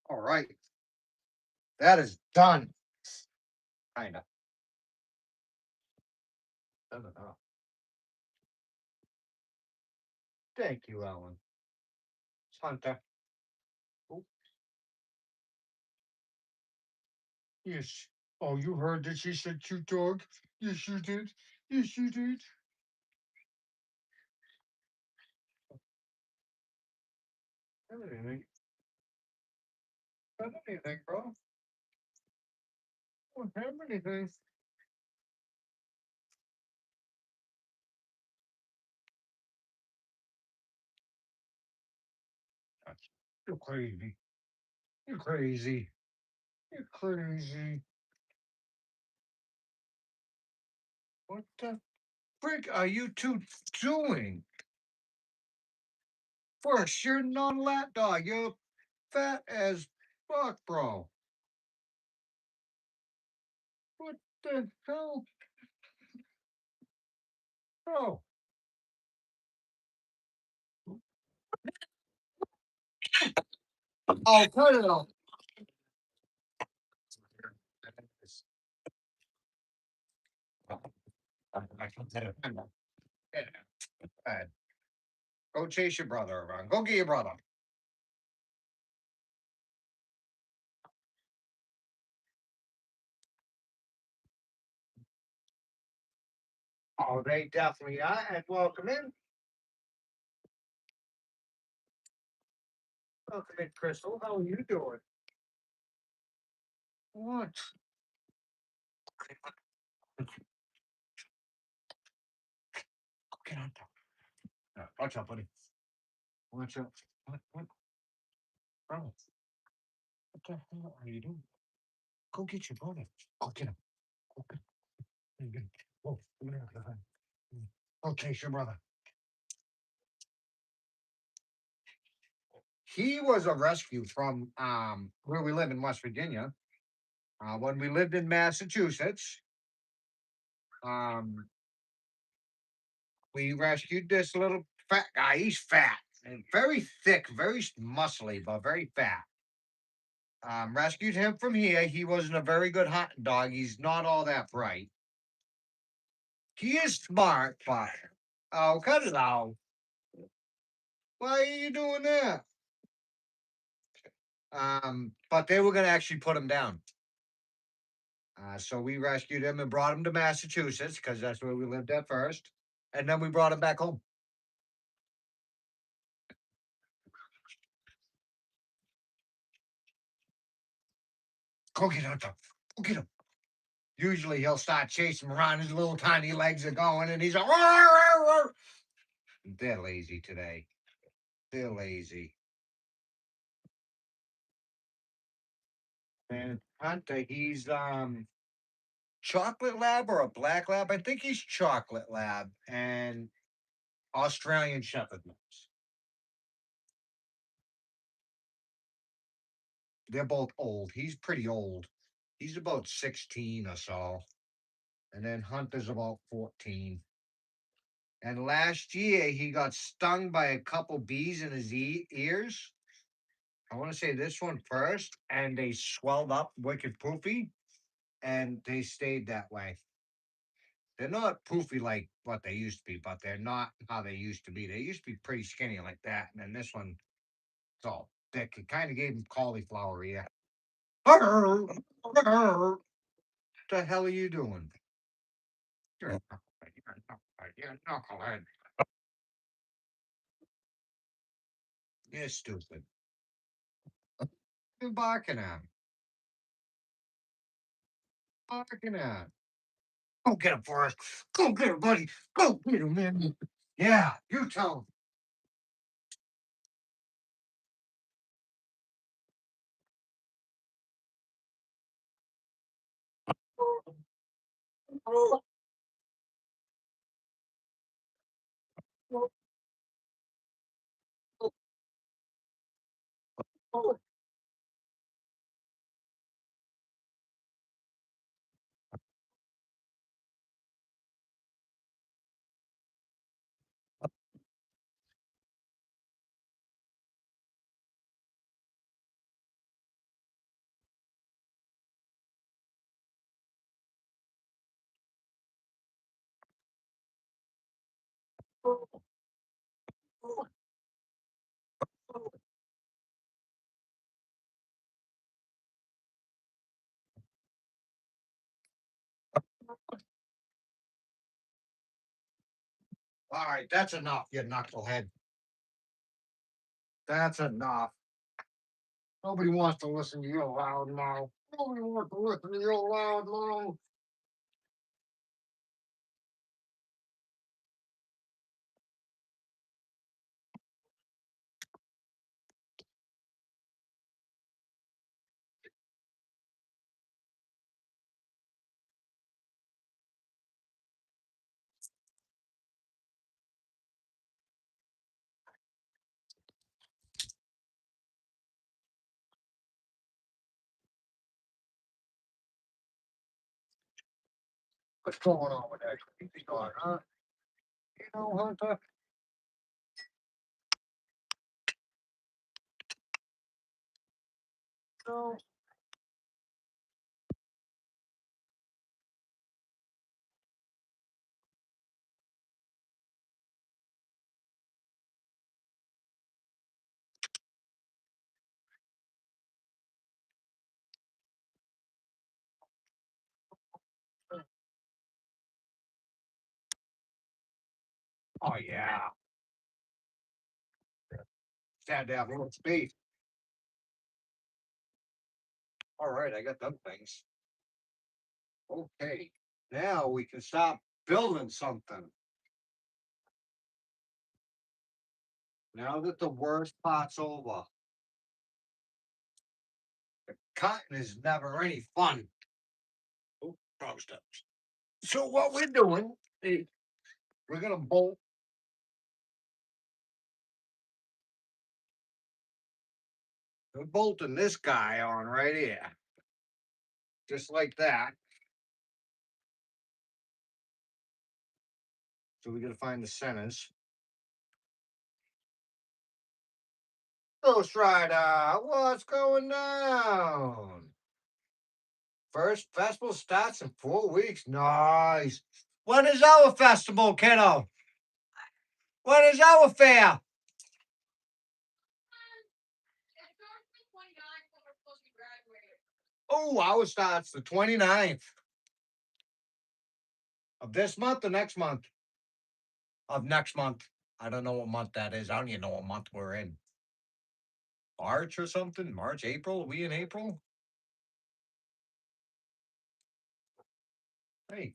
All right. That is done. Kinda. Done enough. Thank you, Alan. Hunter. Oh, yes. Oh, you heard that she said cute dog? Yes, you did. Yes, you did. Anything. Not anything, bro. Don't have anything. You're crazy. You're crazy. You're crazy. What the frick are you two doing? First, you're not a lap dog. You're fat as fuck, bro. What the hell? Bro. Oh, cut it off. Bad. Go chase your brother around. Go get your brother. Oh, they definitely are. And welcome in. Welcome in, Crystal. How are you doing? What? Get on top. Watch out, buddy. Watch out. What? Bro. What the hell are you doing? Go get your brother. Go get him. Go get him. Whoa. Go chase your brother. He was a rescue from where we live in West Virginia. When we lived in Massachusetts, um, we rescued this little fat guy. He's fat and very thick, very muscly, but very fat. Rescued him from here. He wasn't a very good hunting dog. He's not all that bright. He is smart, but oh, cut it out. Why are you doing that? But they were gonna actually put him down. So we rescued him and brought him to Massachusetts because that's where we lived at first, and then we brought him back home. Go get him. Go get him. Usually he'll start chasing him around. His little tiny legs are going, and he's like, "Roar, roar, roar." They're lazy today. They're lazy. And Hunter, he's chocolate lab or a black lab. I think he's chocolate lab and Australian Shepherd mix. They're both old. He's pretty old. He's about 16 or so. And then Hunter's about 14. And last year he got stung by a couple bees in his ears. I want to say this one first, and they swelled up wicked poofy, and they stayed that way. They're not poofy like what they used to be, but they're not how they used to be. They used to be pretty skinny like that, and then this one, it's all thick. It kind of gave him cauliflower ear. What the hell are you doing? You're a knucklehead. You're a knucklehead. You're a knucklehead. You're stupid. You're barking at him. Barking at him. Go get him for us. Go get him, buddy. Go get him, man. Yeah, you tell him. All right, that's enough, you knucklehead. That's enough. Nobody wants to listen to you loud now. Nobody wants to listen to you loud now. What's going on with that creepy dog, huh? You know, Hunter? No. Oh yeah. Had to have a little space. All right, I got them things. Okay. Now we can stop building something. Now that the worst part's over. Cutting is never any fun. Oh, wrong steps. So what we're doing is we're gonna bolt. We're bolting this guy on right here, just like that. So we gotta find the centers. Ghost Rider, what's going on? First festival starts in 4 weeks. Nice. When is our festival, kiddo? When is our fair? Oh, ours starts the 29th of this month or next month? Of next month. I don't know what month that is. I don't even know what month we're in. March or something? March, April? Are we in April? Hey.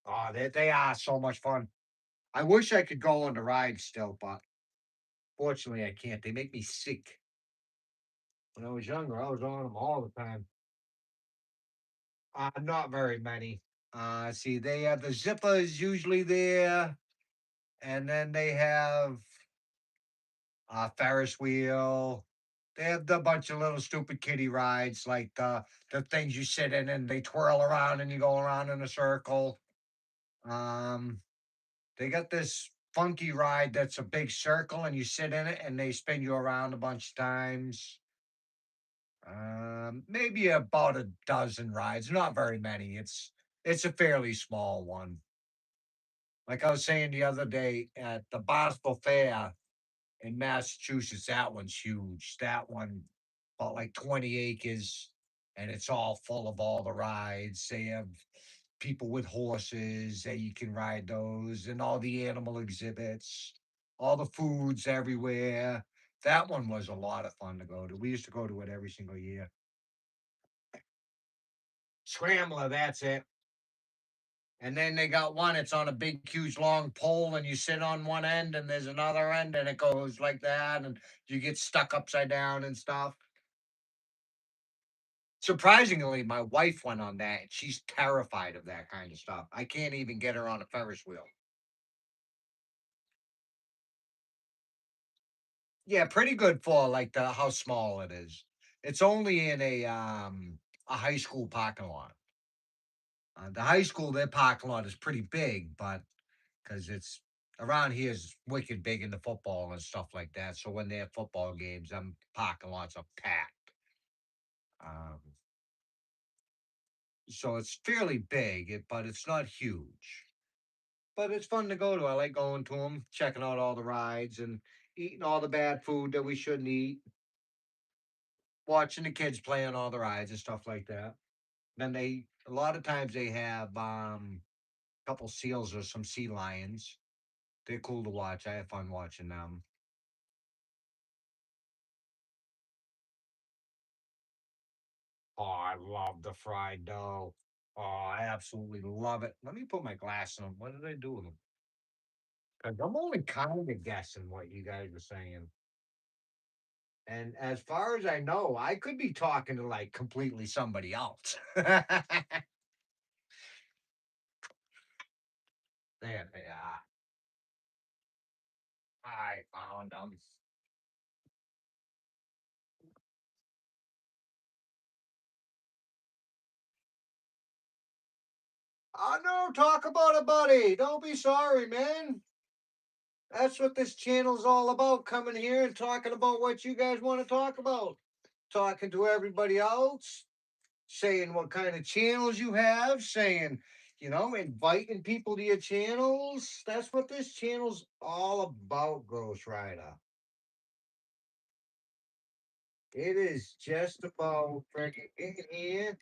Oh, they are so much fun. I wish I could go on the ride still, but fortunately I can't. They make me sick. When I was younger, I was on them all the time. Not very many. See, they have the zippers usually there, and then they have Ferris wheel. They have the bunch of little stupid kiddie rides, like the things you sit in and they twirl around and you go around in a circle. Um, they got this funky ride that's a big circle and you sit in it and they spin you around a bunch of times. Maybe about a dozen rides, not very many. It's a fairly small one. Like I was saying the other day at the Boston Fair in Massachusetts, that one's huge. That one about like 20 acres, and it's all full of all the rides. They have people with horses that you can ride those, and all the animal exhibits, all the foods everywhere. That one was a lot of fun to go to. We used to go to it every single year. Scrambler, that's it. And then they got one, it's on a big, huge, long pole, and you sit on one end, and there's another end, and it goes like that, and you get stuck upside down and stuff. Surprisingly, my wife went on that, and she's terrified of that kind of stuff. I can't even get her on a Ferris wheel. Yeah, pretty good for like the how small it is. It's only in a high school parking lot. The high school, their parking lot is pretty big, but because it's around here is wicked big into football and stuff like that. So when they have football games, them parking lots are packed. Um, so it's fairly big, but it's not huge. But it's fun to go to. I like going to them, checking out all the rides and eating all the bad food that we shouldn't eat, watching the kids play on all the rides and stuff like that. Then a lot of times they have a couple seals or some sea lions. They're cool to watch. I have fun watching them. Oh, I love the fried dough. Oh, I absolutely love it. Let me put my glasses on. What did I do with them? 'Cause I'm only kind of guessing what you guys are saying. And as far as I know, I could be talking to like completely somebody else. There they are. I found them. Oh no, talk about it, buddy. Don't be sorry, man. That's what this channel's all about. Coming here and talking about what you guys want to talk about. Talking to everybody else, saying what kind of channels you have, saying, inviting people to your channels. That's what this channel's all about, Ghost Rider. It is just about freaking in here.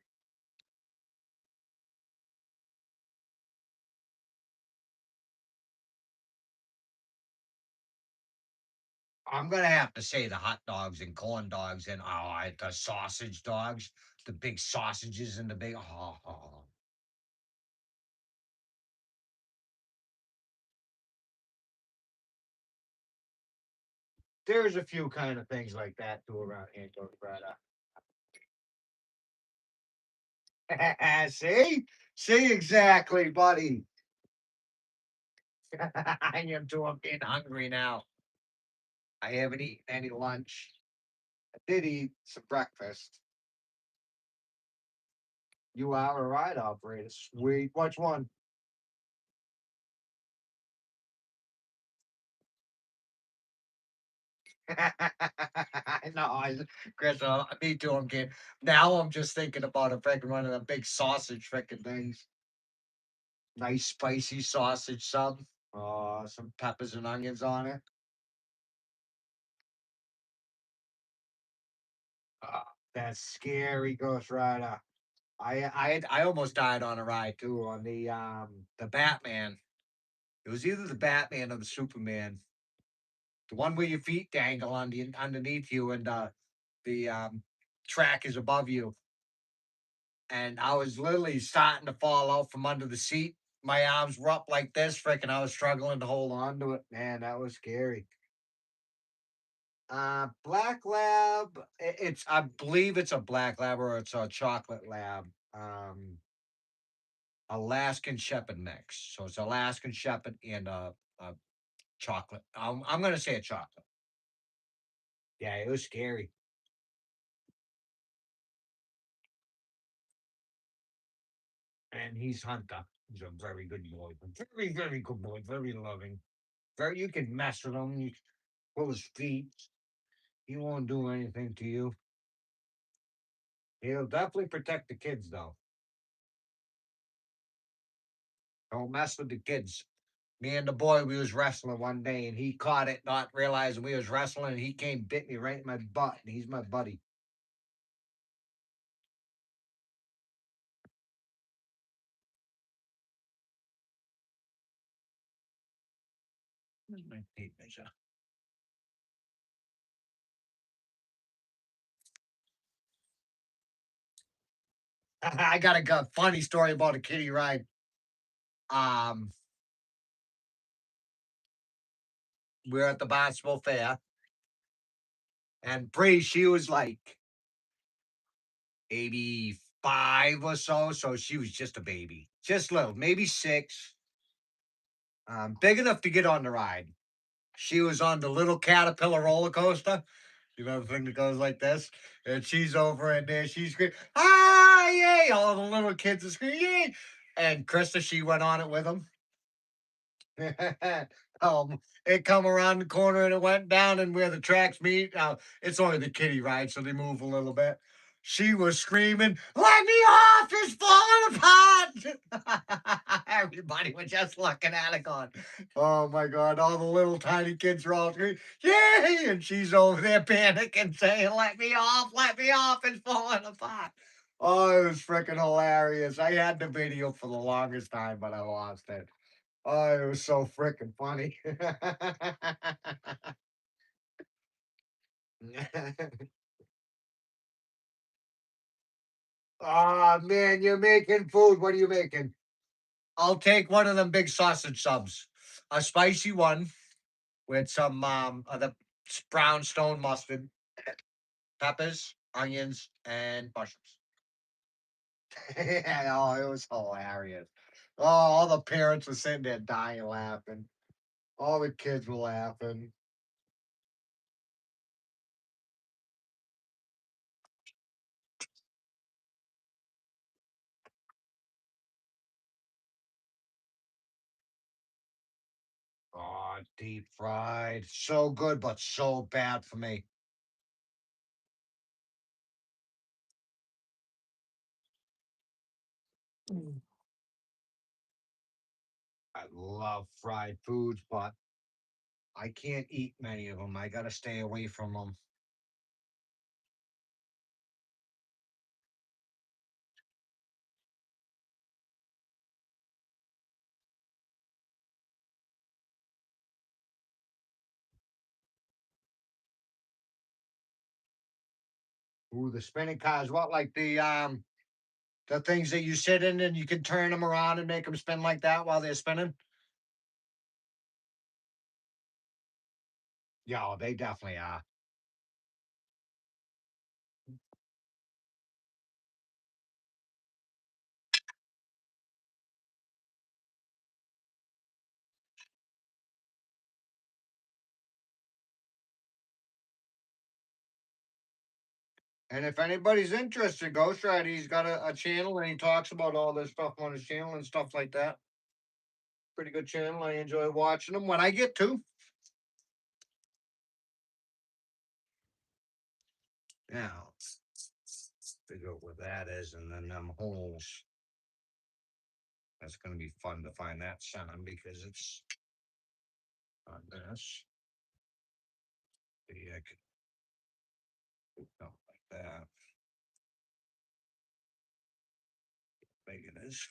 I'm gonna have to say the hot dogs and corn dogs and the sausage dogs, the big sausages and the big There's a few kind of things like that too around here, Ghost Rider. See? See exactly, buddy. I am too. I'm getting hungry now. I haven't eaten any lunch. I did eat some breakfast. You are a ride operator. Sweet. Which one? No, Chris, me too. I'm getting now. I'm just thinking about a freaking one of the big sausage freaking things. Nice spicy sausage sub. Some peppers and onions on it. Uh, that's scary, Ghost Rider. I almost died on a ride too on the Batman. It was either the Batman or the Superman. The one where your feet dangle on underneath you and the track is above you. And I was literally starting to fall out from under the seat. My arms were up like this, freaking. I was struggling to hold on to it. Man, that was scary. Black Lab. I believe it's a Black Lab or it's a Chocolate Lab. Alaskan Shepherd mix. So it's Alaskan Shepherd and a chocolate. I'm gonna say a chocolate. Yeah, it was scary. And he's Hunter. He's a very good boy. Very, very good boy. Very loving. Very, you can mess with him. You pull his feet. He won't do anything to you. He'll definitely protect the kids, though. Don't mess with the kids. Me and the boy, we was wrestling one day, and he caught it, not realizing we was wrestling, and he came bit me right in my butt, and he's my buddy. Where's my tape measure? I got a funny story about a kitty ride. Um, we were at the Barnstable Fair, and Bree, she was like 85 or so, so she was just a baby, just little, maybe 6, big enough to get on the ride. She was on the little caterpillar roller coaster. You know the thing that goes like this, and she's over in there. She's screaming, "Ah, yay!" All the little kids are screaming, "Yay!" And Krista, she went on it with them. It come around the corner and it went down and where the tracks meet. It's only the kiddie ride, so they move a little bit. She was screaming, "Let me off! It's falling apart!" Everybody was just looking at it going, "Oh my God!" All the little tiny kids are all screaming, "Yay!" And she's over there panicking, saying, let me off! It's falling apart." Oh, it was freaking hilarious. I had the video for the longest time, but I lost it. Oh, it was so freaking funny. Oh man, you're making food. What are you making? I'll take one of them big sausage subs, a spicy one with some of the brown stone mustard, peppers, onions, and mushrooms. Yeah, oh, it was hilarious. Oh, all the parents were sitting there dying laughing. All the kids were laughing. Oh, deep fried. So good, but so bad for me. Mm. I love fried foods, but I can't eat many of them. I gotta stay away from them. Ooh, the spinning cars. What, like the things that you sit in and you can turn them around and make them spin like that while they're spinning? Yeah, oh, they definitely are. And if anybody's interested, Ghost Rider, he's got a channel and he talks about all this stuff on his channel and stuff like that. Pretty good channel. I enjoy watching them when I get to. Now, figure out where that is, and then them holes. That's gonna be fun to find that center because it's on this. Yeah, I could do something like that. Big it is.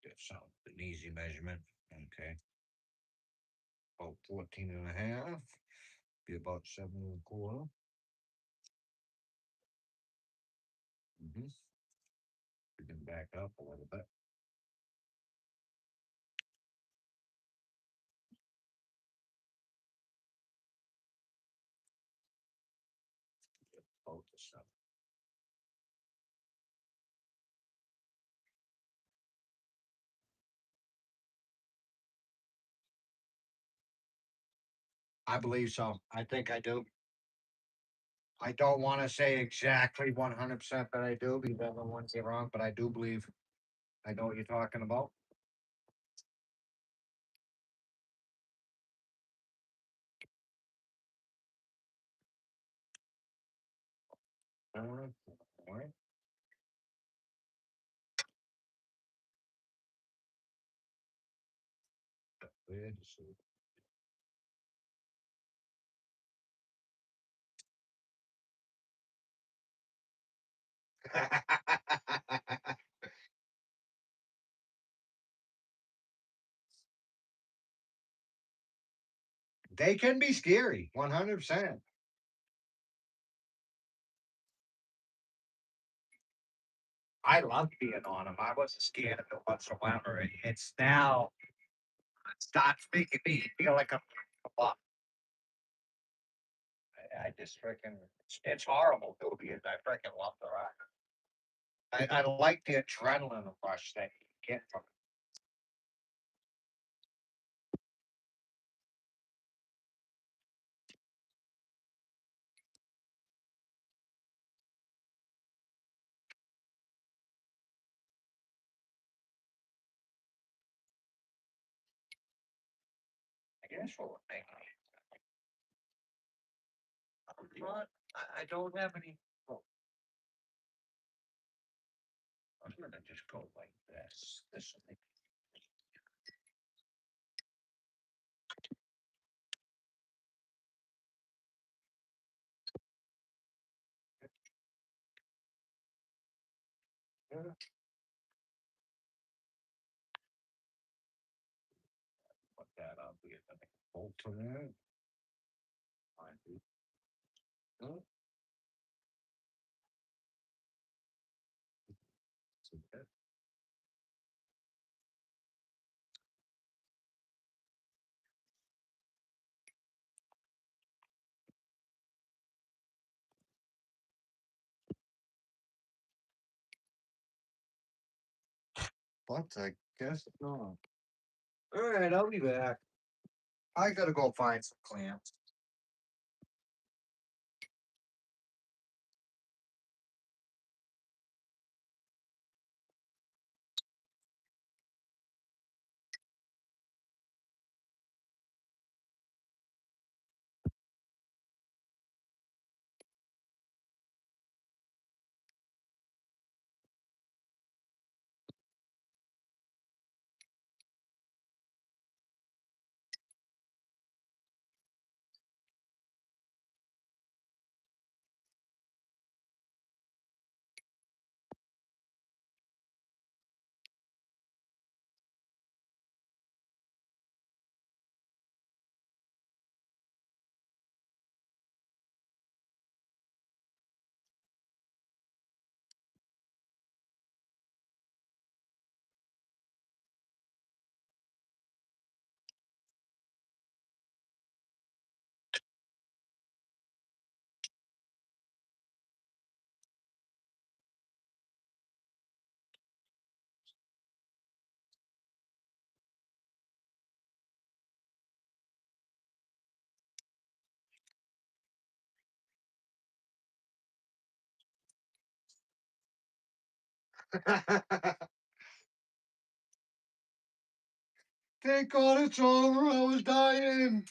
Get something an easy measurement. Okay. About 14 and a half. Be about 7 and a quarter. Mm-hmm. We can back up a little bit. Both the stuff. I believe so. I think I do. I don't want to say exactly 100% that I do because I don't want to get wrong, but I do believe I know what you're talking about. All right. Good. They can be scary, 100%. I love being on them. I wasn't scared of it whatsoever. It's now it starts making me feel like I'm a buff. I just freaking it's horrible too because I freaking love the ride. I like the adrenaline rush that you get from it. I guess what would make me I don't have any. Oh, I'm gonna just go like this. This will make Put that up. We get the bolt to that. Fine, dude. Oh. So that- What? I guess not. All right, I'll be back. I gotta go find some clamps. Thank God it's over. I was dying.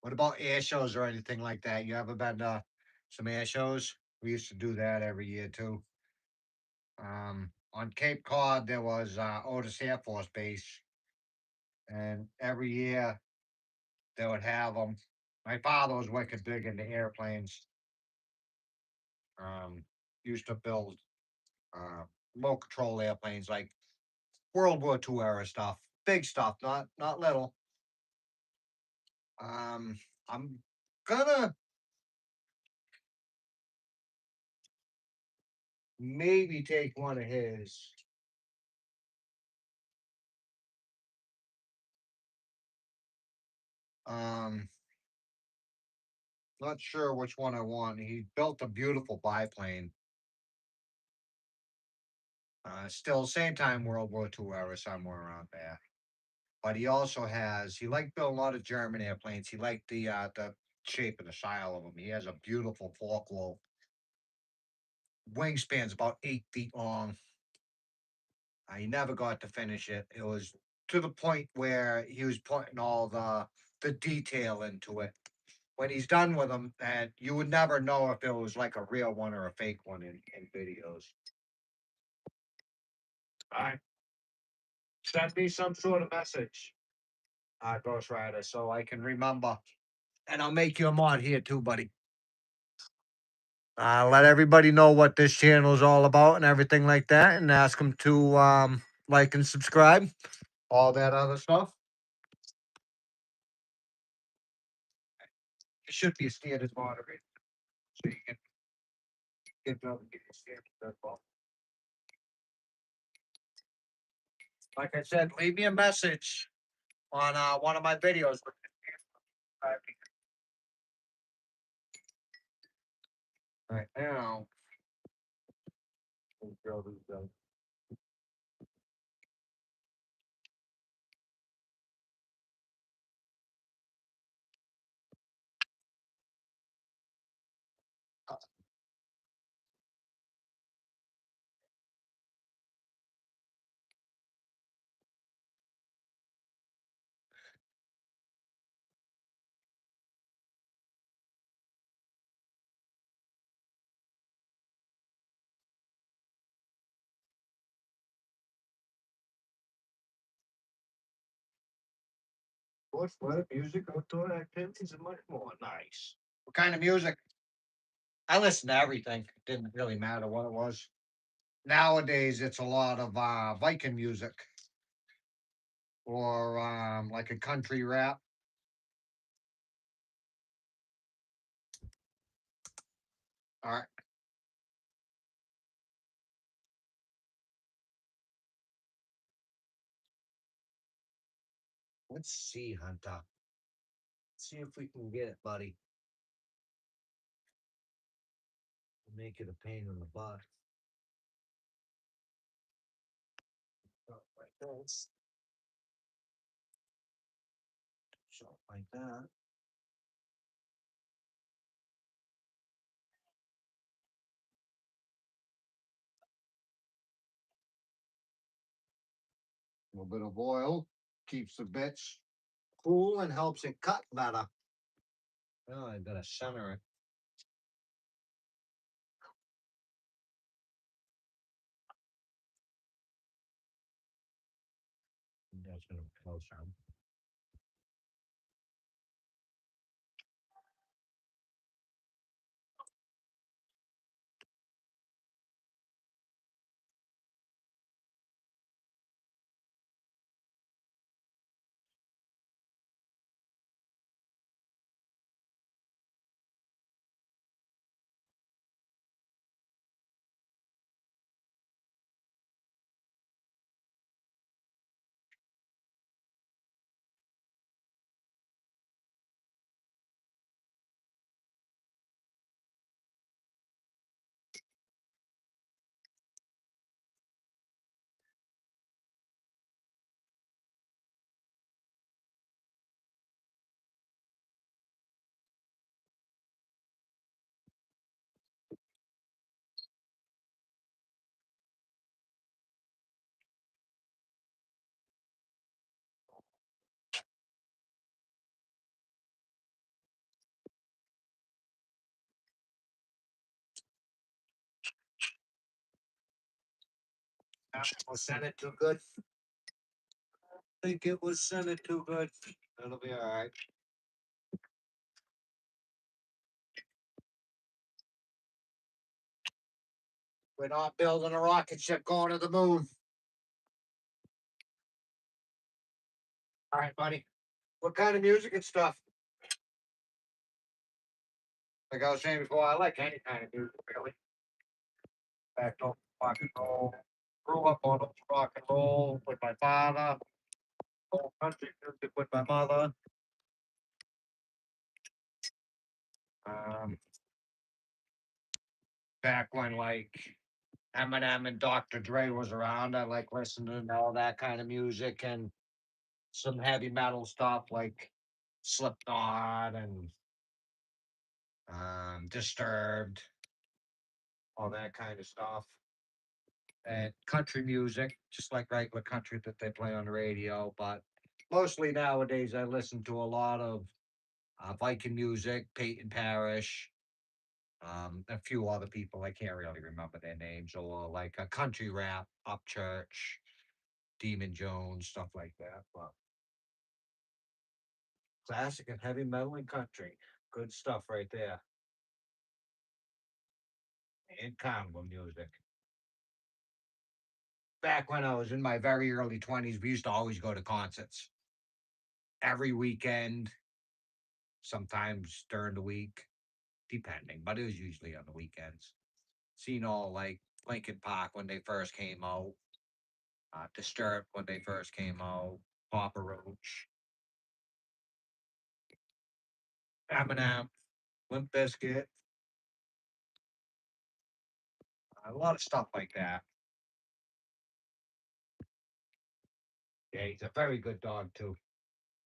What about air shows or anything like that? You ever been to some air shows? We used to do that every year too. On Cape Cod, there was Otis Air Force Base, and every year they would have them. My father was wicked big into airplanes. Used to build uh, remote control airplanes like World War II era stuff, big stuff, not little. I'm gonna maybe take one of his. Um, Not sure which one I want. He built a beautiful biplane. Still same time World War II era, somewhere around there. But he also has he liked building a lot of German airplanes. He liked the shape and the style of them. He has a beautiful Focke-Wulf. Wingspan's about 8 feet long. He never got to finish it. It was to the point where he was putting all the detail into it. When he's done with them, and you would never know if it was like a real one or a fake one in videos. All right, send me some sort of message, Ghost Rider, so I can remember. And I'll make you a mod here too, buddy. Let everybody know what this channel is all about and everything like that, and ask them to like and subscribe, all that other stuff. It should be a standard moderator, so you can get them get your standard as well. Like I said, leave me a message on one of my videos. Right now. sports, weather, music, outdoor activities, and much more. Nice. What kind of music? I listen to everything. Didn't really matter what it was. Nowadays, it's a lot of Viking music or like a country rap. All right. Let's see, Hunter. See if we can get it, buddy. Make it a pain in the butt. Like this. Something like that. A little bit of oil keeps the bits cool and helps it cut better. Oh, I gotta center it. That's gonna be closer. Was centered too good? Think it was centered too good. That'll be all right. We're not building a rocket ship going to the moon. All right, buddy. What kind of music and stuff? Like I was saying before, I like any kind of music, really. Back to rock and roll. Grew up on rock and roll with my father. Old country music with my mother. Um, back when like Eminem and Dr. Dre was around, I like listening to all that kind of music and some heavy metal stuff like Slipknot and Disturbed, all that kind of stuff. And country music, just like regular country that they play on the radio. But mostly nowadays, I listen to a lot of Viking music, Peyton Parrish, a few other people. I can't really remember their names, or like a country rap, Upchurch, Demon Jones, stuff like that. But classic and heavy metal and country, good stuff right there. And carnival music. Back when I was in my very early 20s, we used to always go to concerts every weekend, sometimes during the week, depending, but it was usually on the weekends. Seen all like Lincoln Park when they first came out, Disturbed when they first came out, Papa Roach, Eminem, Limp Bizkit, a lot of stuff like that. Yeah, he's a very good dog too.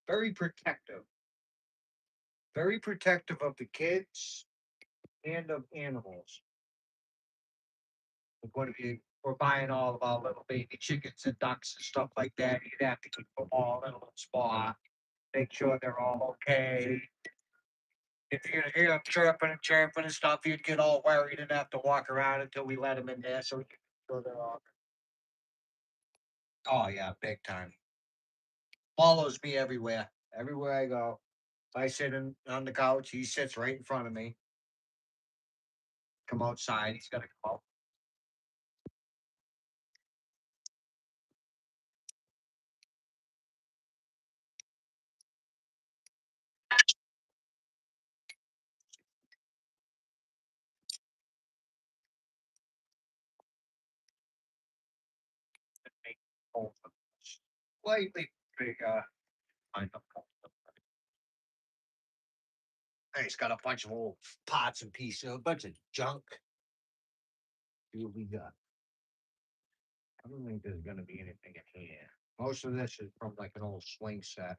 Very protective of the kids and of animals. Like what if you were buying all of our little baby chickens and ducks and stuff like that? You'd have to keep them all in a little spot, make sure they're all okay. If you hear them chirping and stuff, you'd get all worried and have to walk around until we let them in there so we can go there all. Oh yeah, big time. Follows me everywhere. Everywhere I go. If I sit on the couch, he sits right in front of me. Come outside, he's gotta come out. Make home slightly bigger. I know. Hey, he's got a bunch of old pots and pieces, a bunch of junk. See what we got. I don't think there's gonna be anything in here. Most of this is from like an old swing set.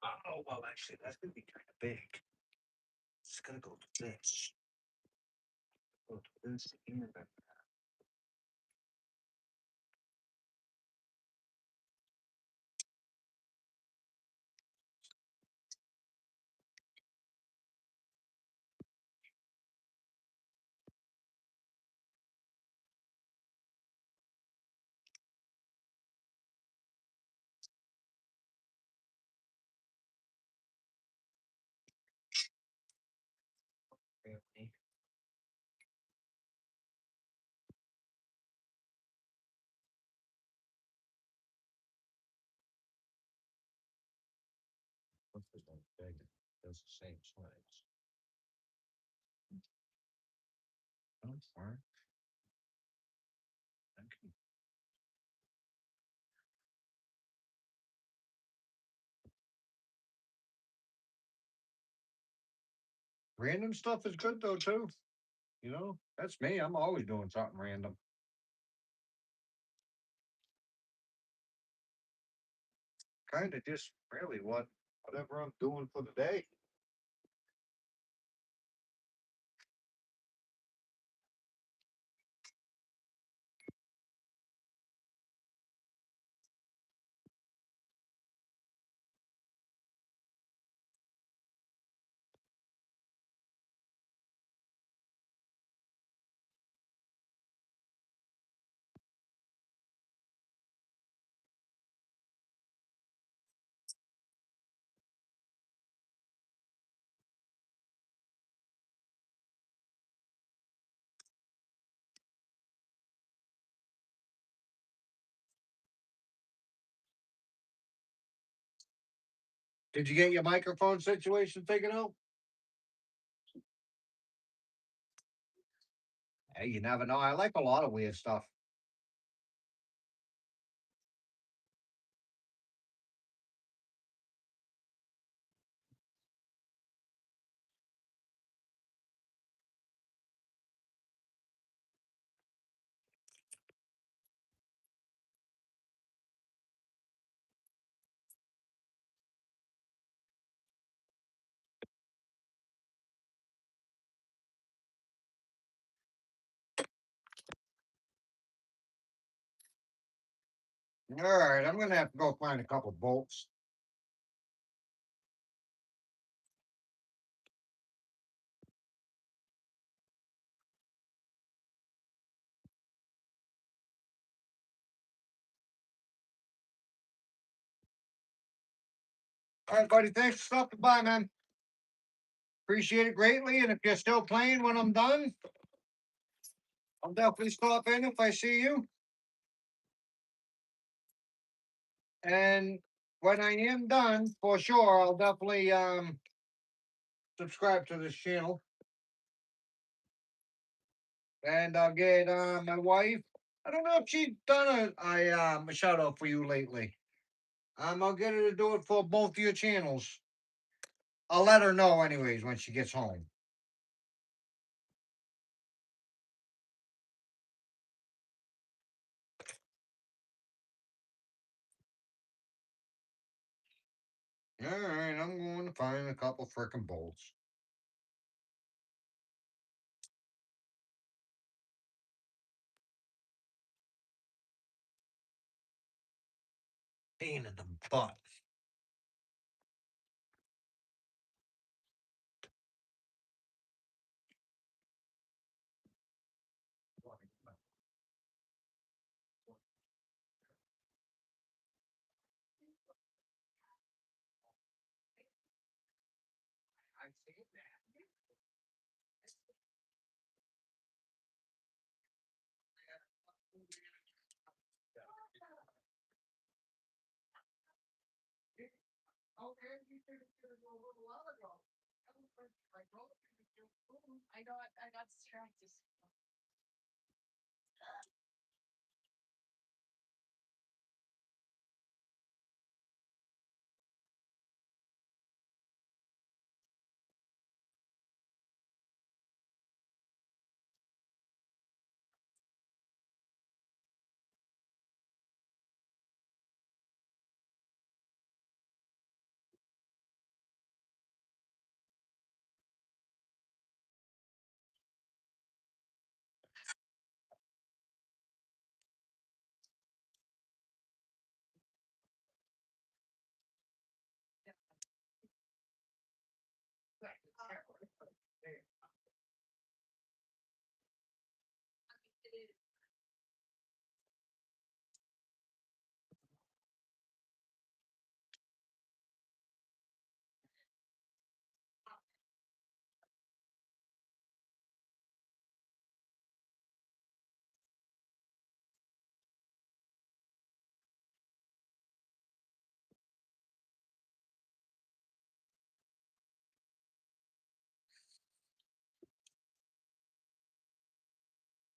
Oh, well, actually, that's gonna be kind of big. It's gonna go to this. Go to this and then. Really. What's this one big? Does the same size. Oh, fine. Okay. Random stuff is good though too. You know, that's me. I'm always doing something random. Kind of just really whatever I'm doing for the day. Did you get your microphone situation figured out? Hey, you never know. I like a lot of weird stuff. All right, I'm gonna have to go find a couple bolts. All right, buddy. Thanks for stopping by, man. Appreciate it greatly. And if you're still playing when I'm done, I'll definitely stop in if I see you. And when I am done, for sure, I'll definitely subscribe to this channel. And I'll get my wife. I don't know if she's done a shout out for you lately. I'll get her to do it for both of your channels. I'll let her know anyways when she gets home. All right, I'm going to find a couple freaking bolts. Pain in the butt.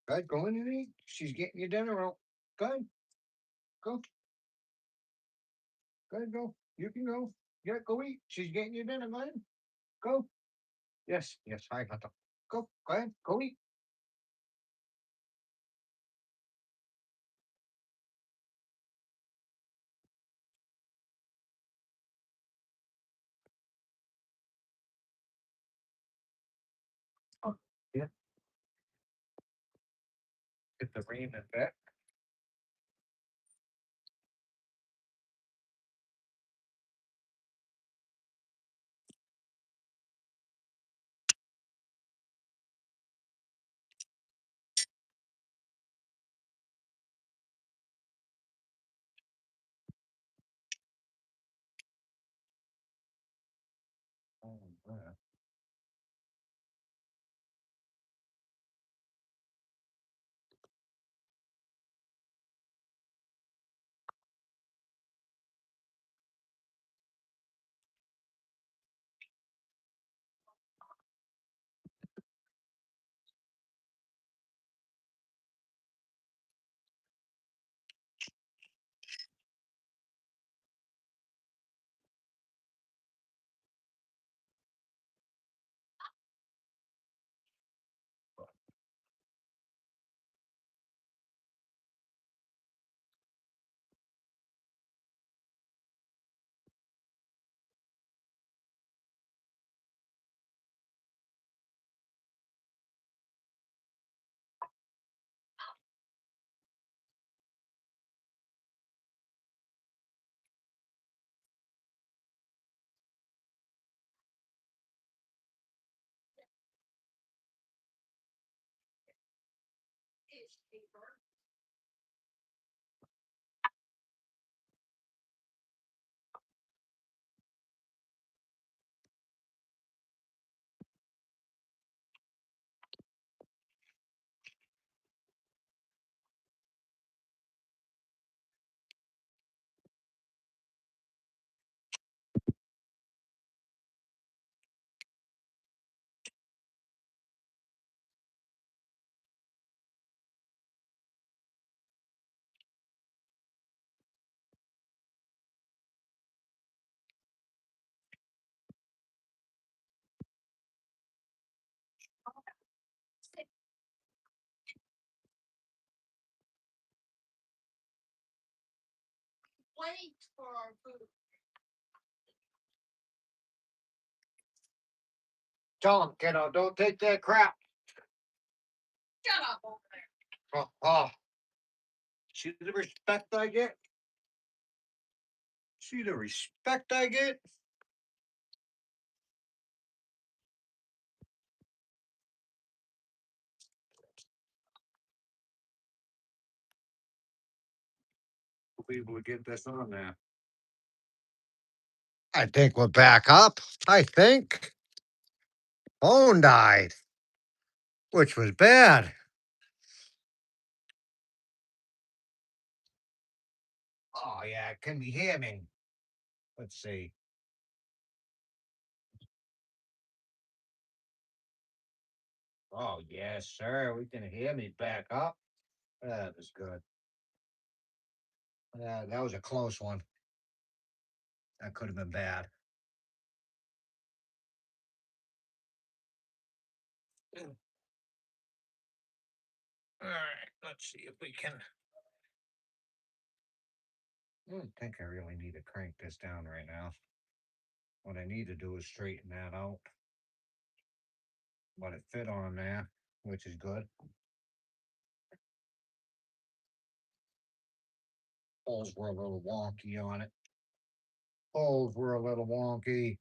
Good, go in and eat. She's getting your dinner out. Good. Go. Good, go. You can go. Yeah, go eat. She's getting your dinner. Go ahead. Go. Yes, yes. Hi, Hunter. Go ahead. Go eat. Oh, yeah. Get the rain and back. Oh, yeah. Wait for our food. Tell him, kiddo, don't take that crap. Shut up over there. Oh. See the respect I get? See the respect I get? We will get this on there. I think we're back up. I think. phone died, which was bad. Oh yeah, can you hear me? Let's see. Oh yes, sir. We can hear me back up. That was good. Yeah, that was a close one. That could have been bad. All right, let's see if we can. I don't think I really need to crank this down right now. What I need to do is straighten that out. But it fit on there, which is good. Holes were a little wonky on it. Holes were a little wonky.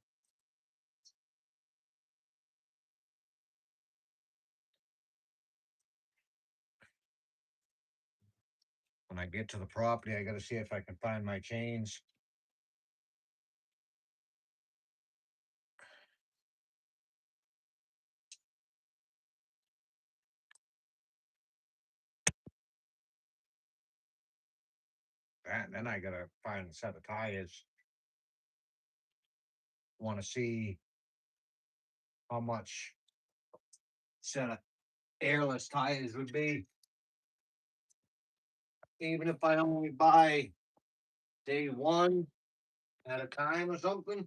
When I get to the property, I got to see if I can find my chains. And then I got to find a set of tires. Want to see how much set of airless tires would be. Even if I only buy day one at a time or something.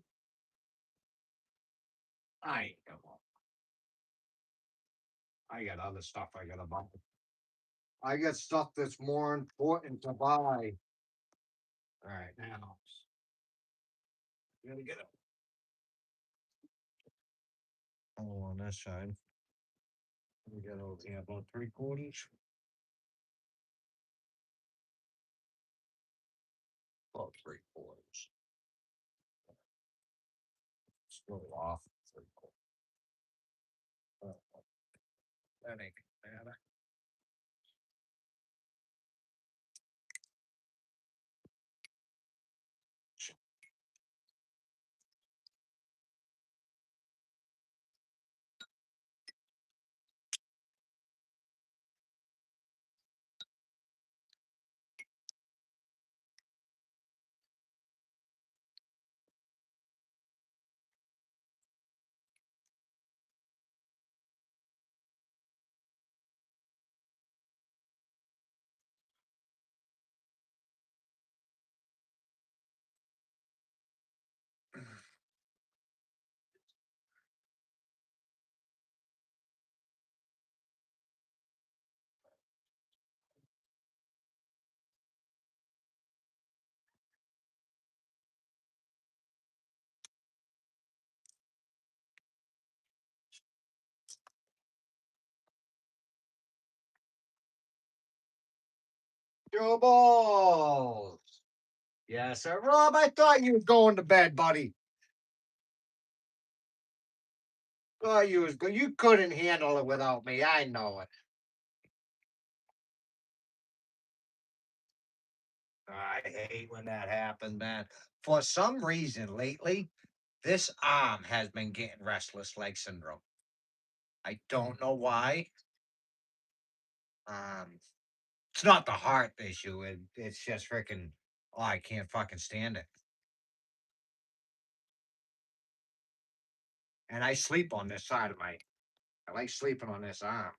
I ain't gonna. I got other stuff I gotta buy. I got stuff that's more important to buy. All right, now I'm gonna get it. Oh, on this side. We got over here about 3/4. About 3/4. It's a little off. 3/4. That ain't gonna matter. Joe Balls. Yes, sir. Rob, I thought you was going to bed, buddy. Thought you was good. You couldn't handle it without me. I know it. I hate when that happens, man. For some reason lately, this arm has been getting restless leg syndrome. I don't know why. Um, it's not the heart issue. It's just freaking. Oh, I can't fucking stand it. And I sleep on this side of my. I like sleeping on this arm.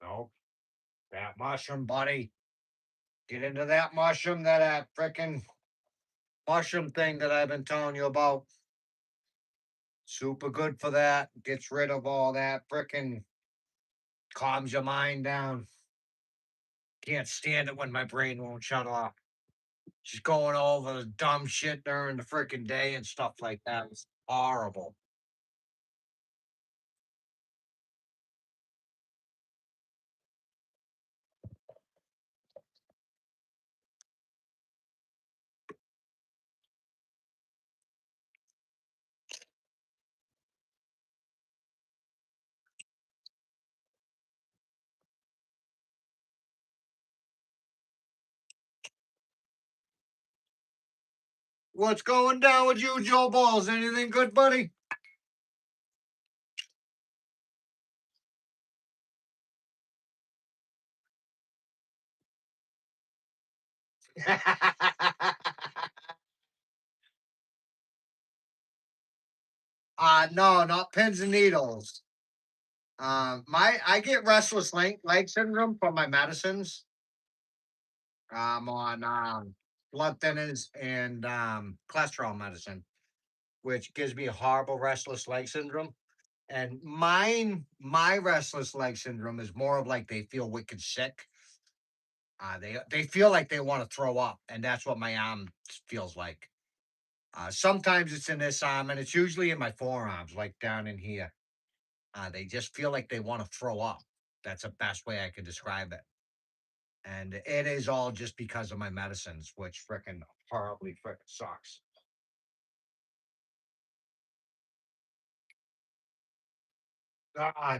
No, that mushroom, buddy. Get into that mushroom, that freaking mushroom thing that I've been telling you about. Super good for that. Gets rid of all that frickin' calms your mind down. Can't stand it when my brain won't shut off. Just going over the dumb shit during the freaking day and stuff like that. It's horrible. What's going down with you, Joe Balls? Anything good, buddy? No, not pins and needles. I get restless leg syndrome from my medicines. I'm on blood thinners and cholesterol medicine, which gives me a horrible restless leg syndrome. And my restless leg syndrome is more of like they feel wicked sick. They feel like they want to throw up, and that's what my arm feels like. Sometimes it's in this arm, and it's usually in my forearms, like down in here. They just feel like they want to throw up. That's the best way I could describe it. And it is all just because of my medicines, which freaking horribly freaking sucks.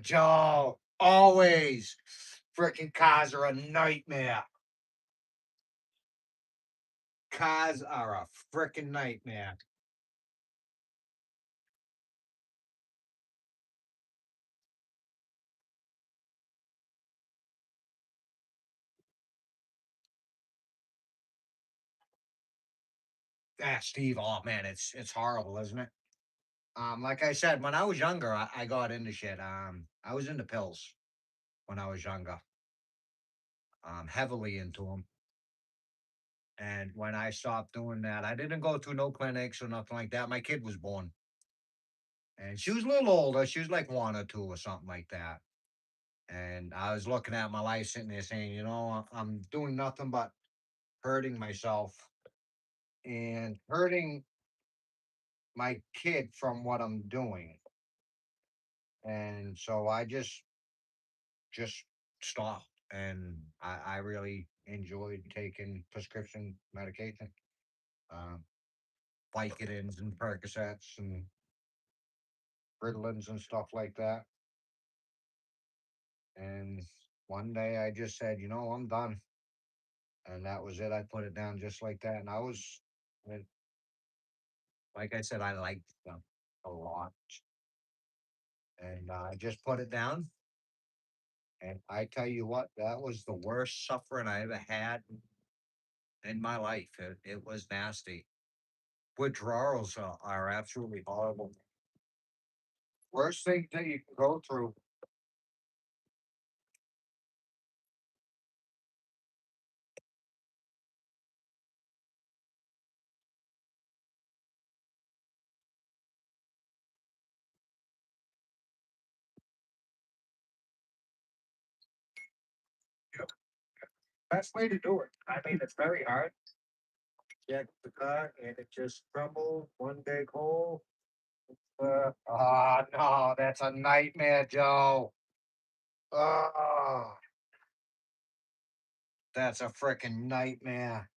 Joe, always freaking cars are a nightmare. Cars are a freaking nightmare. Steve, oh man, it's horrible, isn't it? Like I said, when I was younger, I got into shit. I was into pills when I was younger, heavily into them. And when I stopped doing that, I didn't go to no clinics or nothing like that. My kid was born, and she was a little older. She was like 1 or 2 or something like that. And I was looking at my life, sitting there saying, I'm doing nothing but hurting myself and hurting my kid from what I'm doing. And so I just stopped. And I really enjoyed taking prescription medication, um, Vicodins and Percocets and Ritalins and stuff like that. And one day I just said, I'm done. And that was it. I put it down just like that. And and like I said, I liked them a lot. And I just put it down. And I tell you what, that was the worst suffering I ever had in my life. It was nasty. Withdrawals are absolutely horrible. Worst thing that you can go through. Yep. Best way to do it. I mean, it's very hard. Check the car and it just crumbled one big hole. No, that's a nightmare, Joe. Oh, that's a freaking nightmare.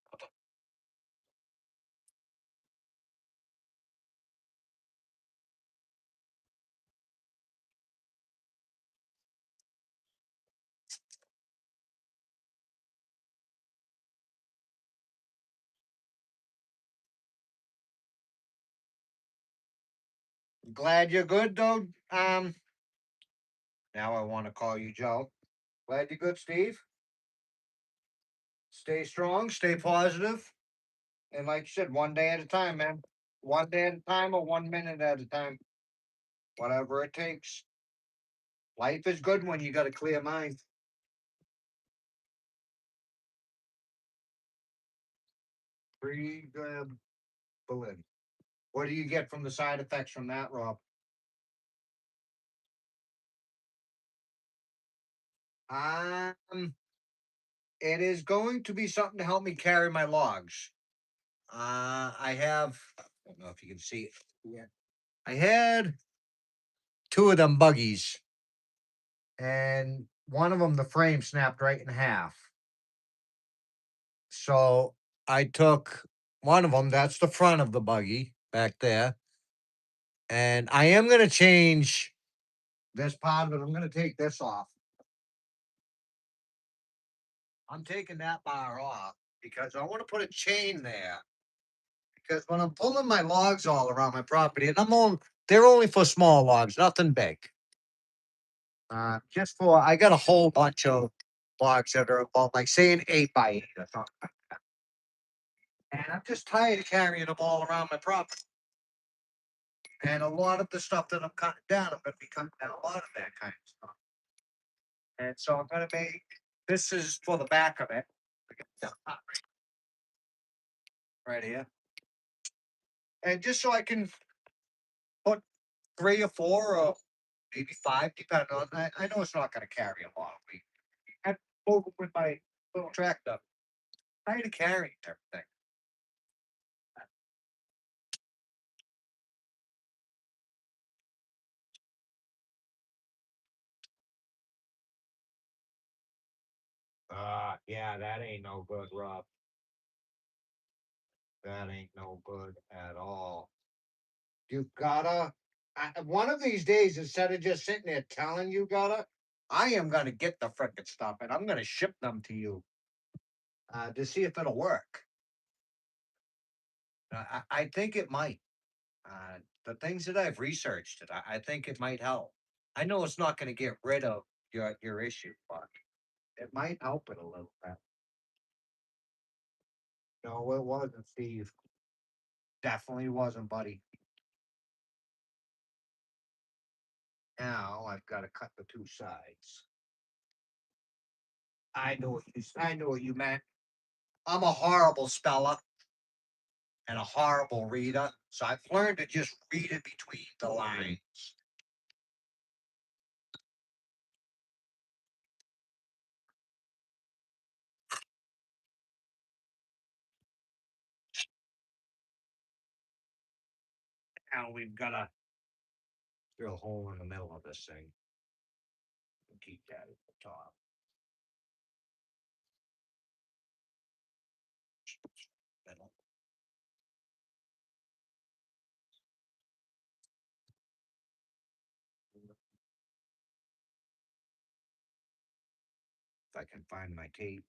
Glad you're good though. Now I want to call you Joe. Glad you're good, Steve. Stay strong, stay positive, and like you said, one day at a time, man. One day at a time or 1 minute at a time. Whatever it takes. Life is good when you got a clear mind. Pre Berlin. What do you get from the side effects from that, Rob? Um, it is going to be something to help me carry my logs. I have, I don't know if you can see it. Yeah. I had two of them buggies, and one of them, the frame snapped right in half. So I took one of them, that's the front of the buggy back there. And I am going to change this part of it. I'm going to take this off. I'm taking that bar off because I want to put a chain there. Because when I'm pulling my logs all around my property, and they're only for small logs, nothing big. Just for, I got a whole bunch of logs that are about like say an 8x8 or something like that. And I'm just tired of carrying them all around my property. And a lot of the stuff that I'm cutting down, I'm going to be cutting down a lot of that kind of stuff. And so I'm going to make, this is for the back of it. Right here. And just so I can put 3 or 4 or maybe 5, depending on, I know it's not going to carry a lot of weight. I move it with my little tractor. Tired of carrying everything. Yeah, that ain't no good, Rob. That ain't no good at all. You gotta, one of these days, instead of just sitting there telling you gotta, I am gonna get the frickin' stuff and I'm gonna ship them to you to see if it'll work. I think it might. The things that I've researched, I think it might help. I know it's not gonna get rid of your issue, but it might help it a little bit. No, it wasn't, Steve. Definitely wasn't, buddy. Now I've got to cut the two sides. I knew what you meant. I'm a horrible speller and a horrible reader, so I've learned to just read it between the lines. Now we've got to drill a hole in the middle of this thing and keep that at the top. Middle. If I can find my tape.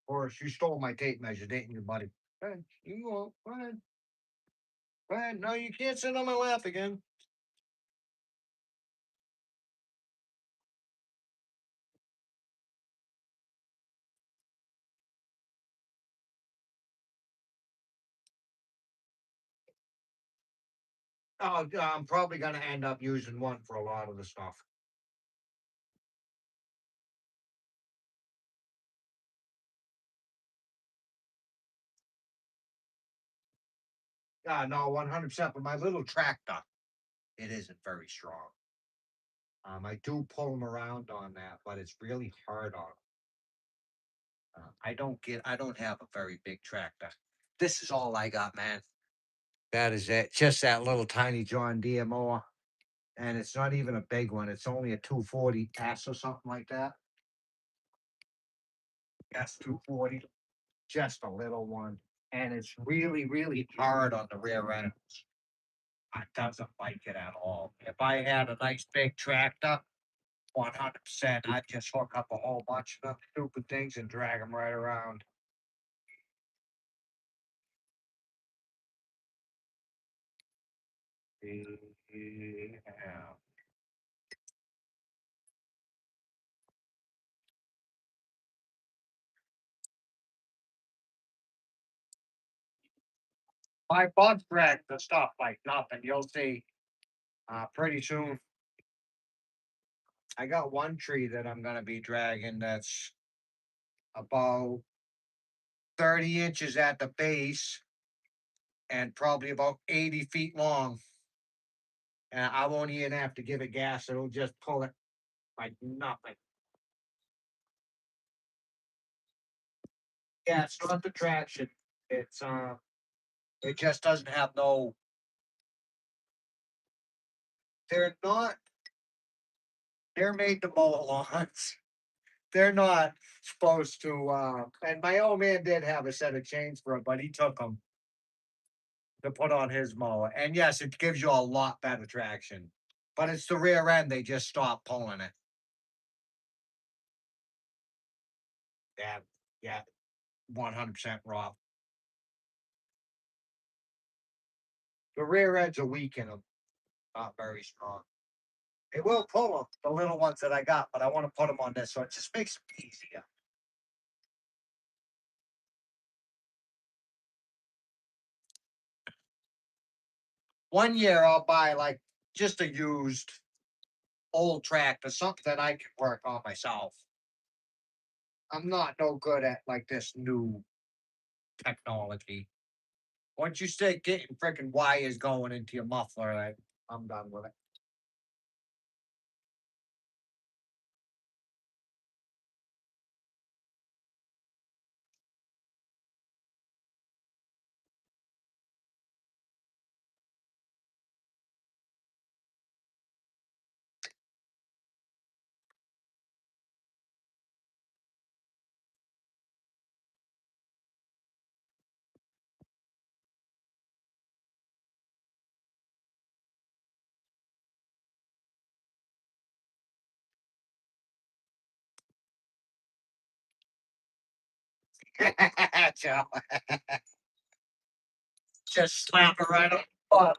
Or if you stole my tape measure, didn't you, buddy? Go ahead. You go. Go ahead. Go ahead. No, you can't sit on my lap again. Oh, I'm probably gonna end up using one for a lot of the stuff. No, 100%. But my little tractor, it isn't very strong. I do pull them around on that, but it's really hard on 'em. I don't have a very big tractor. This is all I got, man. That is it. Just that little tiny John Deere mower. And it's not even a big one. It's only a 240 S or something like that. S240. Just a little one. And it's really, really hard on the rear ends. It doesn't like it at all. If I had a nice big tractor, 100%, I'd just hook up a whole bunch of them stupid things and drag them right around. Yeah. My bugs drag the stuff like nothing. You'll see pretty soon. I got one tree that I'm gonna be dragging that's about 30 inches at the base and probably about 80 feet long. And I won't even have to give it gas. It'll just pull it like nothing. Yeah, it's not the traction. It's it just doesn't have no. They're not. They're made to mow lawns. They're not supposed to. And my old man did have a set of chains for it, but he took them to put on his mower. And yes, it gives you a lot better traction. But it's the rear end. They just stop pulling it. Yeah, yeah, 100% raw. The rear ends are weak in them, not very strong. It will pull them, the little ones that I got, but I want to put them on this, so it just makes it easier. One year I'll buy like just a used old tractor, something that I can work on myself. I'm not no good at like this new technology. Once you start getting freaking wires going into your muffler, I'm done with it. So, just slap it right on the butt.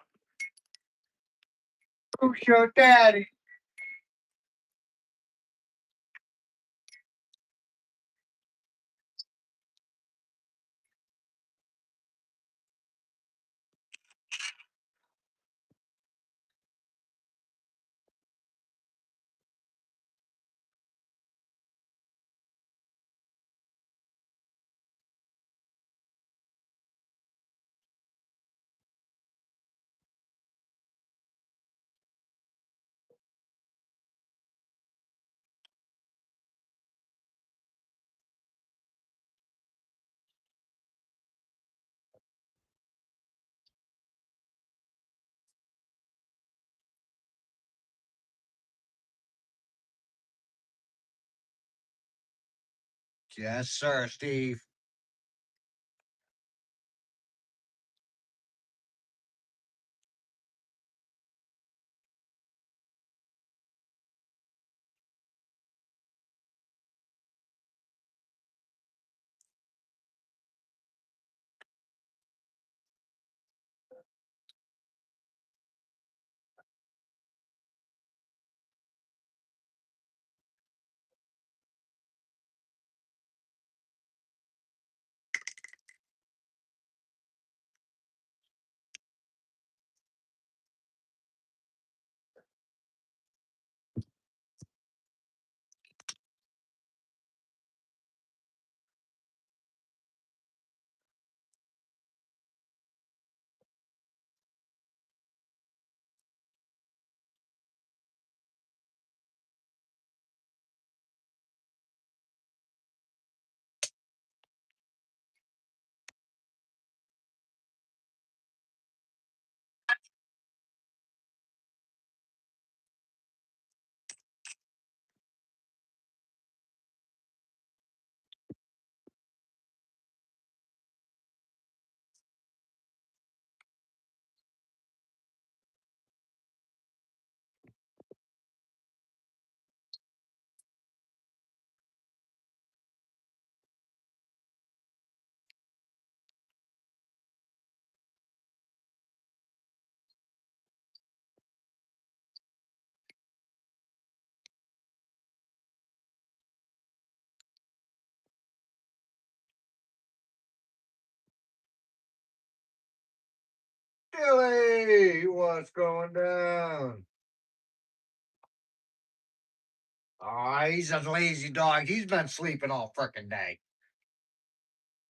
Who's your daddy? Yes, sir, Steve. Billy, what's going down? Oh, he's a lazy dog. He's been sleeping all frickin' day.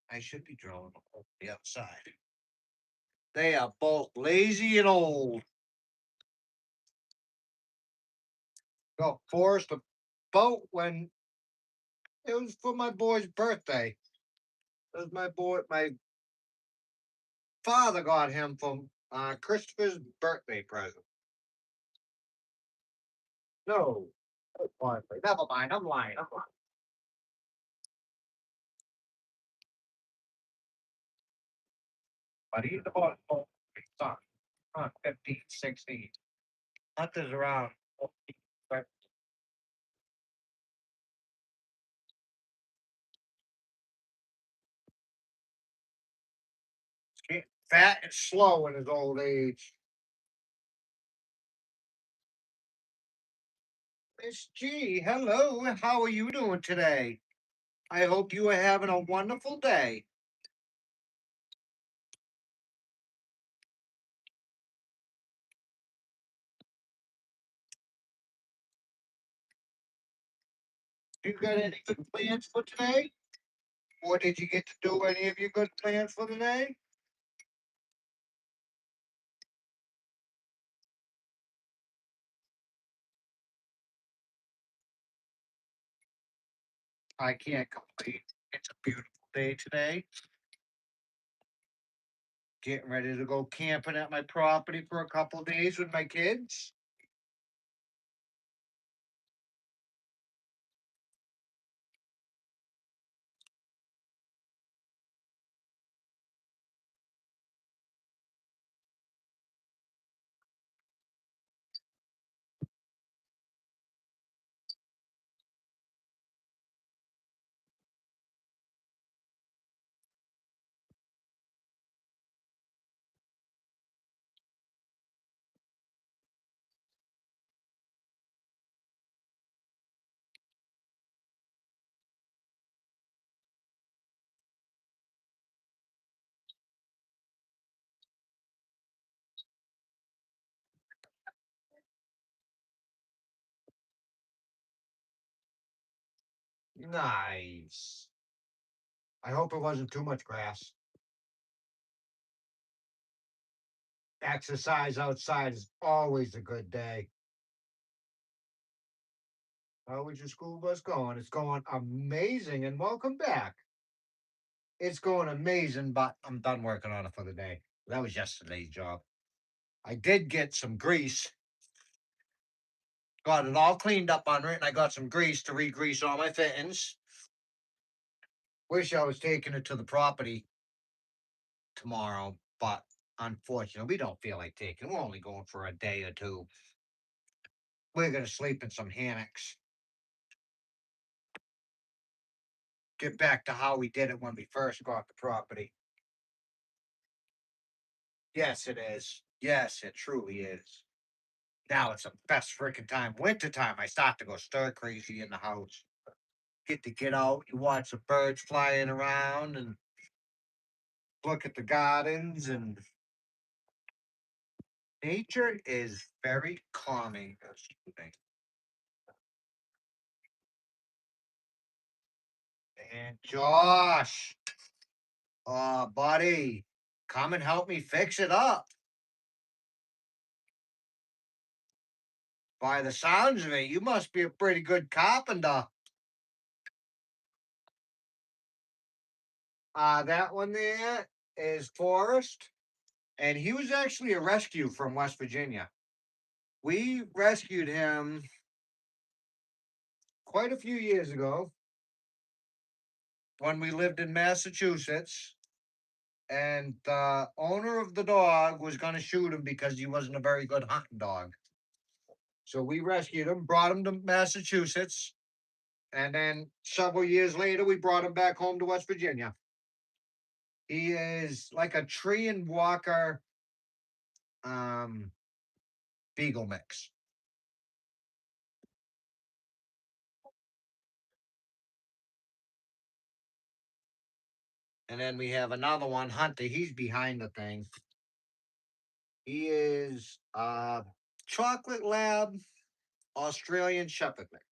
I should be drawing on the outside. They are both lazy and old. Got forced a boat when it was for my boy's birthday. That was my boy. My father got him from Christopher's birthday present. No, never mind. I'm lying. But he's about 15, 16. Hunter's around 14, but getting fat and slow in his old age. Miss G, hello. How are you doing today? I hope you are having a wonderful day. You got any good plans for today? Or did you get to do any of your good plans for today? I can't complain. It's a beautiful day today. Getting ready to go camping at my property for a couple of days with my kids. Nice. I hope it wasn't too much grass. Exercise outside is always a good day. How is your school bus going? It's going amazing, and welcome back. It's going amazing, but I'm done working on it for the day. That was yesterday's job. I did get some grease, got it all cleaned up under it, and I got some grease to re-grease all my fittings. Wish I was taking it to the property tomorrow, but unfortunately, we don't feel like taking. We're only going for a day or two. We're gonna sleep in some hammocks. Get back to how we did it when we first got the property. Yes, it is. Yes, it truly is. Now it's the best freaking time. Winter time, I start to go stir crazy in the house. Get out, you watch the birds flying around and look at the gardens, and nature is very calming. and soothing. And Josh, buddy, come and help me fix it up. By the sounds of it, you must be a pretty good carpenter. That one there is Forrest, and he was actually a rescue from West Virginia. We rescued him quite a few years ago when we lived in Massachusetts, and the owner of the dog was going to shoot him because he wasn't a very good hunting dog. So we rescued him, brought him to Massachusetts, and then several years later, we brought him back home to West Virginia. He is like a tree and walker um, beagle mix. And then we have another one, Hunter. He's behind the thing. He is chocolate lab Australian Shepherd mix.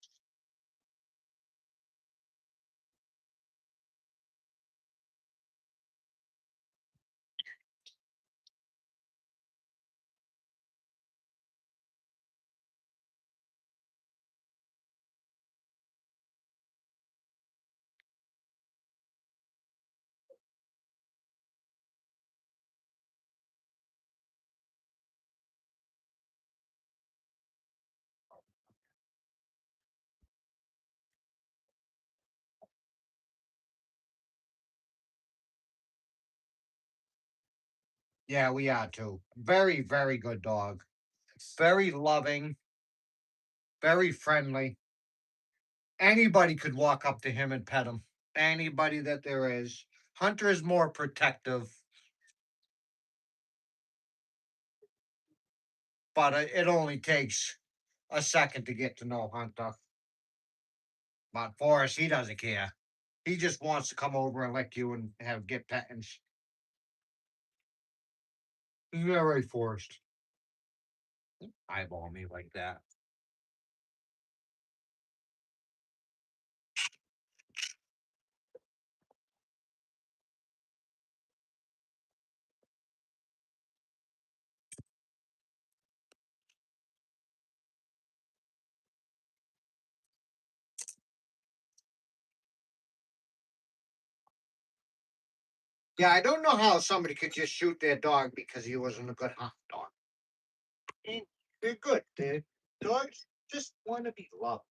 Yeah, we are too. Very, very good dog. Very loving, very friendly. Anybody could walk up to him and pet him. Anybody that there is. Hunter is more protective, but it only takes a second to get to know Hunter. But Forrest, he doesn't care. He just wants to come over and lick you and have get pettings. Isn't that right, Forrest? Eyeball me like that. Yeah, I don't know how somebody could just shoot their dog because he wasn't a good hunt dog. And they're good. The dogs just want to be loved.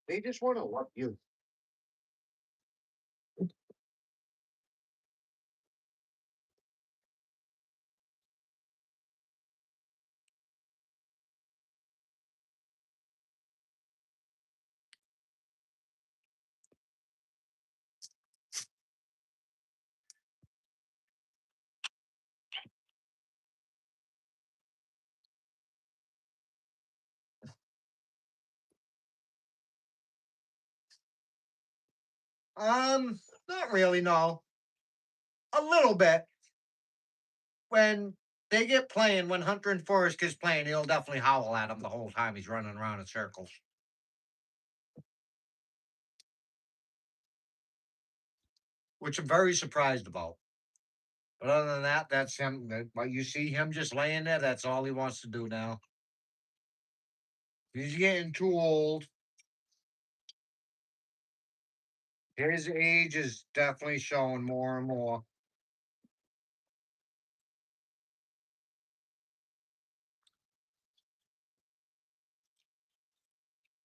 They just want to love you. Not really, no. A little bit. When they get playing, when Hunter and Forrest gets playing, he'll definitely howl at him the whole time he's running around in circles. Which I'm very surprised about. But other than that, that's him. But you see him just laying there, that's all he wants to do now. He's getting too old. His age is definitely showing more and more.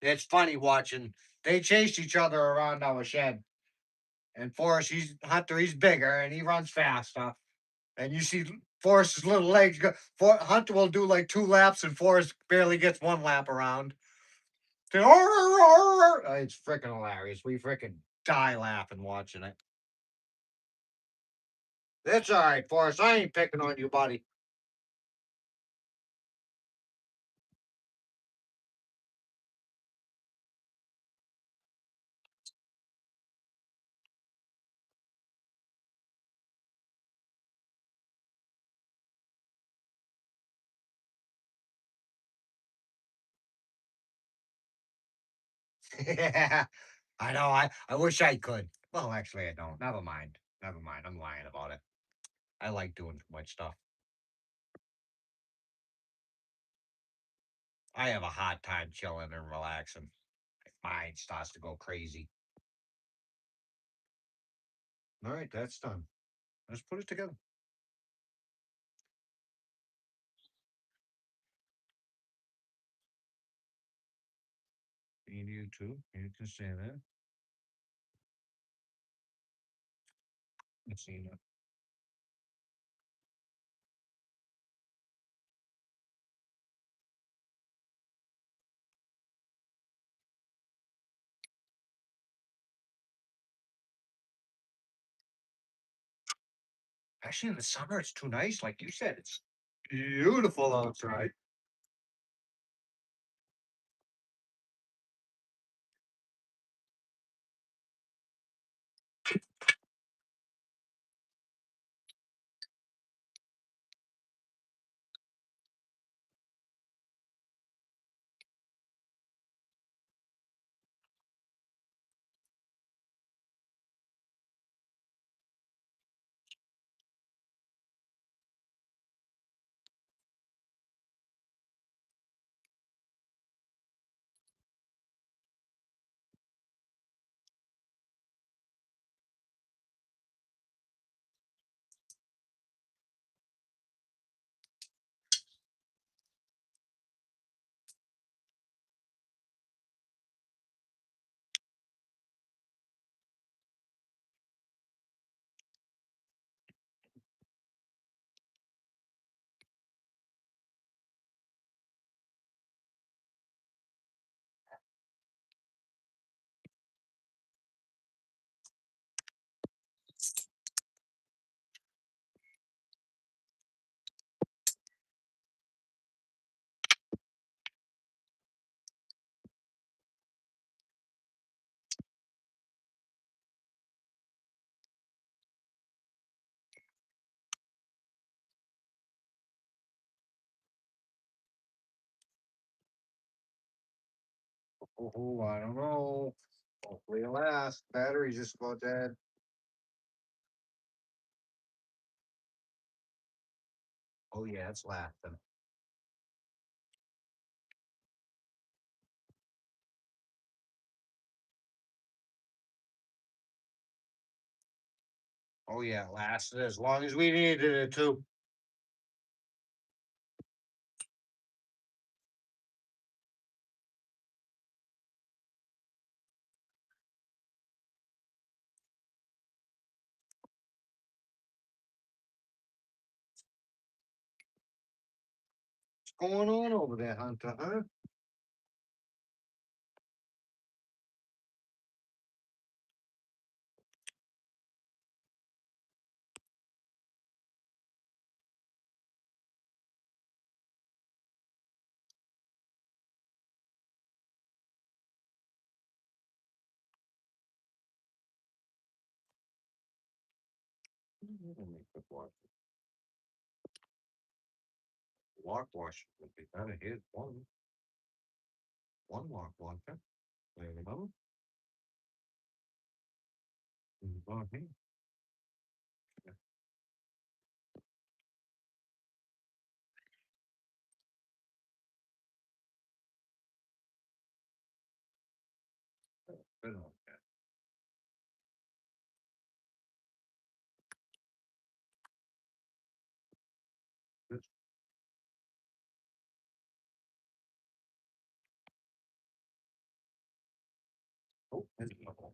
It's funny watching. They chased each other around our shed. And Forrest, he's Hunter, he's bigger and he runs faster. And you see Forrest's little legs go. Hunter will do like 2 laps, and Forrest barely gets 1 lap around. It's freaking hilarious. We freaking die laughing watching it. That's all right, Forrest. I ain't picking on you, buddy. Yeah, I know. I wish I could. Well, actually, I don't. Never mind. Never mind. I'm lying about it. I like doing too much stuff. I have a hard time chilling and relaxing. My mind starts to go crazy. All right, that's done. Let's put it together. You too. You can say that. Let's see. Actually, in the summer, it's too nice. Like you said, it's beautiful outside. Oh, I don't know. Hopefully it'll last. Battery's just about dead. Oh yeah, it's lasting. Oh yeah, it lasted as long as we needed it to. What's going on over there, Hunter, huh? Lock washer would be better. Here's one lock washer. There you go. Okay. Good on that. Good. Oh, there's a couple.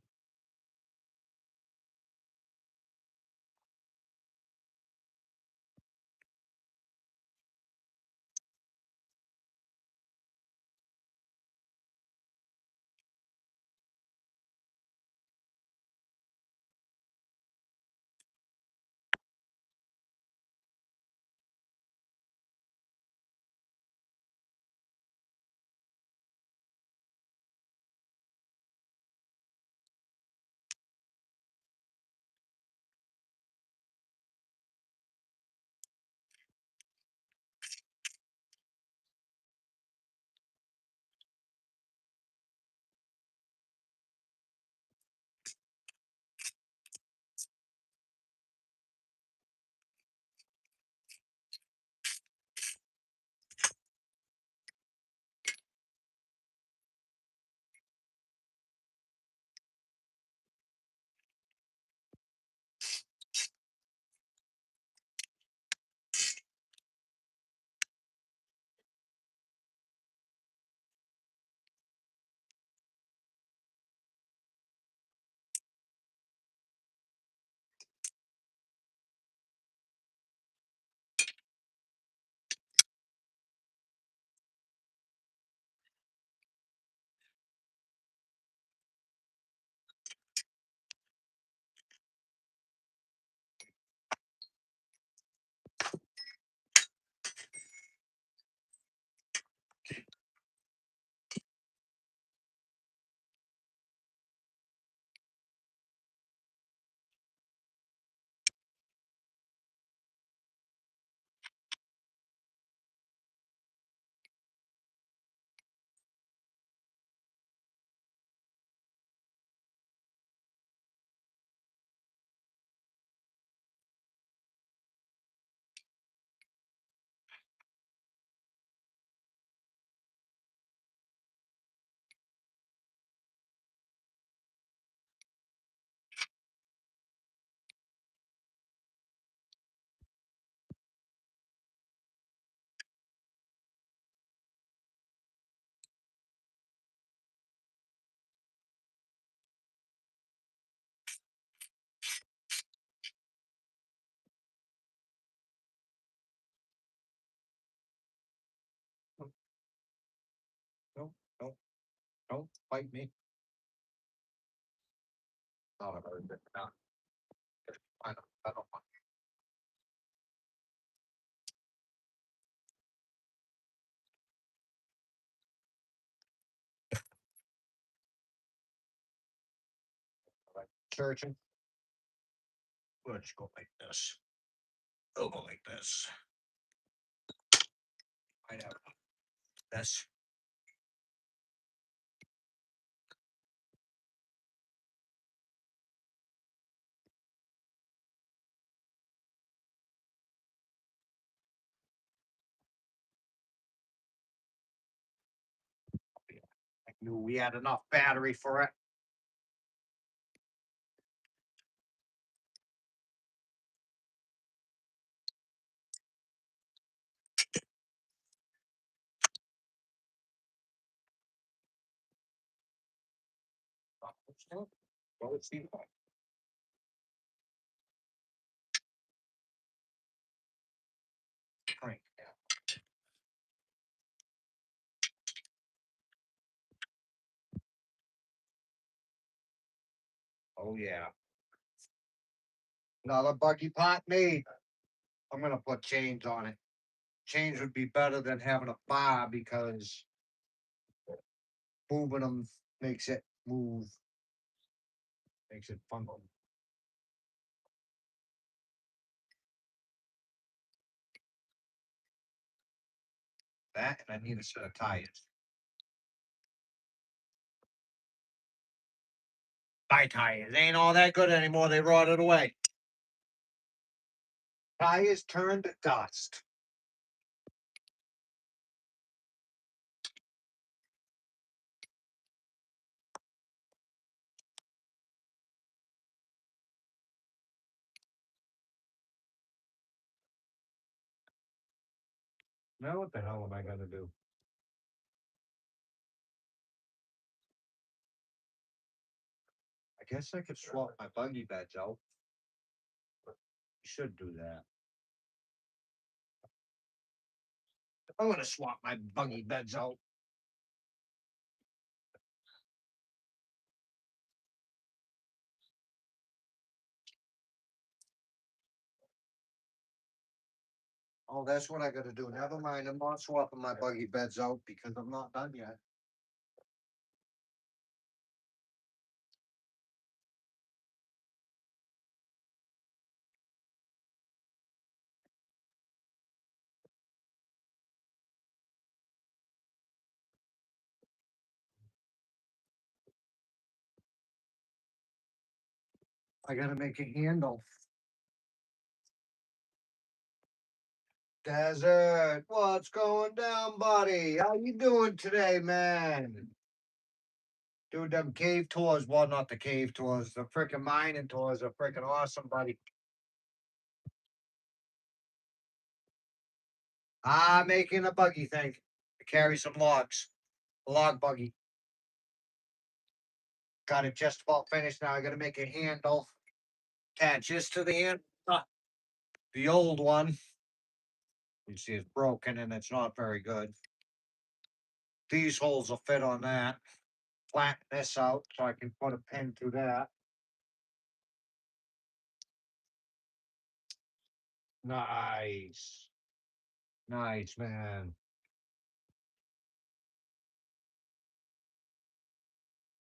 No, no, don't fight me. Not a bird, but not. I don't want. Like searching. Let's go like this. We'll go like this. I know. This. Knew we had enough battery for it. Well, it seems like. Crank down. Oh yeah. Another buggy pot made. I'm gonna put chains on it. Chains would be better than having a bar because moving them makes it move, makes it funky. That and I need a set of tires. My tires ain't all that good anymore. They rotted away. Tires turned to dust. Now what the hell am I gonna do? I guess I could swap my buggy beds out. Should do that. I'm gonna swap my buggy beds out. Oh, that's what I gotta do. Never mind. I'm not swapping my buggy beds out because I'm not done yet. I gotta make a handle. Desert, what's going down, buddy? How you doing today, man? Dude, them cave tours, well, not the cave tours, the freaking mining tours are freaking awesome, buddy. Making a buggy thing to carry some logs. A log buggy. Got it just about finished now. I gotta make a handle. Attaches to the end. The old one. You see it's broken and it's not very good. These holes will fit on that. Flatten this out so I can put a pin through that. Nice. Nice, man.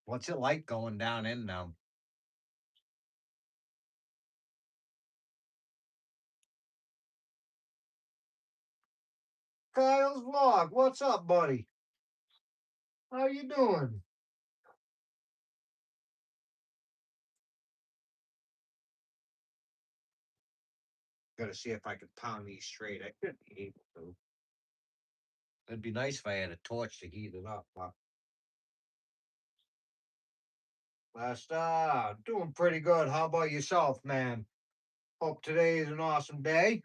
What's it like going down in them? Kyle's vlog. What's up, buddy? How you doing? Gotta see if I can pound these straight. I should be able to. It'd be nice if I had a torch to heat it up. Last doing pretty good. How about yourself, man? Hope today is an awesome day.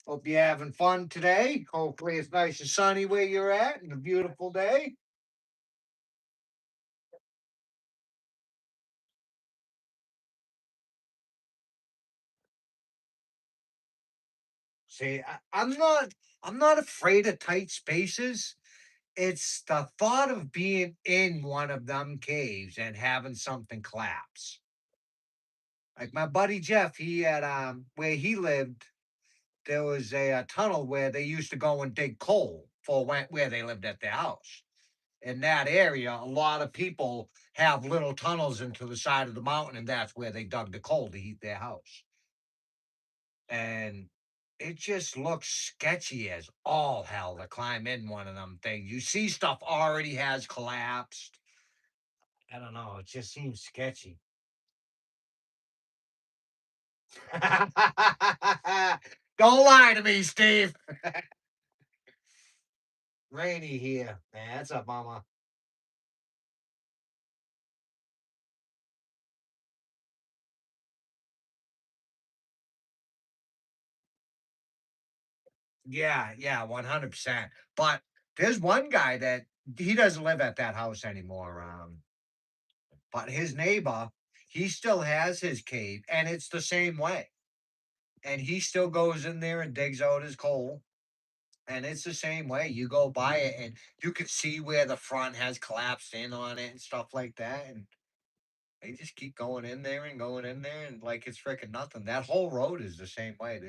Hope you're having fun today. Hopefully it's nice and sunny where you're at and a beautiful day. See, I'm not afraid of tight spaces. It's the thought of being in one of them caves and having something collapse. Like my buddy Jeff, he had where he lived, there was a tunnel where they used to go and dig coal for where they lived at their house. In that area, a lot of people have little tunnels into the side of the mountain, and that's where they dug the coal to heat their house. And it just looks sketchy as all hell to climb in one of them things. You see stuff already has collapsed. I don't know. It just seems sketchy. Don't lie to me, Steve. Rainy here. Man, that's a bummer. Yeah, yeah, 100%. But there's one guy that he doesn't live at that house anymore. But his neighbor, he still has his cave, and it's the same way. And he still goes in there and digs out his coal. And it's the same way. You go by it and you can see where the front has collapsed in on it and stuff like that. And they just keep going in there and going in there and like it's freaking nothing. That whole road is the same way.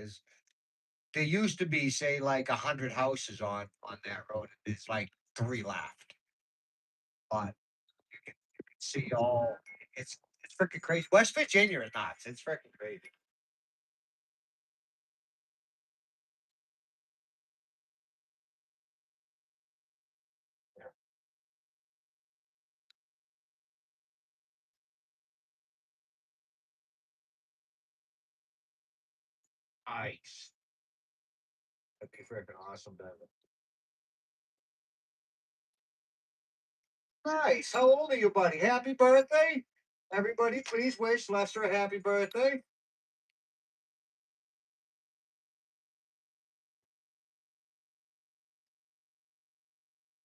There used to be, say, like 100 houses on that road. It's like three left. But you can see all it's freaking crazy. West Virginia is nuts. It's freaking crazy. Nice. That'd be freaking awesome, Devin. Nice. How old are you, buddy? Happy birthday. Everybody, please wish Lester a happy birthday.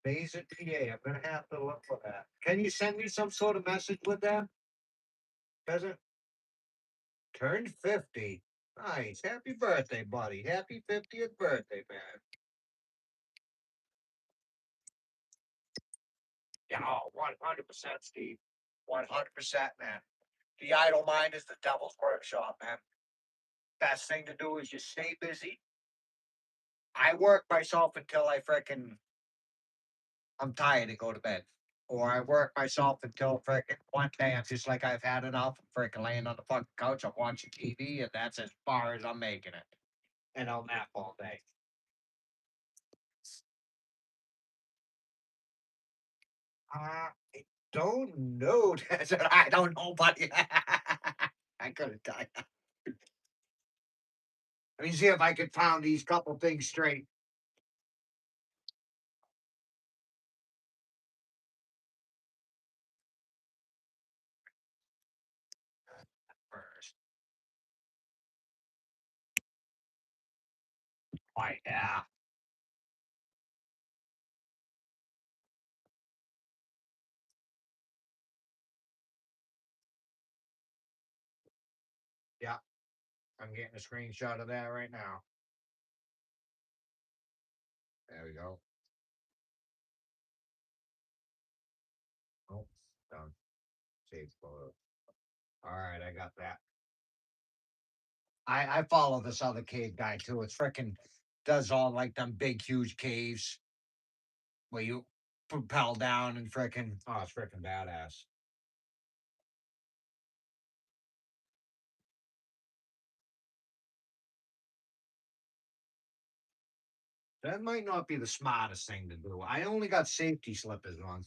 Mason, PA. I'm gonna have to look for that. Can you send me some sort of message with that? Does it? Turned 50. Nice. Happy birthday, buddy. Happy 50th birthday, man. Yeah, oh, 100%, Steve. 100%, man. The idle mind is the devil's workshop, man. Best thing to do is just stay busy. I work myself until I'm tired and go to bed. Or I work myself until freaking one day I'm just like I've had enough. I'm freaking laying on the fucking couch. I'm watching TV, and that's as far as I'm making it. And I'll nap all day. I don't know. That's what I don't know, buddy. I couldn't tell you. Let me see if I could pound these couple things straight first. Why, yeah. Yeah. I'm getting a screenshot of that right now. There we go. Oh, done. Save photo. All right, I got that. I follow this other cave guy too. It's freaking does all like them big huge caves where you propel down and freaking oh it's freaking badass. That might not be the smartest thing to do. I only got safety slippers on.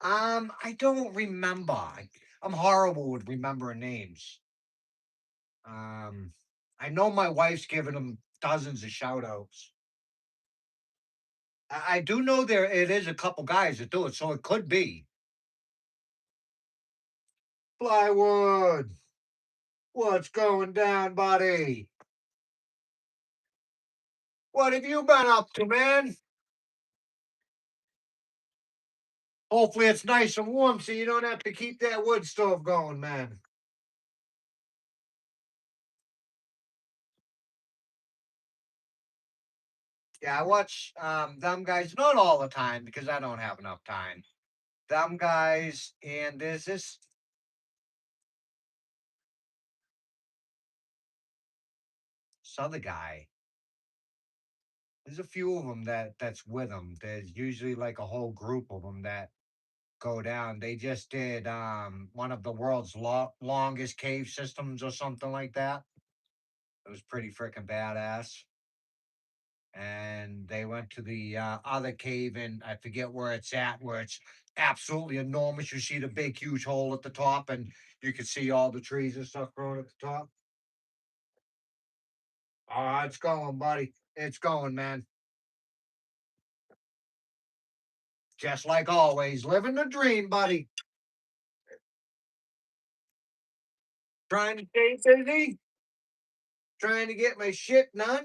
I don't remember. I'm horrible with remembering names. Um, I know my wife's given them dozens of shout outs. I do know there it is a couple guys that do it, so it could be. Plywood, what's going down, buddy? What have you been up to, man? Hopefully it's nice and warm so you don't have to keep that wood stove going, man. Yeah, I watch them guys not all the time because I don't have enough time. Them guys and there's this other guy. There's a few of them that's with them. There's usually like a whole group of them that go down. They just did one of the world's longest cave systems or something like that. It was pretty freaking badass. And they went to the other cave, and I forget where it's at, where it's absolutely enormous. You see the big, huge hole at the top, and you can see all the trees and stuff growing at the top. It's going, buddy. It's going, man. Just like always, living the dream, buddy. Trying to stay busy, trying to get my shit done.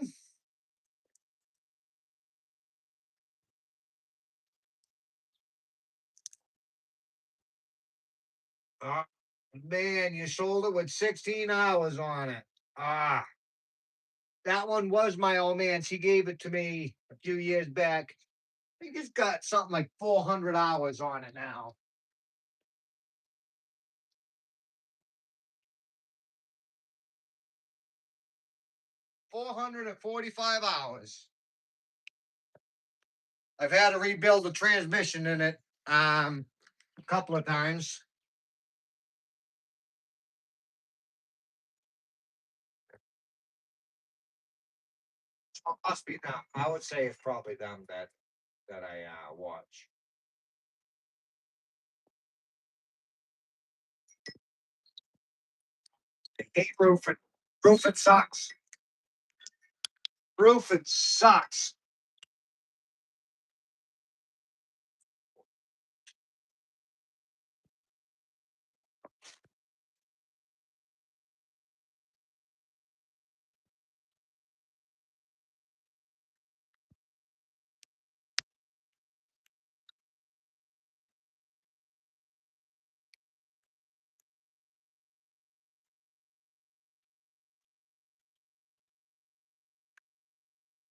Ah, man, you sold it with 16 hours on it. Ah, that one was my old man. She gave it to me a few years back. I think it's got something like 400 hours on it now. 445 hours. I've had to rebuild the transmission in it a couple of times. Must be them. I would say it's probably them that I watch. I hate roofing. Roofing sucks. Roofing sucks.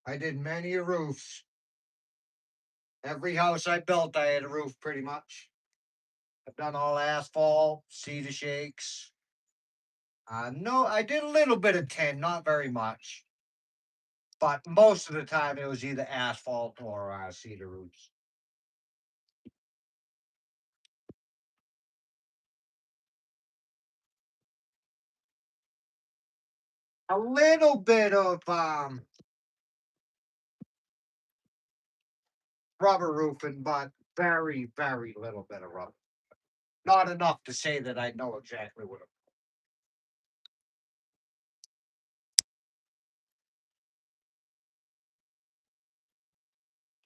I did many a roofs. Every house I built, I had a roof pretty much. I've done all asphalt, cedar shakes. No, I did a little bit of tin, not very much. But most of the time it was either asphalt or cedar roofs. A little bit of rubber roofing, but very, very little bit of rubber. Not enough to say that I know exactly what it.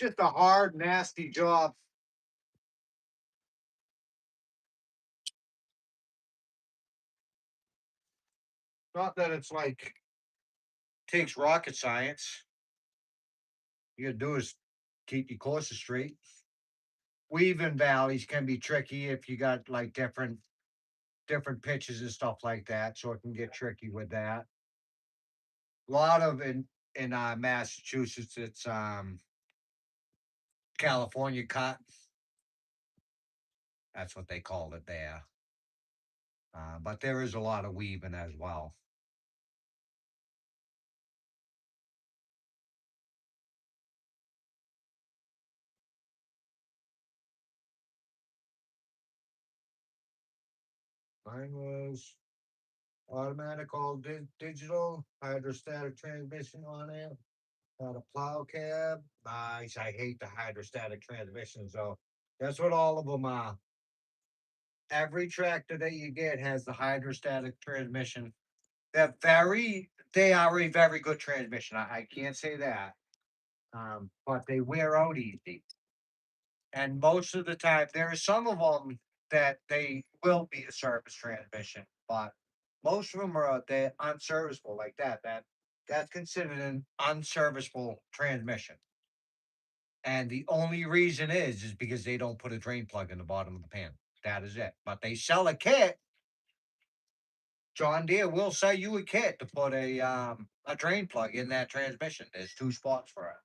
Just a hard, nasty job. Not that it's like takes rocket science. You gotta do is keep your courses straight. Weaving valleys can be tricky if you got like different pitches and stuff like that, so it can get tricky with that. A lot of in Massachusetts, it's California cut. That's what they call it there. But there is a lot of weaving as well. Mine was automatic, all digital, hydrostatic transmission on it. Got a plow cab. Nice. I hate the hydrostatic transmissions though. That's what all of them are. Every tractor that you get has the hydrostatic transmission. They are a very good transmission. I can't say that. But they wear out easy. And most of the time, there are some of them that they will be a service transmission, but most of them are they unserviceable like that. That's considered an unserviceable transmission. And the only reason is because they don't put a drain plug in the bottom of the pan. That is it. But they sell a kit. John Deere will sell you a kit to put a drain plug in that transmission. There's two spots for it.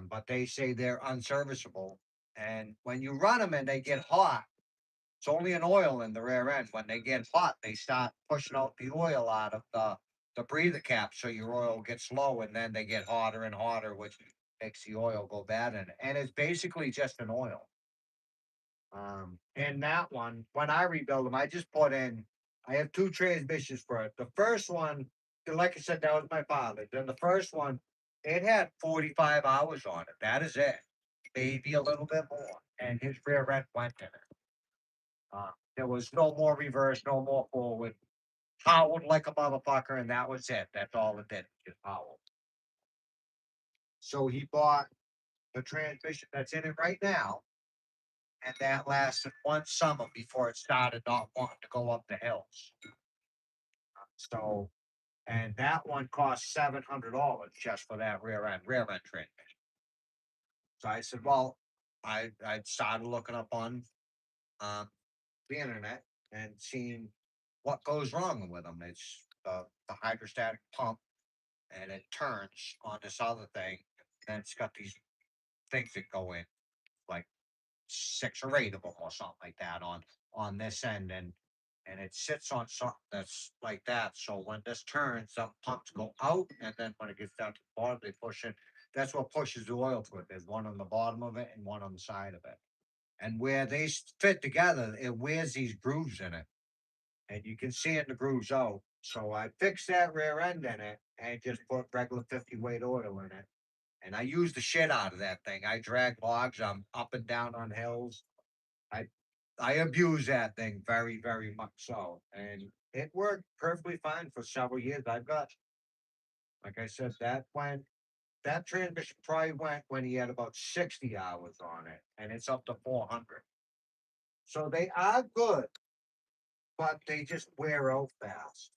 But they say they're unserviceable. And when you run them and they get hot, it's only an oil in the rear end. When they get hot, they start pushing out the oil out of the breather cap, so your oil gets low, and then they get hotter and hotter, which makes the oil go bad. And it's basically just an oil. And that one, when I rebuild them, I just put in, I have two transmissions for it. The first one, like I said, that was my father. Then the first one, it had 45 hours on it. That is it. Maybe a little bit more. And his rear end went in it. There was no more reverse, no more forward. Howled like a motherfucker, and that was it. That's all it did. Just howl. So he bought the transmission that's in it right now, and that lasted one summer before it started not wanting to go up the hills. So, and that one cost $700 just for that rear end transmission. So I said, well, I started looking up on um, the internet and seeing what goes wrong with them. It's the hydrostatic pump, and it turns on this other thing, and it's got these things that go in, like six or eight of them or something like that on this end, and it sits on something that's like that. So when this turns, some pumps go out, and then when it gets down to the bottom, they push it. That's what pushes the oil through it. There's one on the bottom of it and one on the side of it. And where they fit together, it wears these grooves in it, and you can see it in the grooves out. So I fixed that rear end in it and just put regular 50 weight oil in it. And I use the shit out of that thing. I drag logs. I'm up and down on hills. I I abuse that thing very, very much so. And it worked perfectly fine for several years. I've got, like I said, that transmission probably went when he had about 60 hours on it, and it's up to 400. So they are good, but they just wear out fast.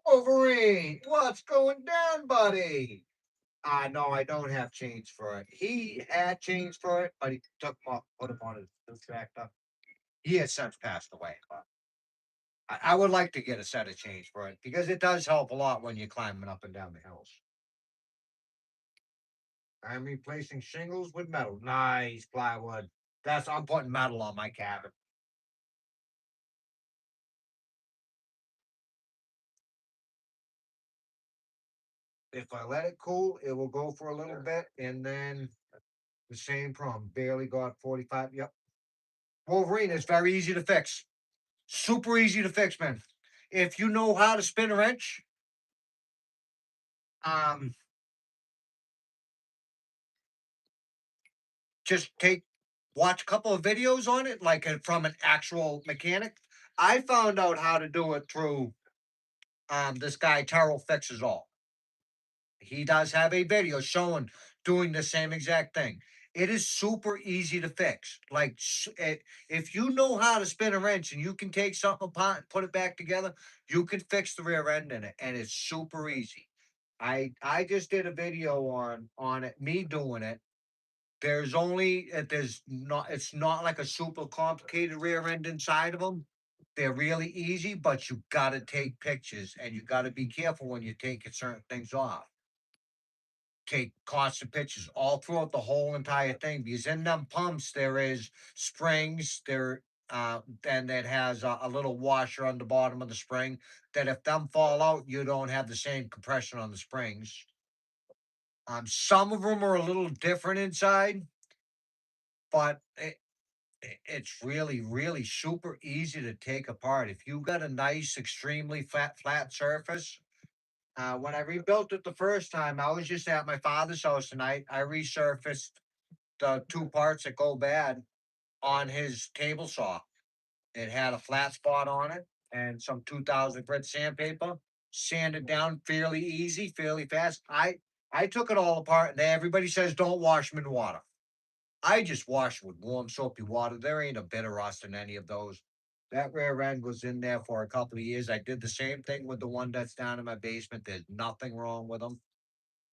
Wolverine, what's going down, buddy? No, I don't have change for it. He had change for it, but he took him off, put him on his tractor. He has since passed away, but I would like to get a set of change for it because it does help a lot when you're climbing up and down the hills. I'm replacing shingles with metal. Nice plywood. I'm putting metal on my cabin. If I let it cool, it will go for a little bit, and then the same problem. Barely got 45. Yep. Wolverine is very easy to fix. Super easy to fix, man. If you know how to spin a wrench, um, just watch a couple of videos on it, like from an actual mechanic. I found out how to do it through this guy Terrell Fixes All. He does have a video showing doing the same exact thing. It is super easy to fix. Like if you know how to spin a wrench and you can take something apart and put it back together, you can fix the rear end in it, and it's super easy. I just did a video on it, me doing it. There's not it's not like a super complicated rear end inside of them. They're really easy, but you gotta take pictures and you gotta be careful when you're taking certain things off. Take constant pictures all throughout the whole entire thing because in them pumps there is springs there, and that has a little washer on the bottom of the spring that if them fall out, you don't have the same compression on the springs. Some of them are a little different inside, but it's really, really super easy to take apart. If you got a nice, extremely flat surface, when I rebuilt it the first time, I was just at my father's house tonight. I resurfaced the two parts that go bad on his table saw. It had a flat spot on it and some 2000 grit sandpaper. Sanded down fairly easy, fairly fast. I took it all apart, and everybody says don't wash them in water. I just wash with warm soapy water. There ain't a bit of rust in any of those. That rear end was in there for a couple of years. I did the same thing with the one that's down in my basement. There's nothing wrong with them.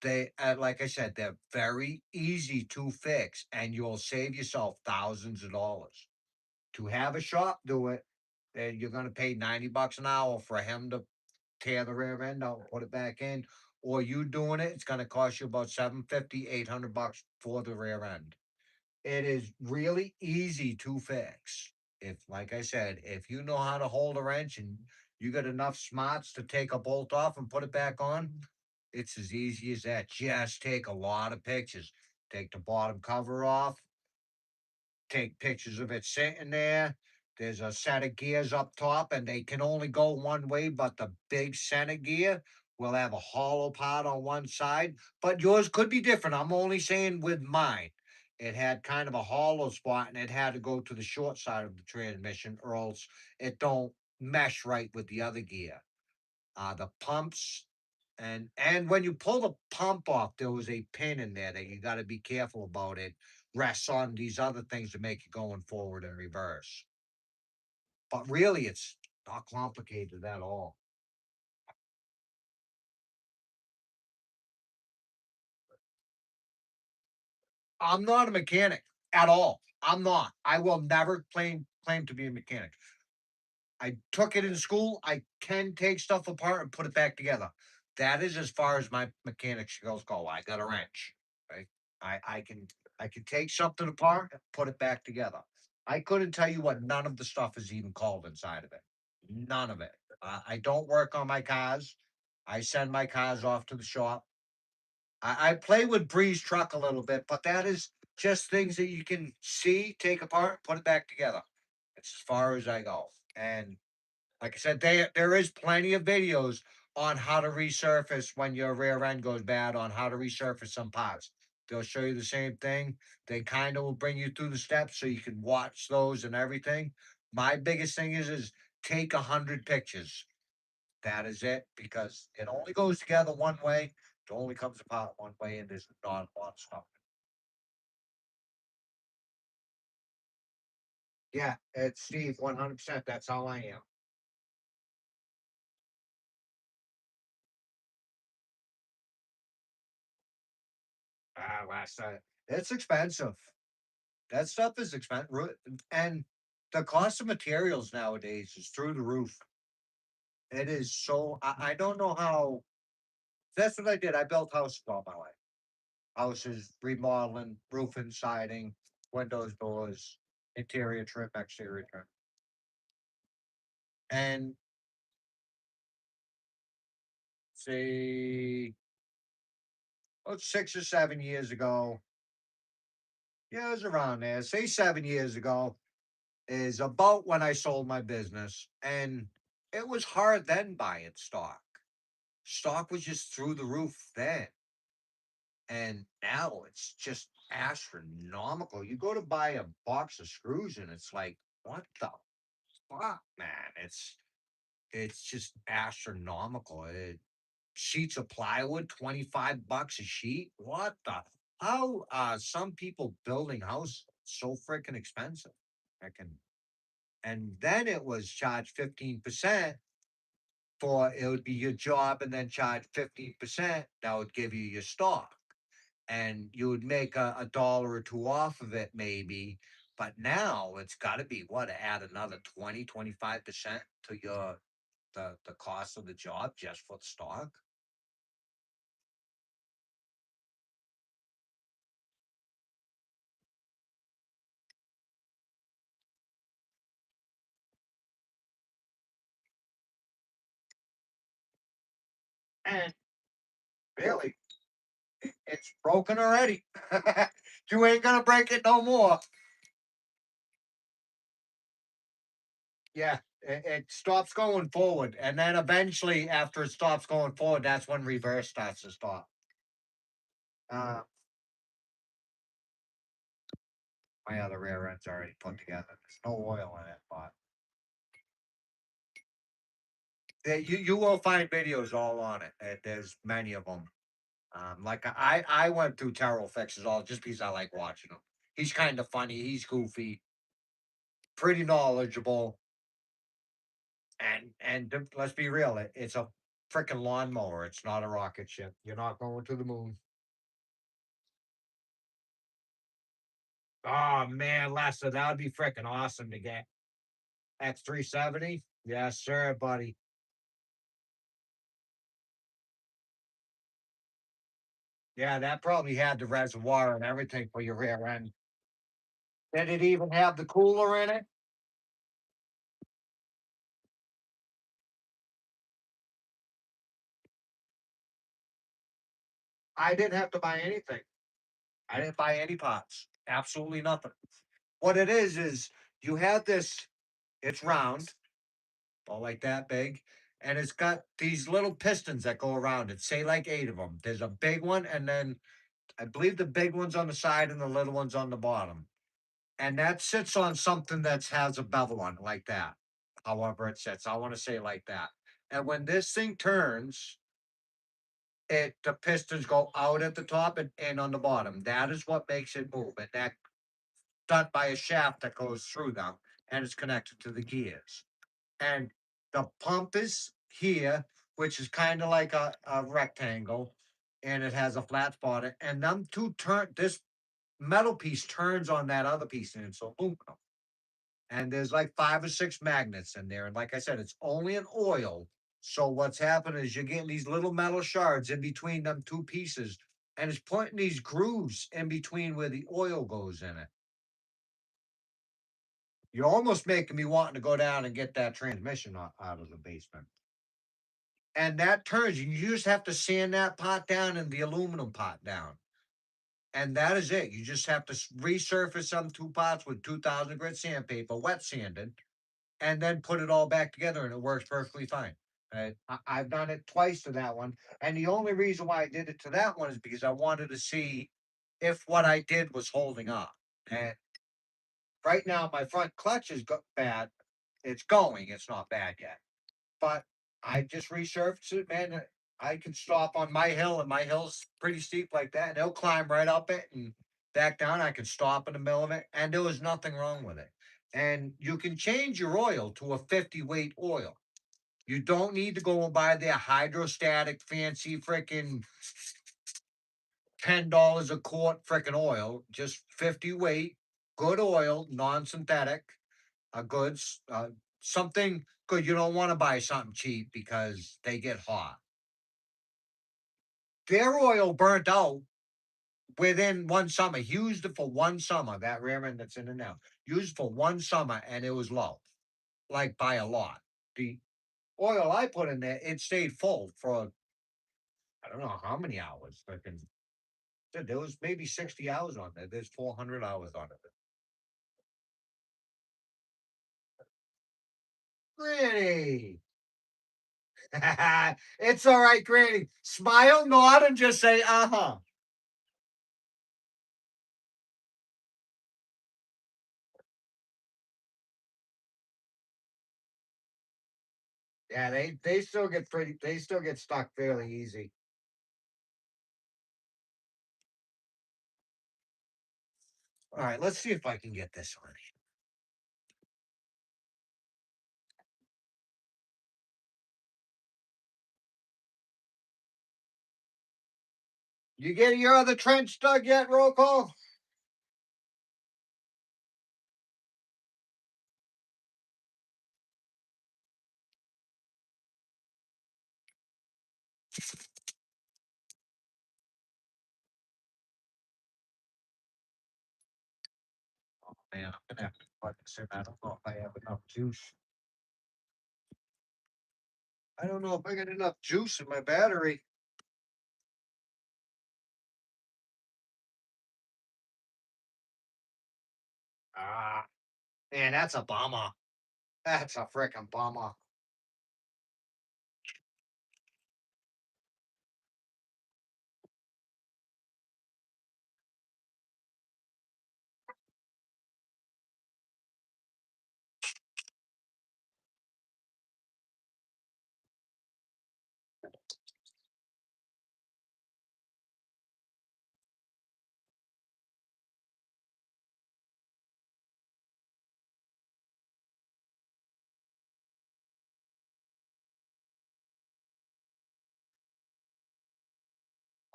Like I said, they're very easy to fix, and you'll save yourself thousands of dollars. To have a shop do it, and you're going to pay $90 an hour for him to tear the rear end out and put it back in, or you doing it, it's going to cost you about 750, $800 for the rear end. It is really easy to fix. If, like I said, if you know how to hold a wrench and you got enough smarts to take a bolt off and put it back on, it's as easy as that. Just take a lot of pictures. Take the bottom cover off, take pictures of it sitting there. There's a set of gears up top, and they can only go one way, but the big center gear will have a hollow part on one side. But yours could be different. I'm only saying with mine. It had kind of a hollow spot, and it had to go to the short side of the transmission, or else it don't mesh right with the other gear. The pumps, and when you pull the pump off, there was a pin in there that you got to be careful about. It rests on these other things to make it going forward and reverse. But really, it's not complicated at all. I'm not a mechanic at all. I'm not. I will never claim to be a mechanic. I took it in school. I can take stuff apart and put it back together. That is as far as my mechanic skills go. I got a wrench. Right? I can I can take something apart and put it back together. I couldn't tell you what none of the stuff is even called inside of it. None of it. I don't work on my cars. I send my cars off to the shop. I play with Breeze truck a little bit, but that is just things that you can see, take apart, put it back together. It's as far as I go. And like I said, there is plenty of videos on how to resurface when your rear end goes bad, on how to resurface some parts. They'll show you the same thing. They kind of will bring you through the steps so you can watch those and everything. My biggest thing is take 100 pictures. That is it, because it only goes together one way. It only comes apart one way, and there's not a lot of stuff. Yeah, it's Steve, 100%. That's how I am. Last time. It's expensive. That stuff is expensive, and the cost of materials nowadays is through the roof. It is so. I don't know how. That's what I did. I built houses all my life. Houses, remodeling, roofing, siding, windows, doors, interior trim, exterior trim, and say about 6 or 7 years ago. Yeah, it was around there. Say 7 years ago is about when I sold my business, and it was hard then buying stock. Stock was just through the roof then, and now it's just astronomical. You go to buy a box of screws, and it's like, what the fuck, man? It's just astronomical. Sheets of plywood, $25 a sheet. What the? How some people building house so freaking expensive? Freaking, and then it was charged 15% for it would be your job, and then charge 15%. That would give you your stock, and you would make a dollar or two off of it, maybe. But now it's got to be what, add another 20, 25% to your the cost of the job just for the stock. And really, it's broken already. You ain't gonna break it no more. Yeah, it stops going forward, and then eventually, after it stops going forward, that's when reverse starts to stop. Uh, my other rear end's already put together. There's no oil in it, but you will find videos all on it. There's many of them. Like I went through Terrell fixes all just because I like watching him. He's kind of funny. He's goofy, pretty knowledgeable, let's be real. It's a freaking lawnmower. It's not a rocket ship. You're not going to the moon. Oh man, Lester, that would be freaking awesome to get. X370. Yes, sir, buddy. Yeah, that probably had the reservoir and everything for your rear end. Did it even have the cooler in it? I didn't have to buy anything. I didn't buy any pots. Absolutely nothing. what it is you have this, it's round, all like that big, and it's got these little pistons that go around it, say like 8 of them. There's a big one, and then I believe the big one's on the side and the little one's on the bottom. And that sits on something that has a bevel on it like that. However it sits, I want to say like that. And when this thing turns, the pistons go out at the top and on the bottom. That is what makes it move. And that done by a shaft that goes through them and it's connected to the gears. And the pump is here, which is kind of like a rectangle, and it has a flat spot. And them two turn, this metal piece turns on that other piece, and it's aluminum. And there's like 5 or 6 magnets in there. And like I said, it's only an oil. So what's happening is you're getting these little metal shards in between them two pieces, and it's pointing these grooves in between where the oil goes in it. You're almost making me wanting to go down and get that transmission out of the basement. And that turns, you just have to sand that pot down and the aluminum pot down. And that is it. You just have to resurface some 2 pots with 2000 grit sandpaper, wet sanded, and then put it all back together, and it works perfectly fine. I've done it twice to that one, and the only reason why I did it to that one is because I wanted to see if what I did was holding up. And right now, my front clutch is bad. It's going. It's not bad yet, but I just resurfaced it, man. I can stop on my hill, and my hill's pretty steep like that, and it'll climb right up it and back down. I can stop in the middle of it, and there was nothing wrong with it. And you can change your oil to a 50 weight oil. You don't need to go and buy their hydrostatic fancy freaking $10 a quart freaking oil. Just 50 weight, good oil, non-synthetic, goods, something good. You don't want to buy something cheap because they get hot. Their oil burnt out within one summer. He used it for one summer. That rear end that's in it now, used for one summer, and it was low, like by a lot. The oil I put in there, it stayed full for I don't know how many hours. Freaking, there was maybe 60 hours on there. There's 400 hours on it. Granny, it's all right, Granny. Smile, nod, and just say, uh huh. Yeah, they still get they still get stuck fairly easy. All right, let's see if I can get this one. You get your other trench dug yet, roll call? Man, I'm gonna have to fucking sit. I don't know if I have enough juice. I don't know if I got enough juice in my battery. Ah, man, that's a bummer. That's a freaking bummer.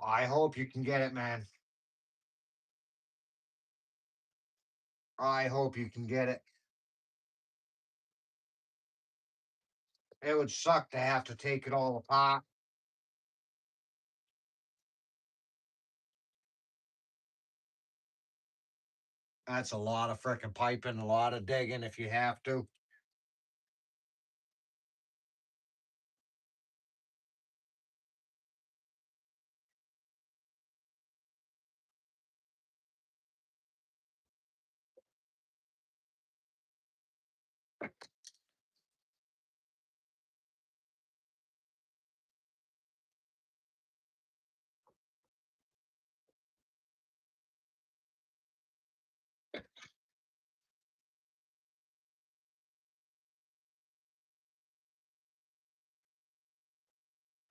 I hope you can get it, man. I hope you can get it. It would suck to have to take it all apart. That's a lot of freaking piping, a lot of digging if you have to.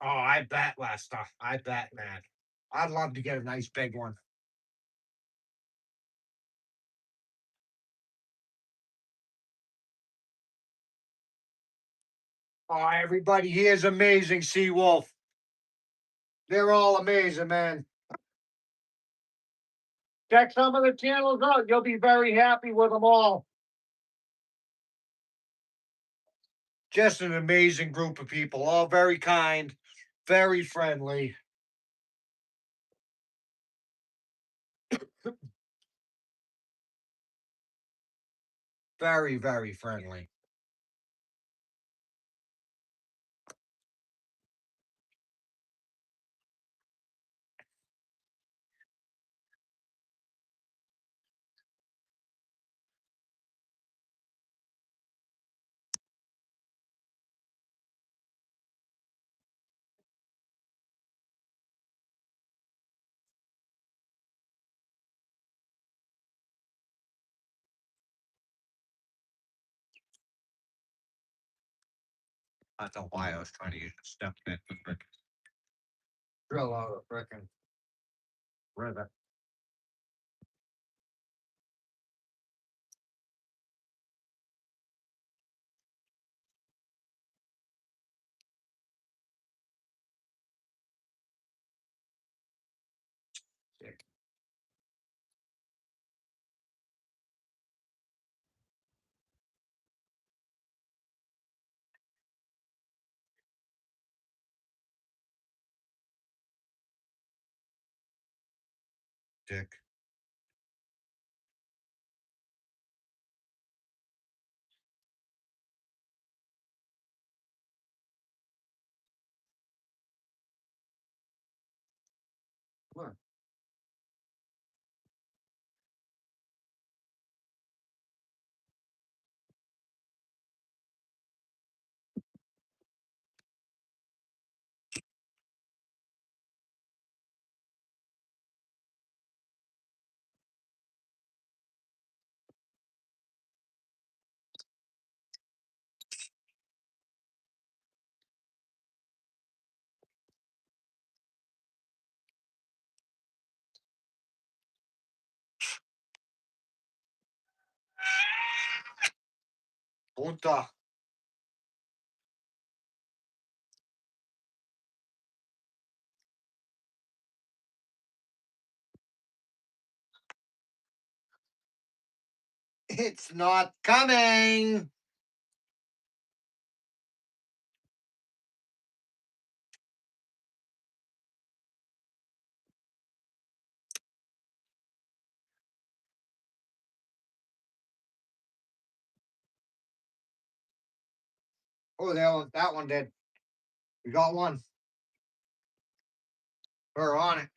Oh, I bet, Lester. I bet, man. I'd love to get a nice big one. Oh, everybody here is amazing, Seawolf. They're all amazing, man. Check some of the channels out. You'll be very happy with them all. Just an amazing group of people, all very kind, very friendly. Very, very friendly. I don't know why I was trying to use a step bit to drill out a frickin' rivet. Dick. Dick. What? Punta. It's not coming. Oh, that one did. We got one. We're on it.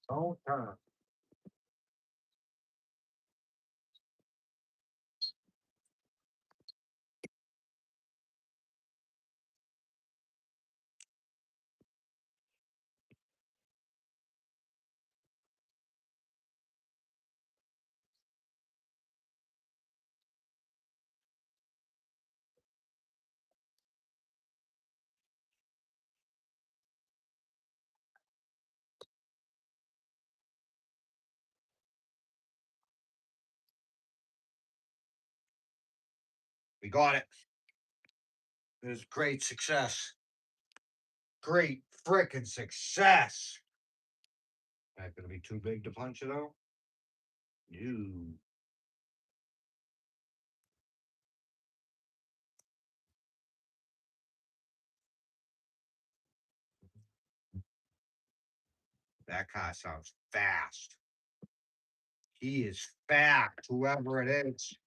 Don't turn. We got it. It was great success. Great freaking success. That gonna be too big to punch it out? You. That car sounds fast. He is fast, whoever it is.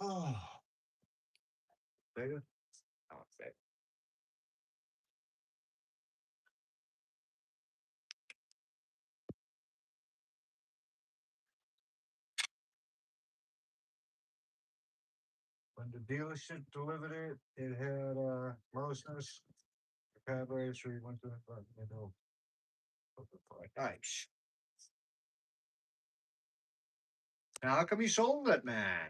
Oh. Bigger? Oh, it's big. When the dealership delivered it, it had roasters, fabrication, we went to the front, you know. Nice. Now, how come you sold it, man?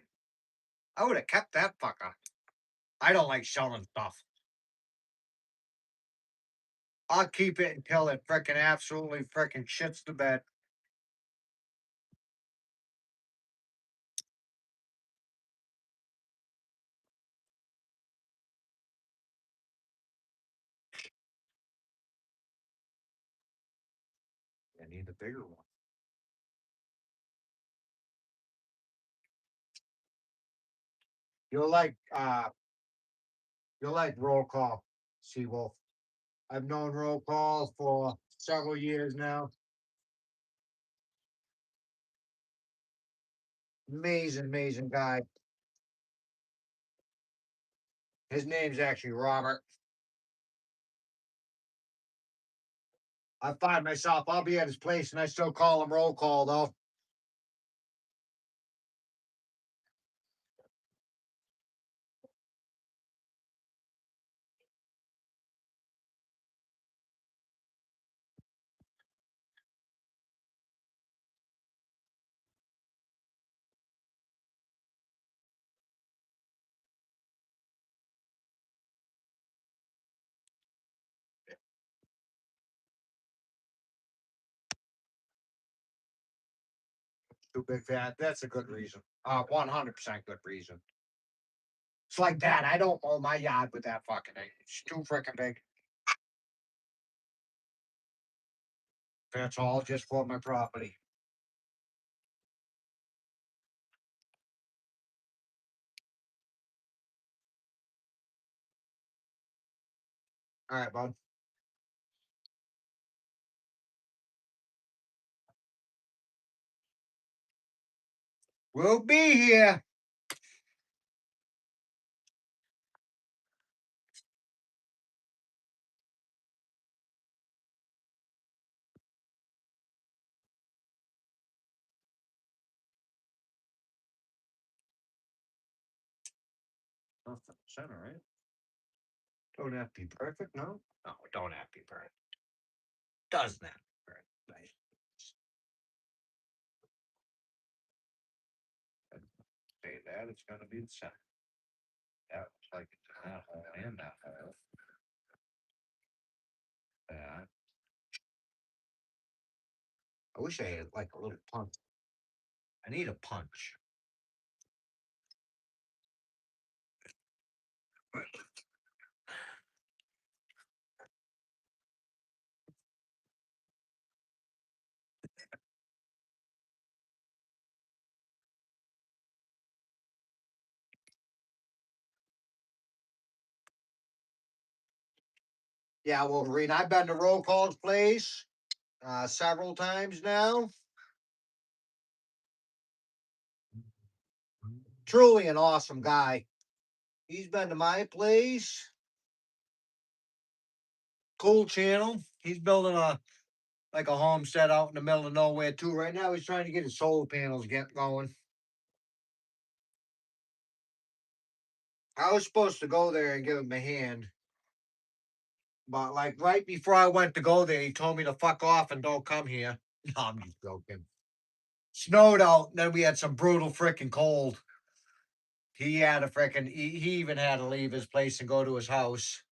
I would have kept that fucker. I don't like selling stuff. I'll keep it until it frickin' absolutely frickin' shits the bed. I need a bigger one. You're like roll call, Seawolf. I've known roll call for several years now. Amazing, amazing guy. His name's actually Robert. I find myself, I'll be at his place and I still call him roll call though. Too big for that. That's a good reason. 100% good reason. It's like that. I don't mow my yard with that fucking thing. It's too freaking big. That's all just for my property. All right, bud. We'll be here. Nothing center, right? Don't have to be perfect, no? No, it don't have to be perfect. Doesn't have to be perfect. Nice. Say that it's gonna be the center. Yeah, it's like it's in that hole and that hole. Yeah. I wish I had like a little punch. I need a punch. Yeah, Wolverine. I've been to roll call's place several times now. Truly an awesome guy. He's been to my place. Cool channel. He's building a like a homestead out in the middle of nowhere too. Right now he's trying to get his solar panels get going. I was supposed to go there and give him a hand. But like right before I went to go there, he told me to fuck off and don't come here. No, I'm just joking. Snowed out, and then we had some brutal freaking cold. He had a freaking he even had to leave his place and go to his house.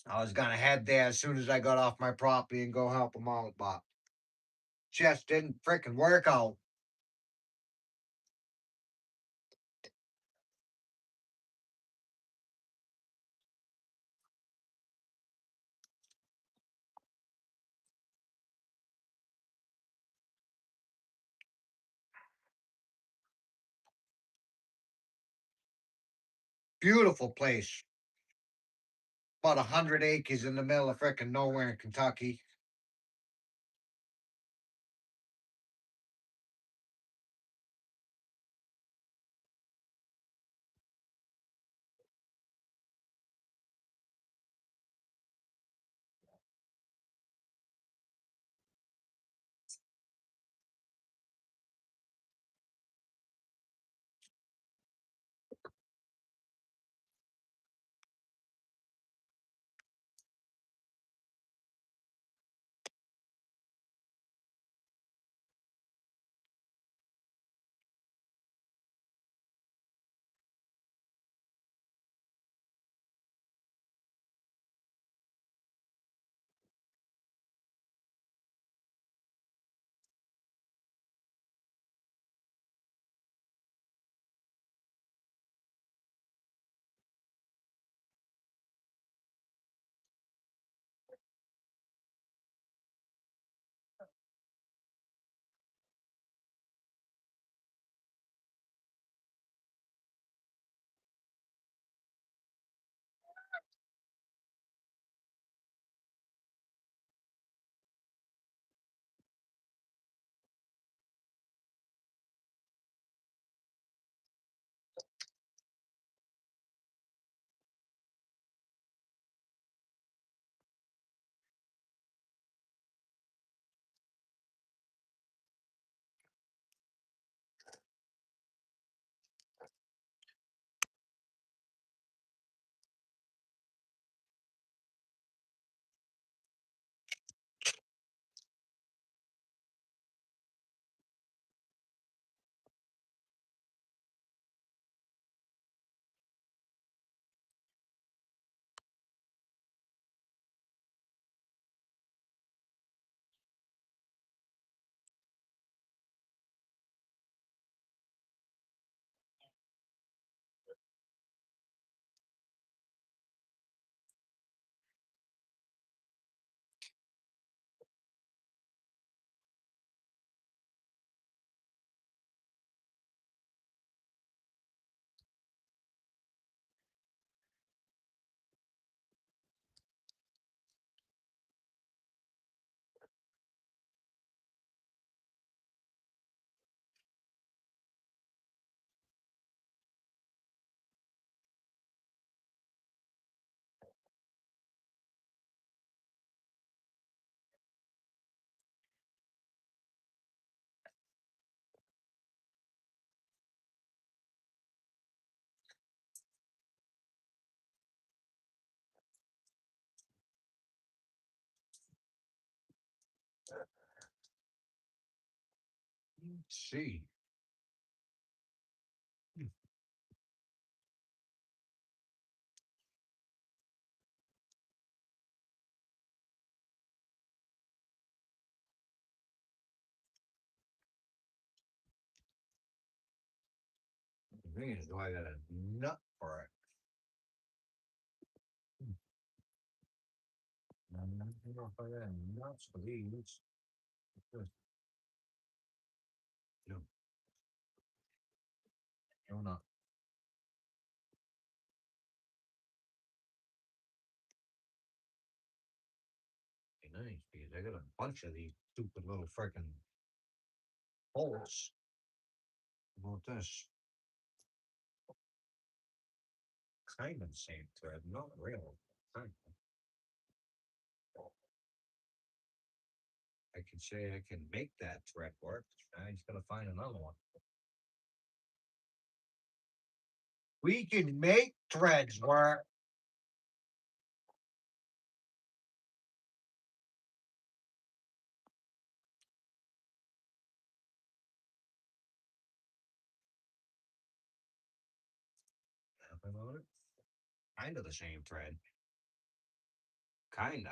I was gonna head there as soon as I got off my property and go help him out, but just didn't freaking work out. Beautiful place. About 100 acres in the middle of freaking nowhere in Kentucky. See. The thing is, do I got a nut for it? I don't know if I got nuts for these. No. No nut. Be nice because I got a bunch of these stupid little freaking holes. How about this? Kind of the same thread, not real. Kind of. I can say I can make that thread work. I just gotta find another one. We can make threads work. About it. Kind of the same thread. Kinda.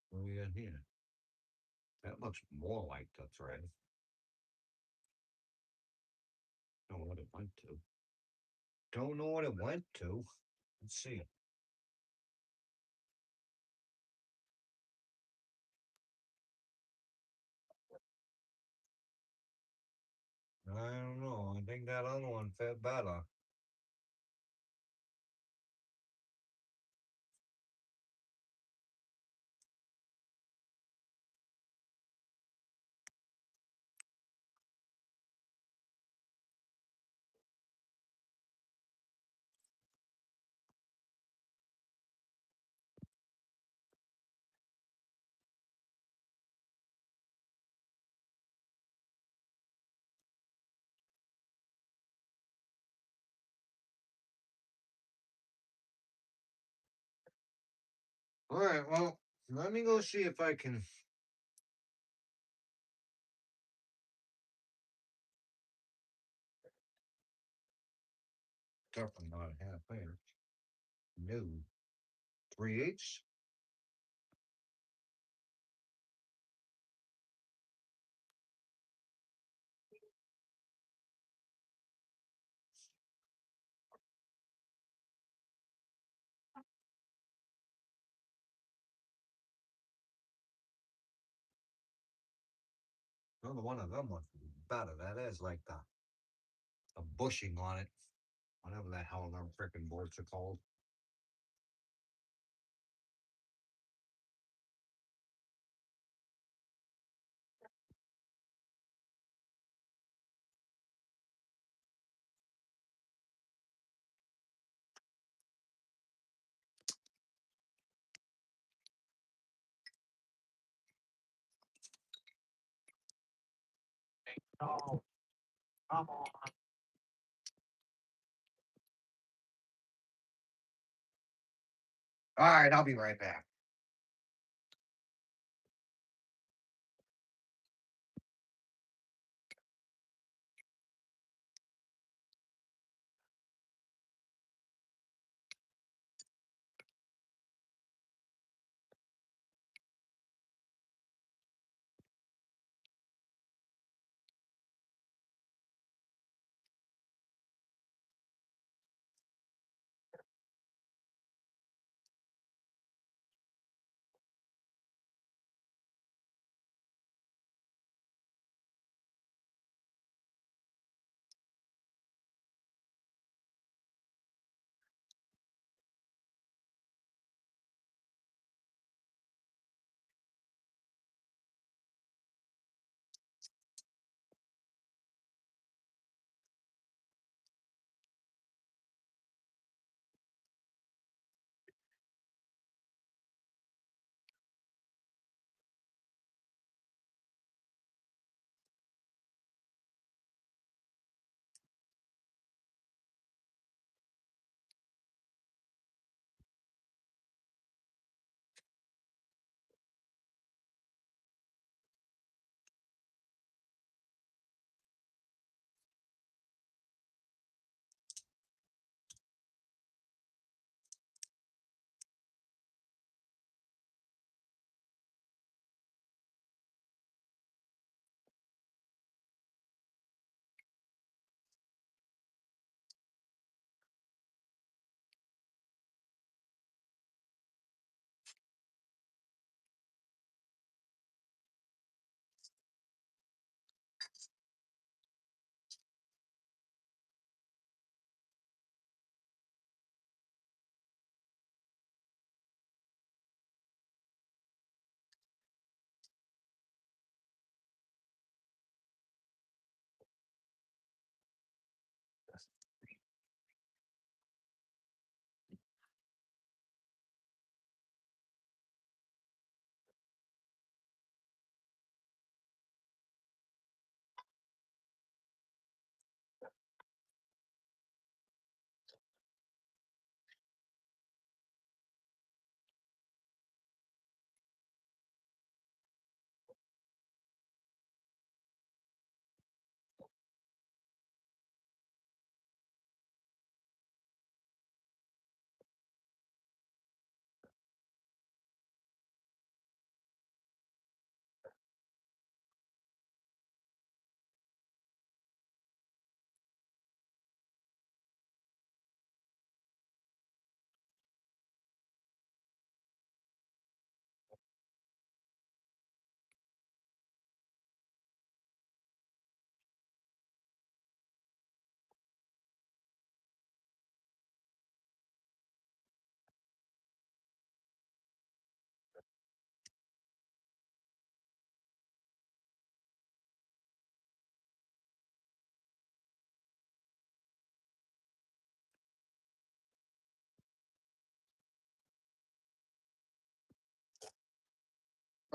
What do we got here? That looks more like the thread. Don't know what it went to. Don't know what it went to. Let's see. I don't know. I think that other one fit better. All right, well, let me go see if I can. Definitely not a half inch. No. 3/8. Another one of them ones is better. That is like the bushing on it. Whatever the hell them freaking boards are called. Oh, come on. All right, I'll be right back.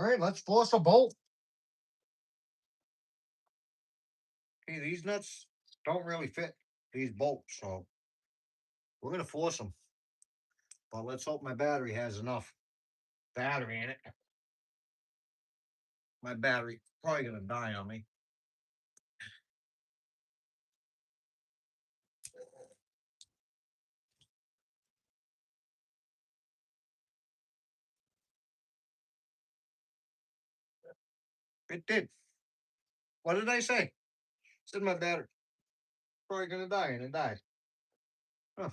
All right, let's force a bolt. Hey, these nuts don't really fit these bolts, so we're gonna force them. But let's hope my battery has enough battery in it. My battery probably gonna die on me. It did. What did I say? Said my battery probably gonna die, and it died. Huh.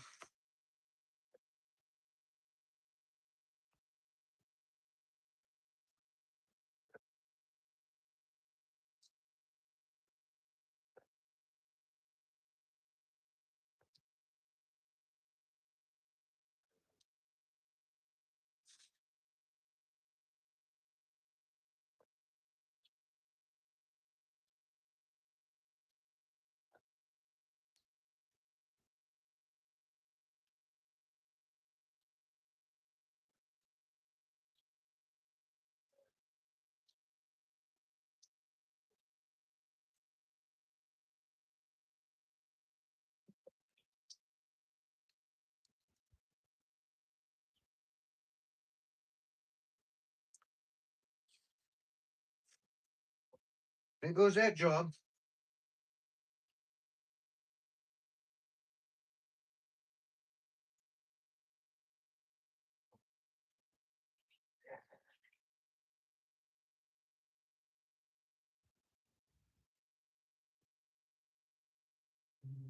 There goes that job.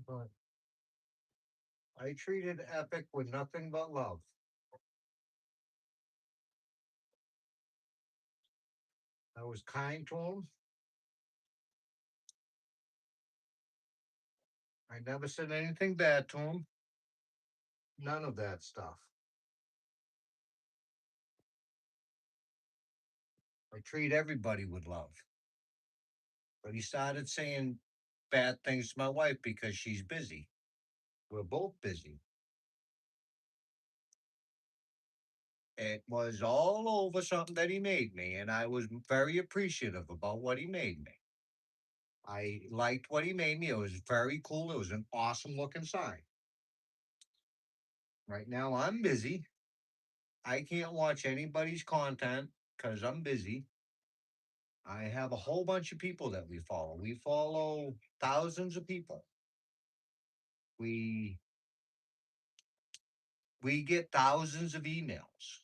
But I treated Epic with nothing but love. I was kind to him. I never said anything bad to him. None of that stuff. I treat everybody with love. But he started saying bad things to my wife because she's busy. We're both busy. It was all over something that he made me, and I was very appreciative about what he made me. I liked what he made me. It was very cool. It was an awesome looking sign. Right now, I'm busy. I can't watch anybody's content because I'm busy. I have a whole bunch of people that we follow. We follow thousands of people. We we get thousands of emails.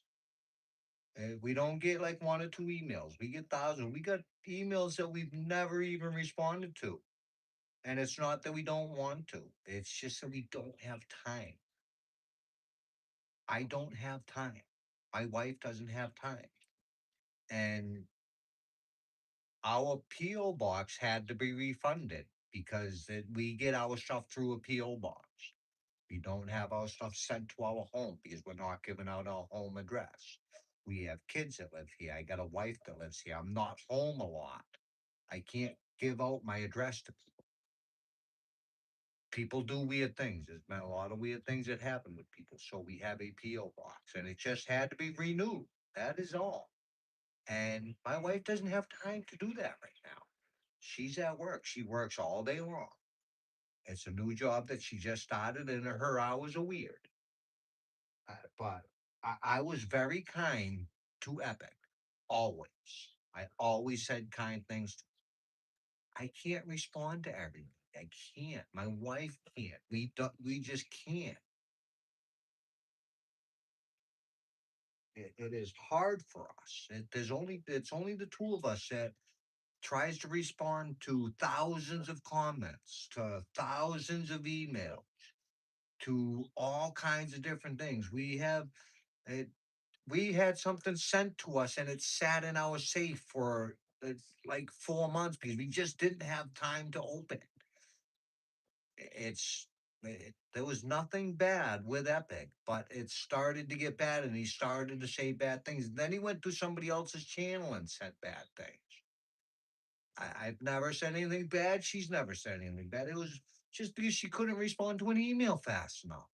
We don't get like one or two emails. We get thousands. We got emails that we've never even responded to. And it's not that we don't want to. It's just that we don't have time. I don't have time. My wife doesn't have time. And our PO box had to be refunded because we get our stuff through a PO box. We don't have our stuff sent to our home because we're not giving out our home address. We have kids that live here. I got a wife that lives here. I'm not home a lot. I can't give out my address to people. People do weird things. There's been a lot of weird things that happen with people. So we have a PO box and it just had to be renewed. That is all. And my wife doesn't have time to do that right now. She's at work. She works all day long. It's a new job that she just started, and her hours are weird. But I was very kind to Epic, always. I always said kind things. I can't respond to everything. I can't. My wife can't. We don't. We just can't. It is hard for us. It's only the two of us that tries to respond to thousands of comments, to thousands of emails, to all kinds of different things. It, we had something sent to us and it sat in our safe for like 4 months because we just didn't have time to open it. There was nothing bad with Epic, but it started to get bad and he started to say bad things. Then he went to somebody else's channel and said bad things. I've never said anything bad. She's never said anything bad. It was just because she couldn't respond to an email fast enough.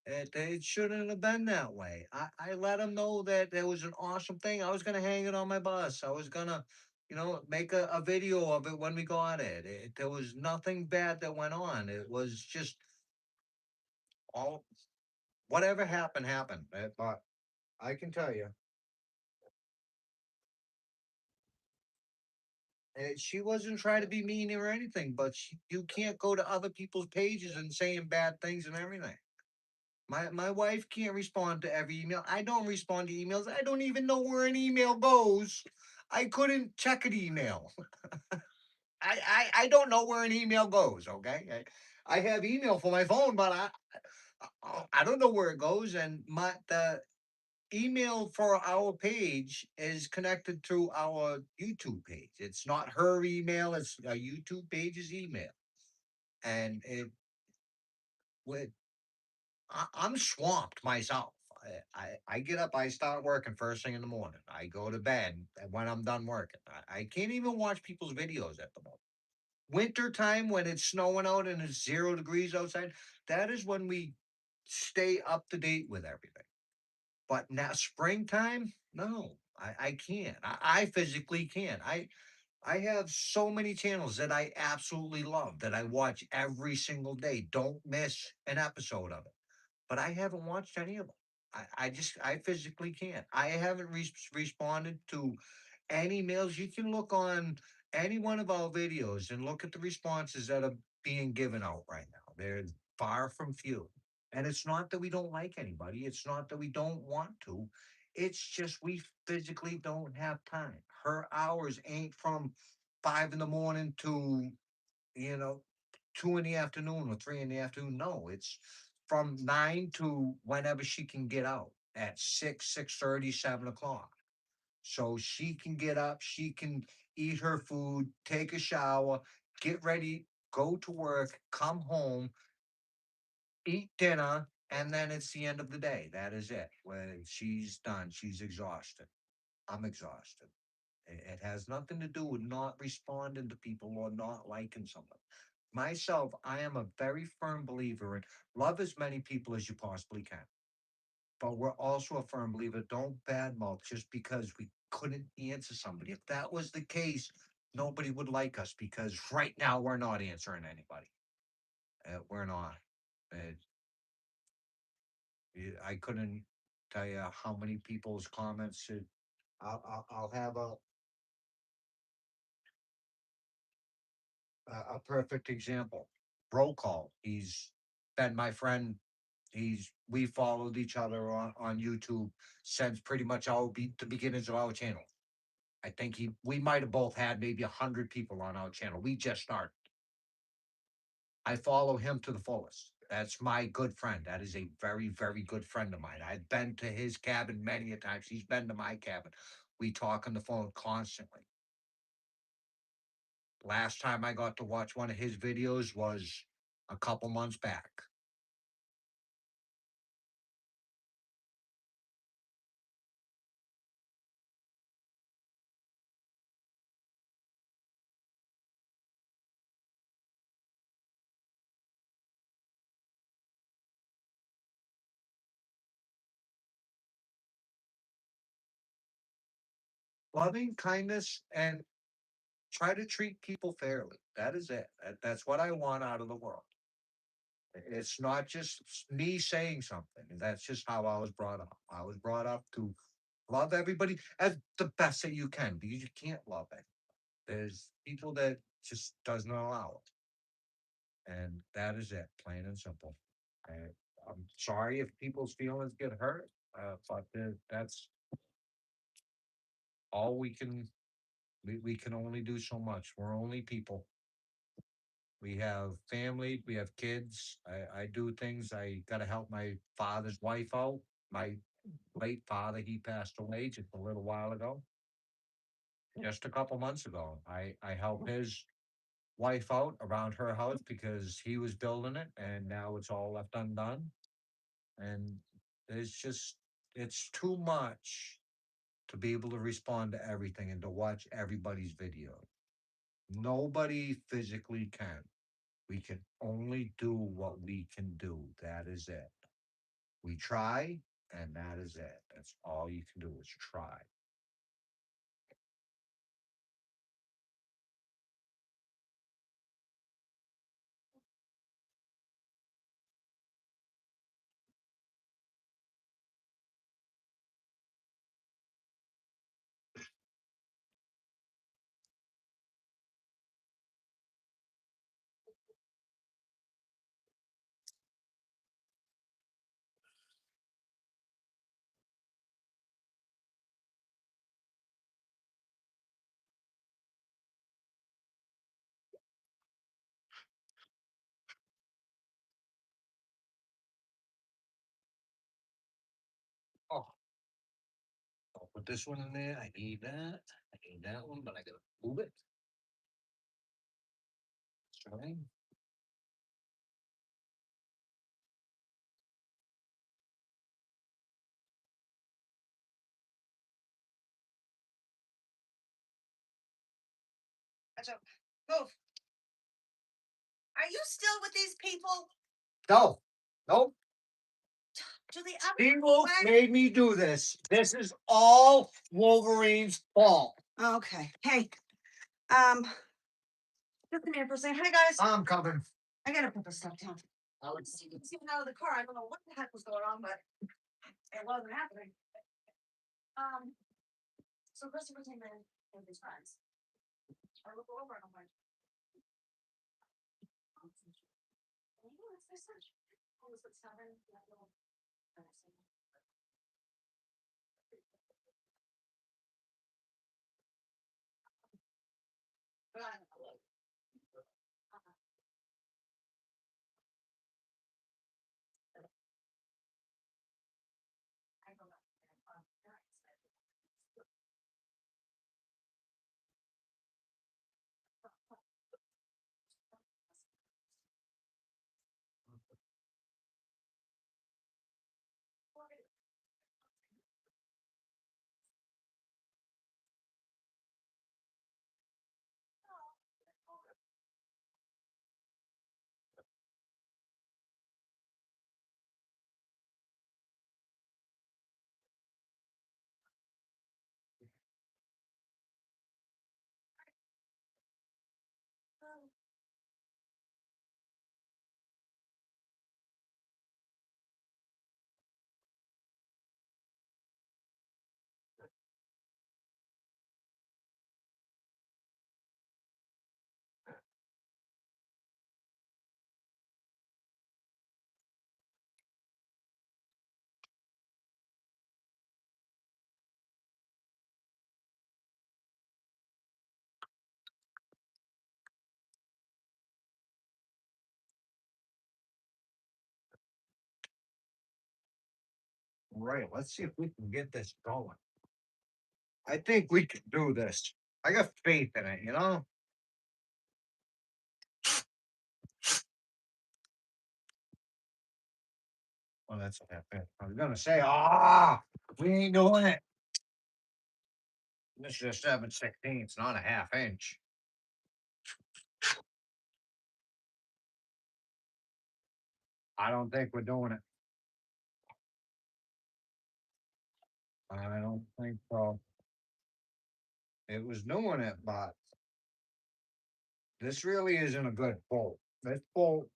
It shouldn't have been that way. I let him know that there was an awesome thing. I was gonna hang it on my bus. I was gonna, make a video of it when we got it. There was nothing bad that went on. It was just all whatever happened happened. But I can tell you, she wasn't trying to be mean or anything. But you can't go to other people's pages and saying bad things and everything. My wife can't respond to every email. I don't respond to emails. I don't even know where an email goes. I couldn't check an email. I don't know where an email goes. Okay, I have email for my phone, but I don't know where it goes. And the email for our page is connected to our YouTube page. It's not her email. It's a YouTube page's email, and it would I'm swamped myself. I get up, I start working first thing in the morning. I go to bed when I'm done working. I can't even watch people's videos at the moment. Winter time when it's snowing out and it's 0 degrees outside, that is when we stay up to date with everything. But now springtime, no, I can't. I physically can't. I have so many channels that I absolutely love that I watch every single day. Don't miss an episode of it, but I haven't watched any of them. I physically can't. I haven't responded to any mails. You can look on any one of our videos and look at the responses that are being given out right now. They're far from few. And it's not that we don't like anybody. It's not that we don't want to. It's just we physically don't have time. Her hours ain't from 5 in the morning to, you know, 2 in the afternoon or 3 in the afternoon. No, it's from 9 to whenever she can get out at 6, 6:30, 7 o'clock. So she can get up, she can eat her food, take a shower, get ready, go to work, come home, eat dinner, and then it's the end of the day. That is it. When she's done, she's exhausted. I'm exhausted. It has nothing to do with not responding to people or not liking someone. Myself, I am a very firm believer in love as many people as you possibly can. But we're also a firm believer, don't badmouth just because we couldn't answer somebody. If that was the case, nobody would like us because right now we're not answering anybody. We're not. Uh, I couldn't tell you how many people's comments. I'll have a perfect example. Bro call. He's been my friend. We followed each other on YouTube since pretty much the beginnings of our channel. I think we might have both had maybe 100 people on our channel. We just started. I follow him to the fullest. That's my good friend. That is a very, very good friend of mine. I've been to his cabin many a times. He's been to my cabin. We talk on the phone constantly. Last time I got to watch one of his videos was a couple months back. Loving kindness and try to treat people fairly. That is it. That's what I want out of the world. It's not just me saying something. That's just how I was brought up. I was brought up to love everybody as the best that you can because you can't love it. There's people that just doesn't allow it, and that is it, plain and simple. And I'm sorry if people's feelings get hurt, but that's all we can. We can only do so much. We're only people. We have family, we have kids. I do things. I got to help my father's wife out. My late father, he passed away just a little while ago, just a couple months ago. I helped his wife out around her house because he was building it and now it's all left undone. And it's just, it's too much to be able to respond to everything and to watch everybody's video. Nobody physically can. We can only do what we can do. That is it. We try, and that is it. That's all you can do is try. Oh, I'll put this one in there. I need that. I need that one, but I gotta move it. Sorry. Move. Are you still with these people? No, nope. Do they ever People wag- made me do this. This is all Wolverine's fault. Okay. Hey. Just come here for a second. Hi guys. I'm coming. I gotta put this stuff down. I would You can see me out of the car. I don't know what the heck was going on, but it wasn't happening. So Christopher came in with his friends. I look over and I'm like, oh, it's this much. Oh, it's at 7. That little. And I said, but I don't know. I go back there. Right. Let's see if we can get this going. I think we can do this. I got faith in it, you know? Well, that's what happened. I was gonna say, we ain't doing it. This is a 7/16. It's not a half inch. I don't think we're doing it. I don't think so. It was doing it, but this really isn't a good bolt. This bolt.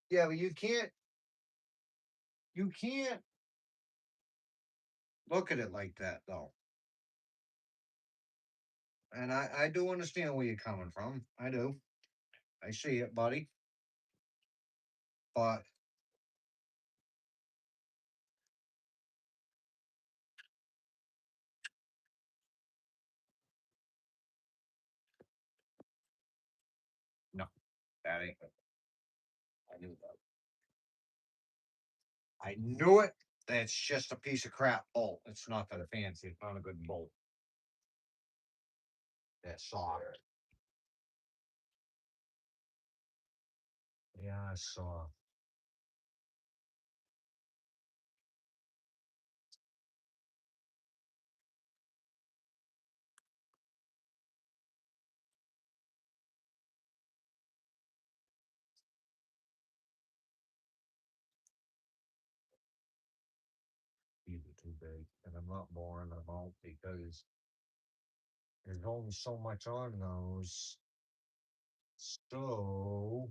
Yeah, but you can't look at it like that though. And I do understand where you're coming from. I do. I see it, buddy. But no, that ain't it. I knew that. I knew it. That's just a piece of crap bolt. It's not that fancy. It's not a good bolt. That's soft. Yeah, I saw. big, and I'm not boring them out because there's only so much on those. So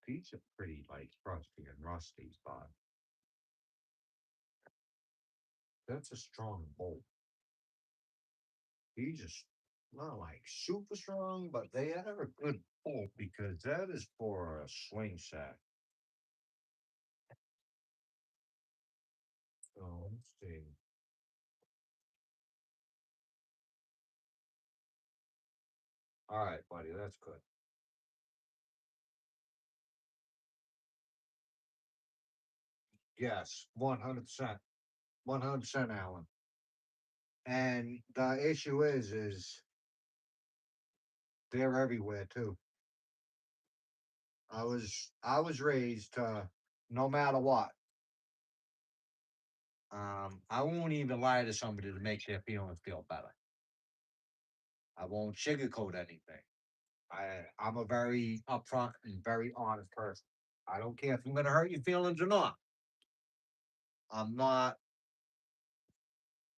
these are pretty like crusty and rusty, but that's a strong bolt. These just not like super strong, but they have a good bolt because that is for a swing set. So let's see. All right, buddy, that's good. Yes, 100%. 100%, Alan. And the issue is they're everywhere too. I was raised no matter what. I won't even lie to somebody to make their feelings feel better. I won't sugarcoat anything. I'm a very upfront and very honest person. I don't care if I'm gonna hurt your feelings or not. I'm not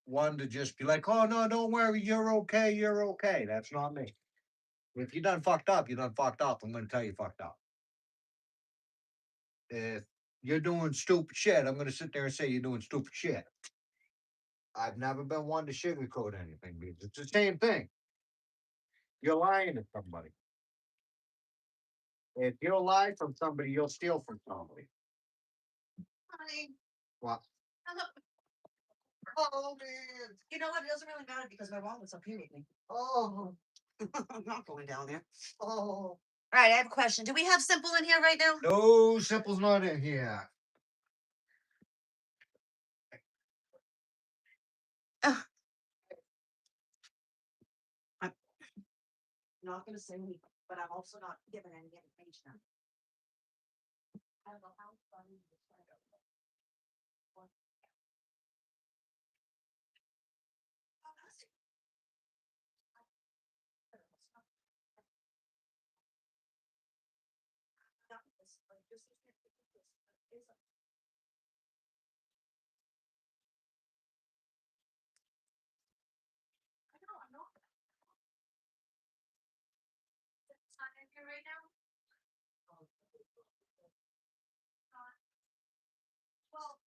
one to just be like, oh no, don't worry, you're okay, you're okay. That's not me. If you done fucked up, you done fucked up. I'm gonna tell you fucked up. If you're doing stupid shit, I'm gonna sit there and say you're doing stupid shit. I've never been one to sugarcoat anything because it's the same thing. You're lying to somebody. If you lie from somebody, you'll steal from somebody. Honey, What? hello. Oh man. You know what? It doesn't really matter because my wallet's up here with me. Oh. I'm not going down there. Oh. All right, I have a question. Do we have Simple in here right now? No, Simple's not in here. Ugh. I'm not going to say we, but I'm also not giving any information out. I don't know how funny this is. Oh, that's it. Not this, like, this is this is I know, I'm not. It's not in here right now. Well,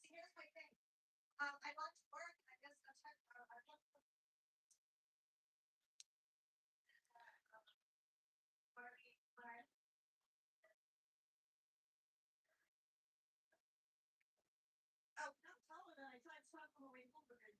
see, here's my thing. I like to work. I guess that's I want to work. Oh, no, tell her that I tried to talk on the way home, but I.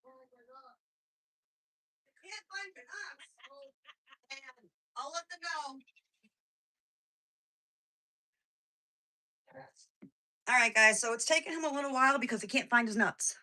I can't find it. And I'll let them know. All right, guys. So it's taking him a little while because he can't find his nuts.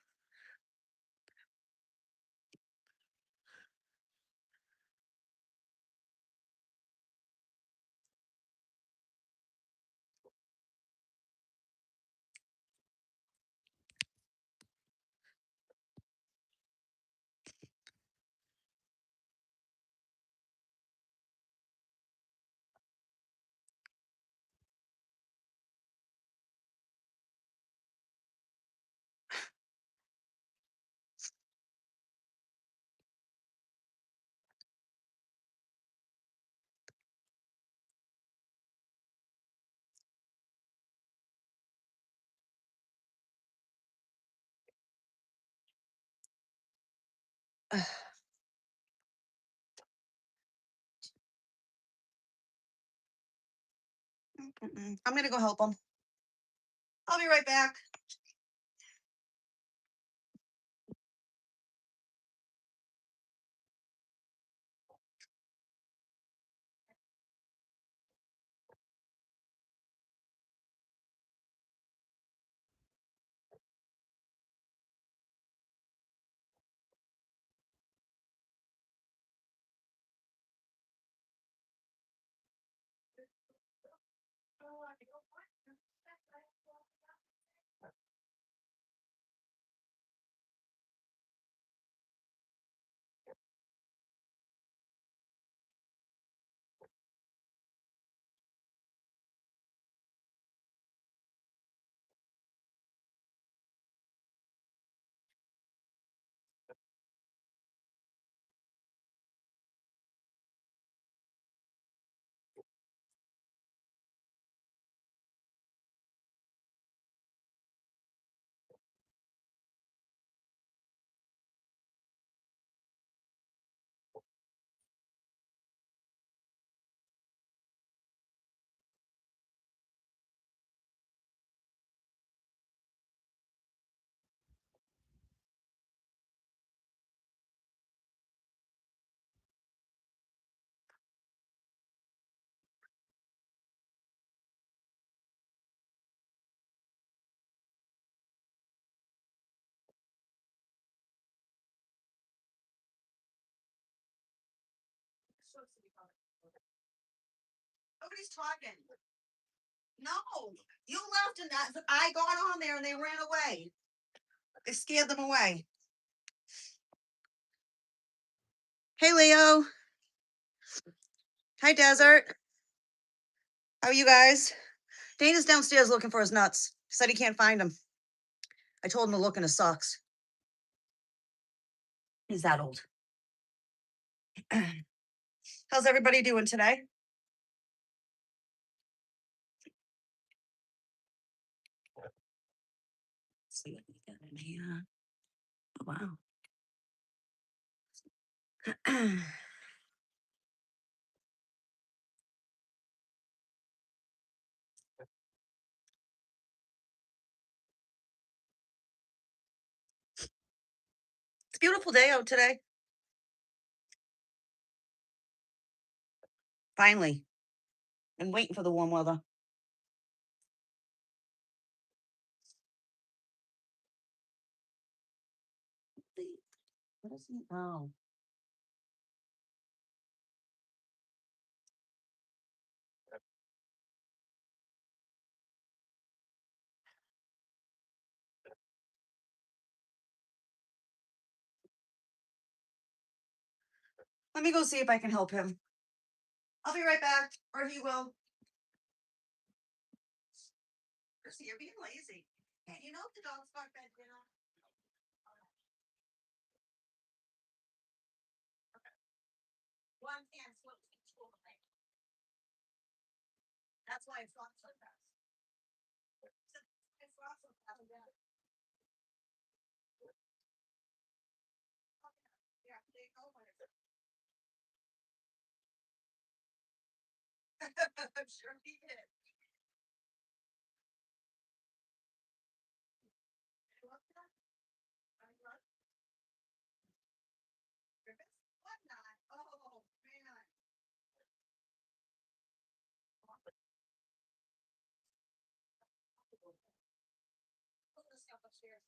I'm gonna go help him. I'll be right back. Nobody's talking. No, you left and I got on there and they ran away. I scared them away. Hey, Leo. Hi, Desert. How are you guys? Dana's downstairs looking for his nuts. Said he can't find them. I told him to look in his socks. He's that old. How's everybody doing today? Let's see what we got in here. Oh, wow. It's a beautiful day out today. Finally. I'm waiting for the warm weather. What is he? Oh. Let me go see if I can help him. I'll be right back, or he will. Chrissy, you're being lazy. And you know if the dog's got bed dinner. One can slip to school tonight. That's why it's not so fast. It's not so fast. Yeah, they go when it's. I'm sure he did. What not? Oh man. Put this stuff upstairs.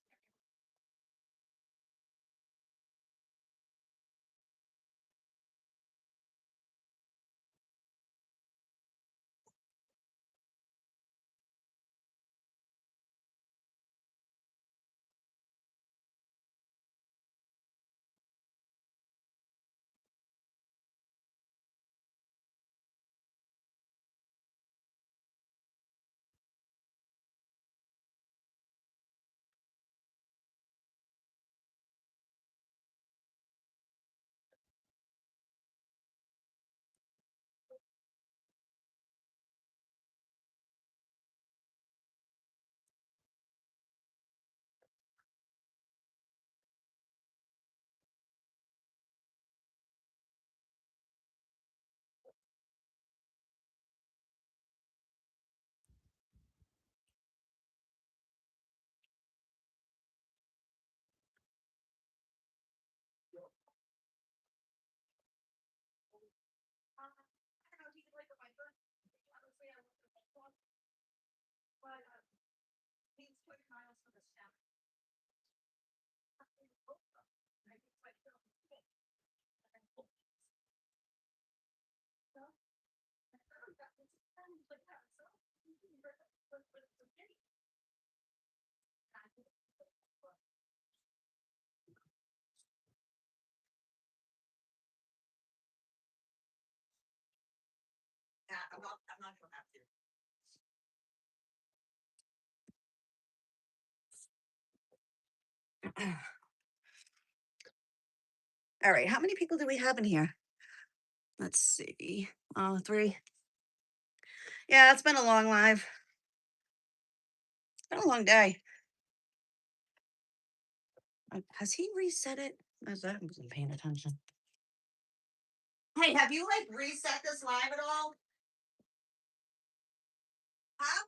Yeah, I'm not gonna have to. All right, how many people do we have in here? Let's see. Oh, 3. Yeah, it's been a long live. It's been a long day. Has he reset it? I wasn't paying attention. Hey, have you like reset this live at all? Huh?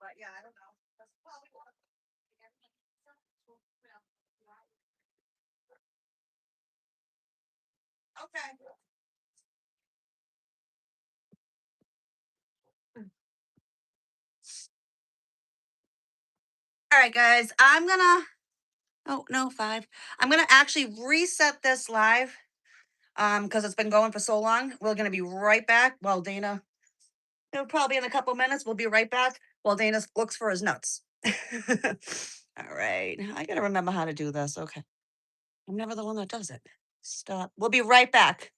But yeah, I don't know. That's probably what. Okay. All right, guys. I'm gonna. Oh no, 5. I'm gonna actually reset this live. Because it's been going for so long. We're gonna be right back. Well, Dana. It'll probably in a couple minutes. We'll be right back while Dana looks for his notes. All right. I gotta remember how to do this. Okay. I'm never the one that does it. Stop. We'll be right back.